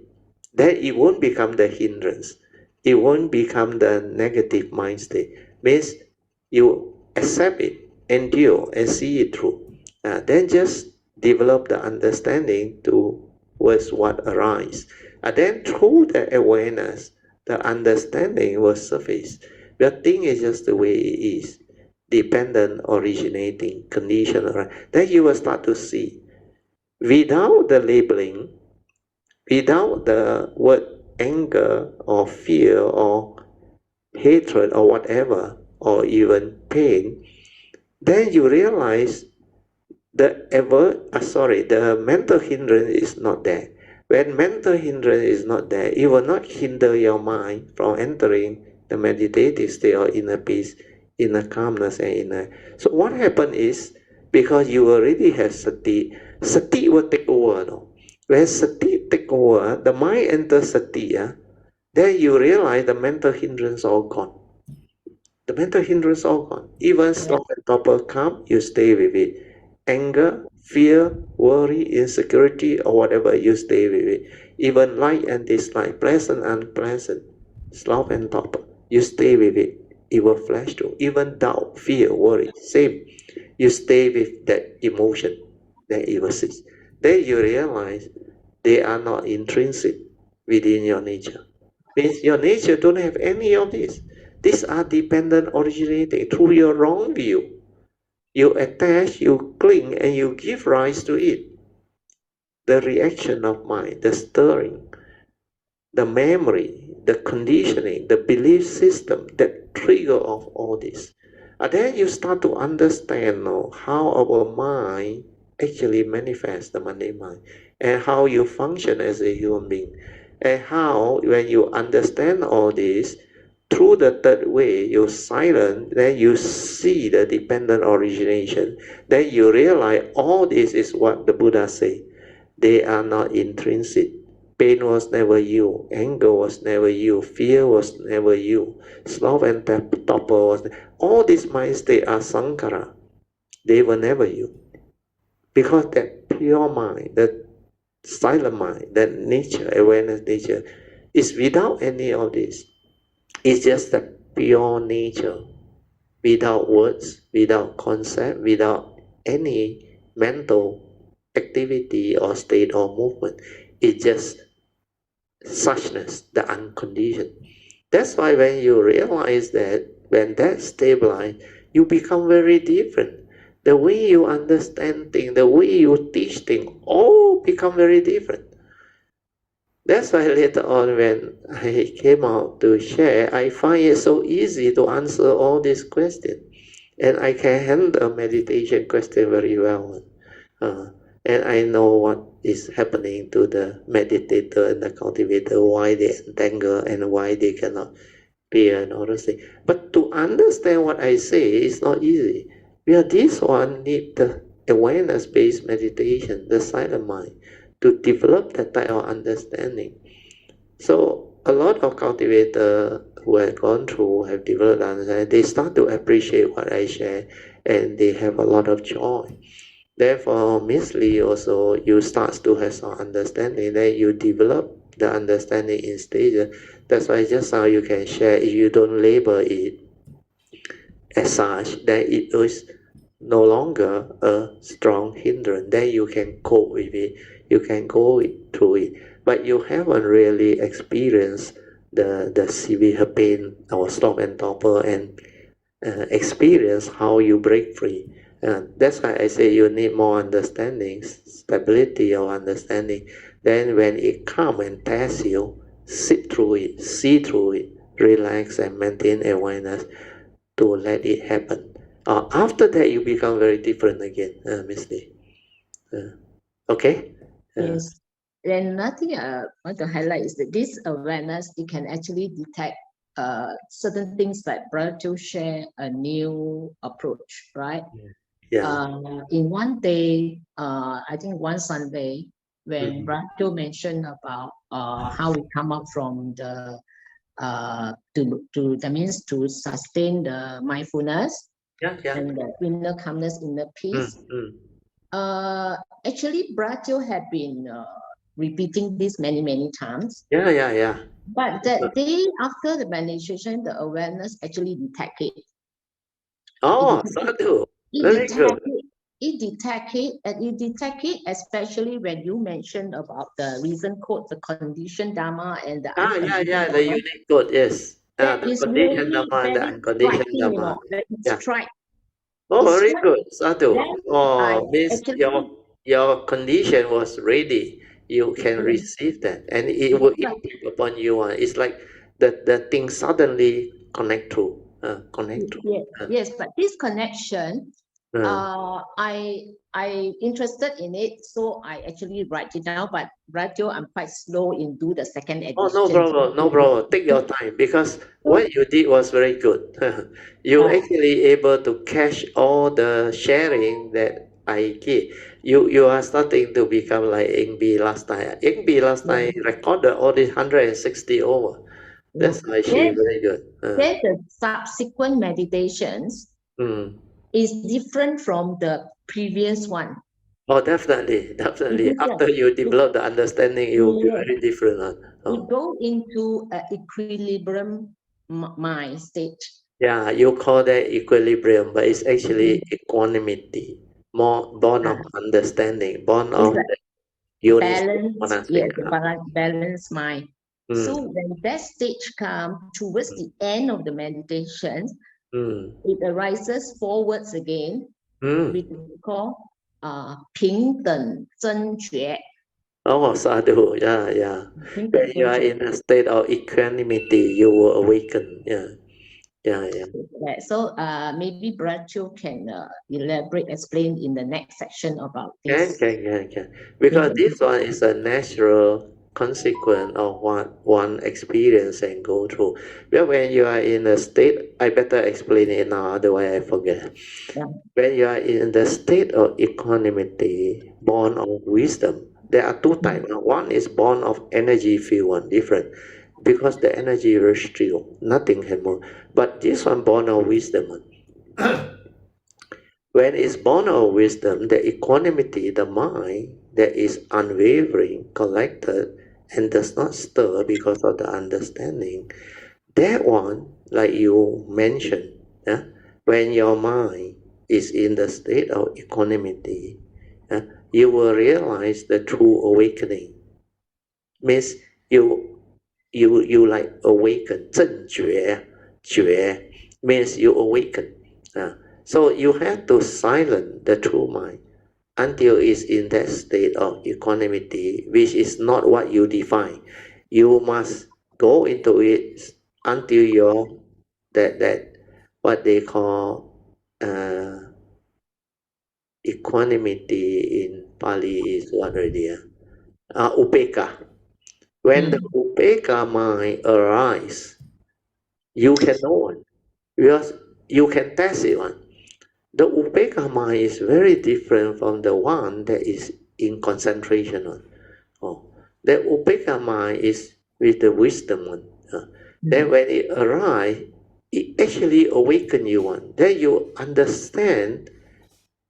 then it won't become the hindrance. It won't become the negative mind state. Means you accept it, endure, and see it through. Then just develop the understanding towards what arises. Then through the awareness, the understanding will surface. The thing is just the way it is, dependent, originating, conditional. Right? Then you will start to see, without the labeling, without the word anger or fear or hatred or whatever, or even pain, then you realize the mental hindrance is not there. When mental hindrance is not there, it will not hinder your mind from entering the meditative state or inner peace, inner calmness, and inner. So what happened is, because you already have sati, sati will take over. No? When sati take over, the mind enters sati. Then you realize the mental hindrance all gone. The mental hindrance all gone. Even slow and proper calm, you stay with it. Anger, fear, worry, insecurity, or whatever, you stay with it. Even like and dislike, pleasant, unpleasant, slow and proper, you stay with it. It will flash through. Even doubt, fear, worry, same. You stay with that emotion, then it will cease. Then you realize they are not intrinsic within your nature. Means your nature don't have any of this. These are dependent originating through your wrong view. You attach, you cling, and you give rise to it. The reaction of mind, the stirring, the memory, the conditioning, the belief system, the trigger of all this. And then you start to understand how our mind actually manifests the mundane mind, and how you function as a human being. And how, when you understand all this, through the third way, you silent, then you see the dependent origination. Then you realize all this is what the Buddha said. They are not intrinsic. Pain was never you. Anger was never you. Fear was never you. Sloth and torpor was. All these mind states are sankhara. They were never you. Because that pure mind, that silent mind, that nature, awareness nature, is without any of this. It's just the pure nature, without words, without concept, without any mental activity or state or movement. It's just suchness, the unconditioned. That's why when you realize that, when that stabilizes, you become very different. The way you understand things, the way you teach things, all become very different. That's why later on when I came out to share, I find it so easy to answer all these questions. And I can handle a meditation question very well. And I know what is happening to the meditator and the cultivator, why they entangle and why they cannot clear and all those things. But to understand what I say is not easy. This one need the awareness-based meditation, the silent mind, to develop that type of understanding. So a lot of cultivators who have gone through, have developed understanding, they start to appreciate what I share, and they have a lot of joy. Therefore, Miss Lee also, you start to have some understanding, then you develop the understanding in stages. That's why just how you can share, if you don't label it as such, then it is no longer a strong hindrance. Then you can cope with it, you can go through it. But you haven't really experienced the severe pain or stop and topper and experience how you break free. That's why I say you need more understanding, stability of understanding. Then when it comes and tests you, sit through it, see through it, relax and maintain awareness to let it happen. After that, you become very different again, Miss Lee. Okay? Yes. Then nothing I want to highlight is that this awareness, it can actually detect certain things like Brother Joe share a new approach, right? Yeah. In one day, I think one Sunday, when Brother Joe mentioned about how we come up from the that means to sustain the mindfulness and the inner calmness, inner peace. Actually, Brother Joe had been repeating this many times. Yeah. But that day after the meditation, the awareness actually detect it. Oh, sadhu. Very good. It detect it, especially when you mentioned about the reason code, the conditioned Dhamma and the unconditioned Yeah, the Dhamma. unique code, yes. That The is conditioned really Dhamma and the very unconditioned striking, Dhamma. That Yeah. strike. Oh, It's very strike. good, sadhu. Then Oh, I means actually your condition was ready. You can receive that, and it will But- impact upon you. It's like the thing suddenly connect through. Yes, but this connection, I interested in it, so I actually write it down. But Radio, I'm quite slow in do the second edition. Oh, no problem. Take your time, because what you did was very good. You actually able to catch all the sharing that I give. You are starting to become like Ingbi last time. Ingbi last time recorded all these 160 over. That's why she very good. Then the subsequent meditations is different from the previous one. Oh, definitely. After you develop the understanding, it will be very different. We go into an equilibrium mind state. Yeah, you call that equilibrium, but it's actually equanimity, more born of understanding, born of balanced mind. So when that stage comes towards the end of the meditation, it arises forwards again, which we call 平等真觉. Oh, sadhu, yeah. When you are in a state of equanimity, you will awaken. Yeah. So maybe Bracho can elaborate, explain in the next section about this. Can. Because this one is a natural consequence of what one experience and go through. But when you are in a state, I better explain it now, otherwise I forget. Yeah. When you are in the state of equanimity, born of wisdom, there are two types. One is born of energy field, one different. Because the energy is still, nothing can move. But this one born of wisdom. When it's born of wisdom, the equanimity, the mind that is unwavering, collected, and does not stir because of the understanding, that one, like you mentioned, when your mind is in the state of equanimity, you will realize the true awakening. Means you like awaken, 正觉 means you awaken. So you have to silence the true mind until it's in that state of equanimity, which is not what you define. You must go into it until you're that what they call equanimity in Pali is what already? Upeka. When the upeka mind arises, you can know it, because you can test it one. The upeka mind is very different from the one that is in concentration one. The upeka mind is with the wisdom one. Then when it arrives, it actually awaken you one. Then you understand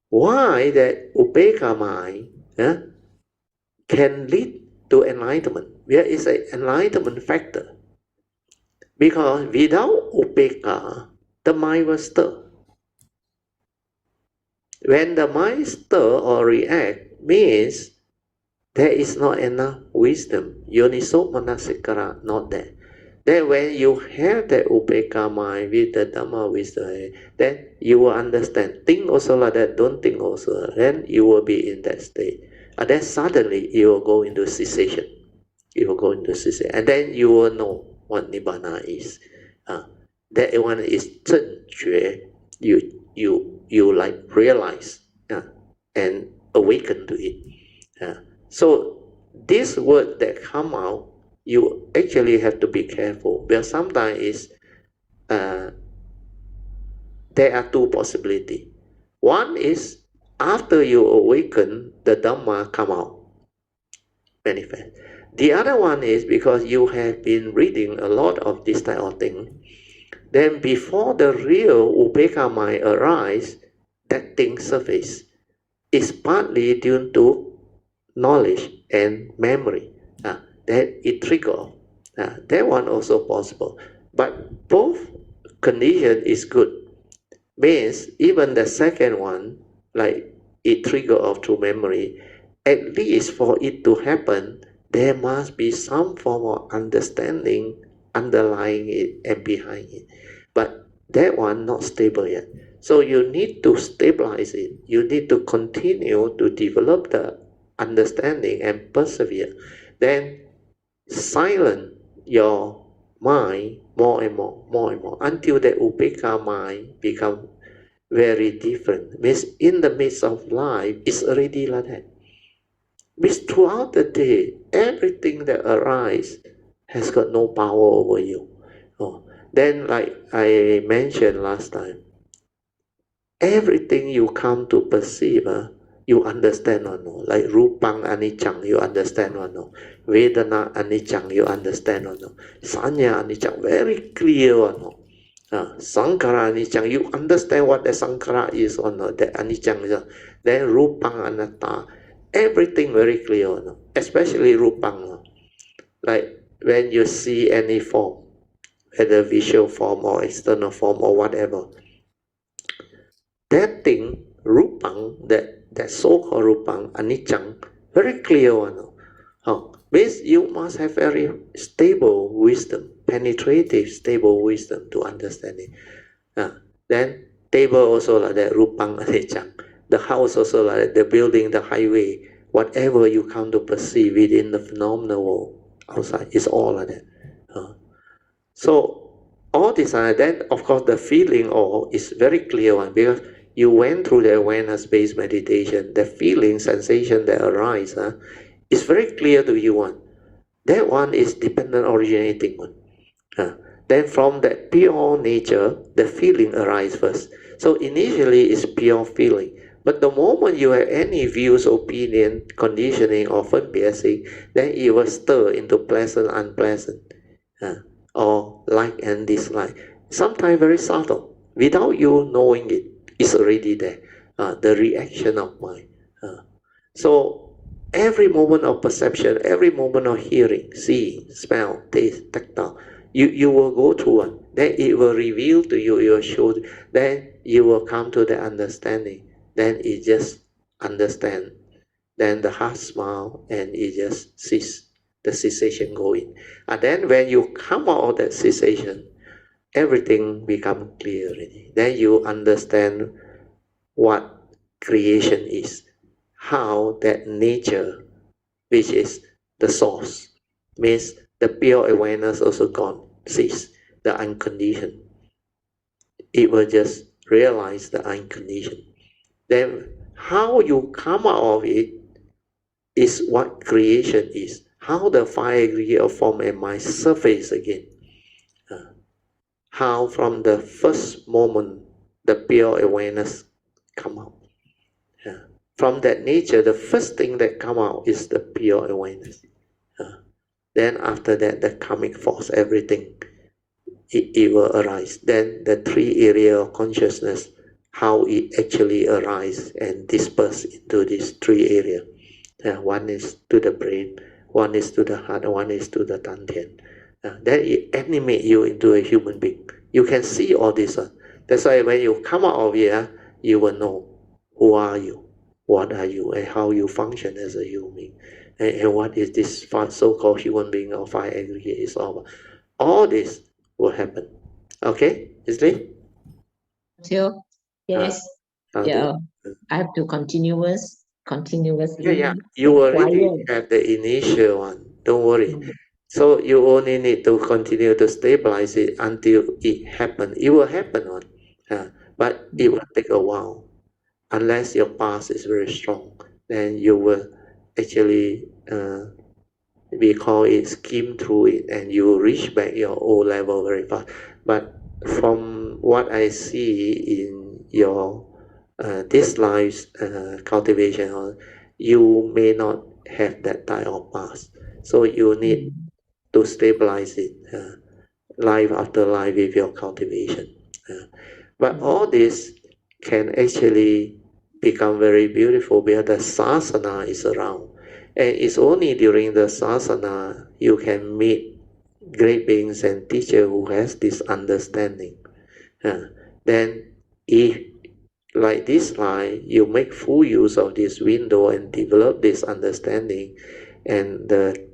why that upeka mind can lead to enlightenment. There is an enlightenment factor. Because without upeka, the mind will stir. When the mind stir or react, means there is not enough wisdom. Yoniso manasikara, not there. Then when you have that upeka mind with the Dhamma wisdom, then you will understand. Think also like that, don't think also. Then you will be in that state. And then suddenly you will go into cessation. And then you will know what Nibbana is. That one is 正觉. You like realize and awaken to it. So this word that come out, you actually have to be careful, because sometimes there are two possibilities. One is after you awaken, the Dhamma come out, manifest. The other one is because you have been reading a lot of this type of thing. Then before the real Upeka mind arise, that thing surface. It's partly due to knowledge and memory, that it trigger. That one also possible. But both condition is good. Means even the second one, like it trigger off through memory, at least for it to happen, there must be some form of understanding underlying it and behind it. But that one not stable yet. So you need to stabilize it. You need to continue to develop the understanding and persevere. Then silence your mind more and more, until the upekkha mind become very different. Means in the midst of life, it's already like that. Means throughout the day, everything that arises has got no power over you. Then like I mentioned last time, everything you come to perceive, you understand or no? Like rupang anicang, you understand or no? Vedana anicang, you understand or no? Sanya anicang, very clear or no? Sankara anicang, you understand what the sankara is or no? The anicang is. Then rupang anatta, everything very clear or no? Especially rupang. No? Like when you see any form, whether visual form or external form or whatever, that thing, rupang, that so-called rupang, anicang, very clear one. Means you must have very stable wisdom, penetrative, stable wisdom to understand it. Then table also like that, rupang, anicang. The house also like that, the building, the highway, whatever you come to perceive within the phenomenal world outside, is all like that. So all this, then of course the feeling all is very clear one, because you went through the awareness-based meditation, the feeling, sensation that arise, is very clear to you one. That one is dependent originating one. Then from that pure nature, the feeling arise first. So initially it's pure feeling. But the moment you have any views, opinion, conditioning, or biasing, then it will stir into pleasant, unpleasant, or like and dislike. Sometimes very subtle. Without you knowing it, it's already there. The reaction of mind. So every moment of perception, every moment of hearing, seeing, smell, taste, tactile, you will go through one. Then it will reveal to you, it will show, then you will come to the understanding. Then it just understand. Then the heart smile and it just cease. The cessation going. And then when you come out of that cessation, everything becomes clear already. Then you understand what creation is, how that nature, which is the source, means the pure awareness also gone, cease, the unconditioned. It will just realize the unconditioned. Then how you come out of it is what creation is. How the five aggregate of form and mind surface again. How from the first moment the pure awareness come out. From that nature, the first thing that come out is the pure awareness. Then after that, the karmic force, everything, it will arise. Then the three area of consciousness, how it actually arises and disperse into these three areas. One is to the brain, one is to the heart, and one is to the dantian. Then it animate you into a human being. You can see all this. That's why when you come out of here, you will know who are you, what are you, and how you function as a human being. And what is this so-called human being or five aggregate is all. All this will happen. Okay, Sis Lee? Yes. Yeah. I have to continuously. Yeah. You already have the initial one. Don't worry. So you only need to continue to stabilize it until it happens. It will happen on, but it will take a while. Unless your past is very strong, then you will actually, we call it, skim through it, and you will reach back your old level very fast. But from what I see in your this life's cultivation, you may not have that type of past. So you need to stabilize it, life after life with your cultivation. But all this can actually become very beautiful because the sasana is around. And it's only during the sasana you can meet great beings and teacher who has this understanding. Then if, like this line, you make full use of this window and develop this understanding and the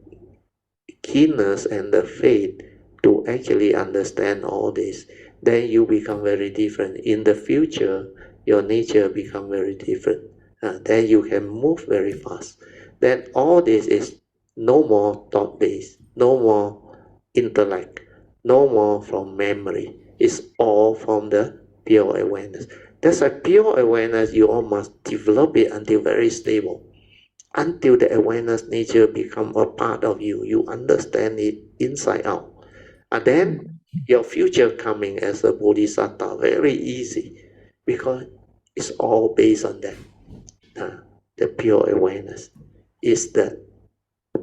keenness and the faith to actually understand all this, then you become very different. In the future, your nature become very different. Then you can move very fast. Then all this is no more thought-based, no more intellect, no more from memory. It's all from the pure awareness. That's why pure awareness, you all must develop it until very stable. Until the awareness nature become a part of you, you understand it inside out. And then your future coming as a bodhisattva, very easy, because it's all based on that. The pure awareness is the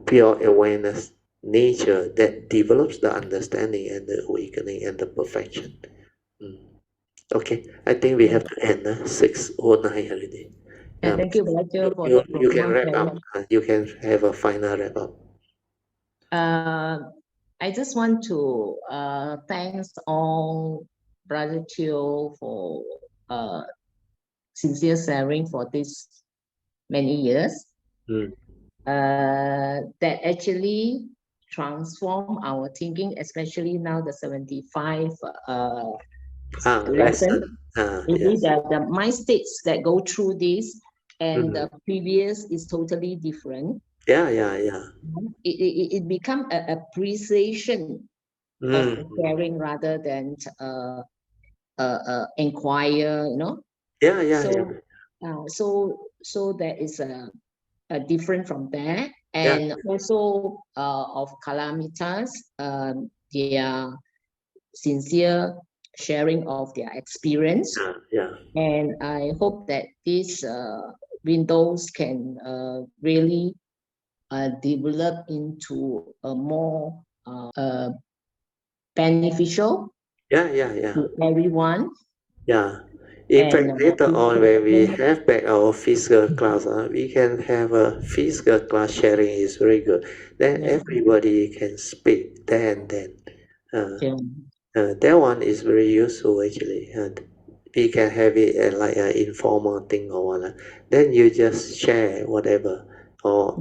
pure awareness nature that develops the understanding and the awakening and the perfection. Okay, I think we have to end 6:09 already. Thank you, Belacher, for You, the you can profound wrap up. sharing. You can have a final wrap up. I just want to thanks all Brother Teo for sincere sharing for this many years. That actually transform our thinking, especially now the 75 lesson. Yes. The mind states that go through this and the previous is totally different. Yeah. It become an appreciation of sharing rather than inquire, you know. So there is a different from there, and also of Kalamitas, their sincere sharing of their experience. And I hope that these windows can really develop into a more beneficial to everyone. In fact, later on when we have back our physical class, we can have a physical class sharing is very good. Then everybody can speak there and then. That one is very useful actually. We can have it like an informal thing or what. Then you just share whatever or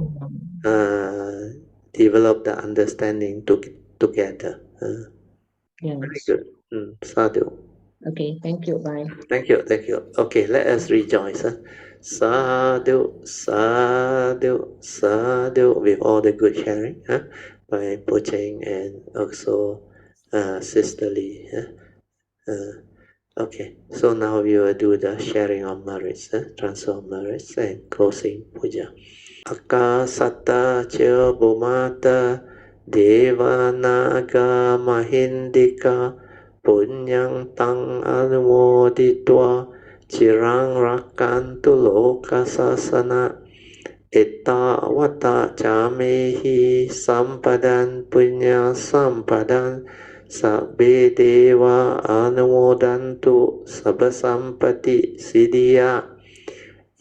develop the understanding together. Very good. Sadhu. Okay, thank you. Bye. Thank you. Okay, let us rejoice. Sadhu, sadhu, sadhu, with all the good sharing by Puja and also Sister Lee. Okay, so now we will do the sharing of merits, transfer of merits, and closing puja. Akasata ca bhumata devanaga mahindika punyang tang anumoditwa cirang rakantu lokasasana etta wata camehi sampadan punya sampadan sabbe deva anumodantu sabba sampati siddhya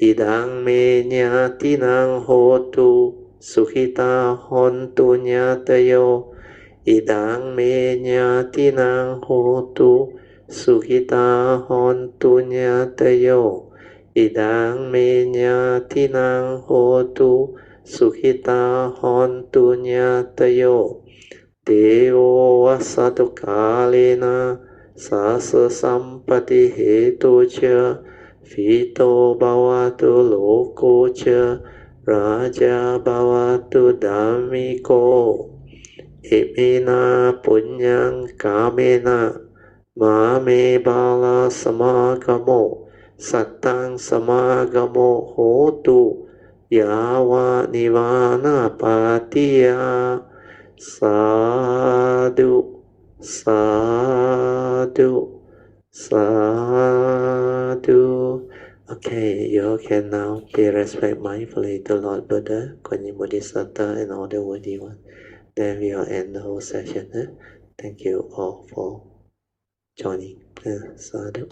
idang me nyatinang hotu sukhita hontu nyatayo idang me nyatinang hotu sukhita hontu nyatayo idang me nyatinang hotu sukhita hontu nyatayo Devo vasatu kalena sasa sampati hetu cha Fito bhavatu loko cha raja bhavatu dhammiko imina punyang kamena mame bala samagamo satang samagamo hotu yawa nivana patiya sadhu sadhu sadhu. Okay, you can now pay respect mindfully to Lord Buddha, Kuan Yin Bodhisattva, and all the worthy ones. Then we will end the whole session. Thank you all for joining. Sadhu.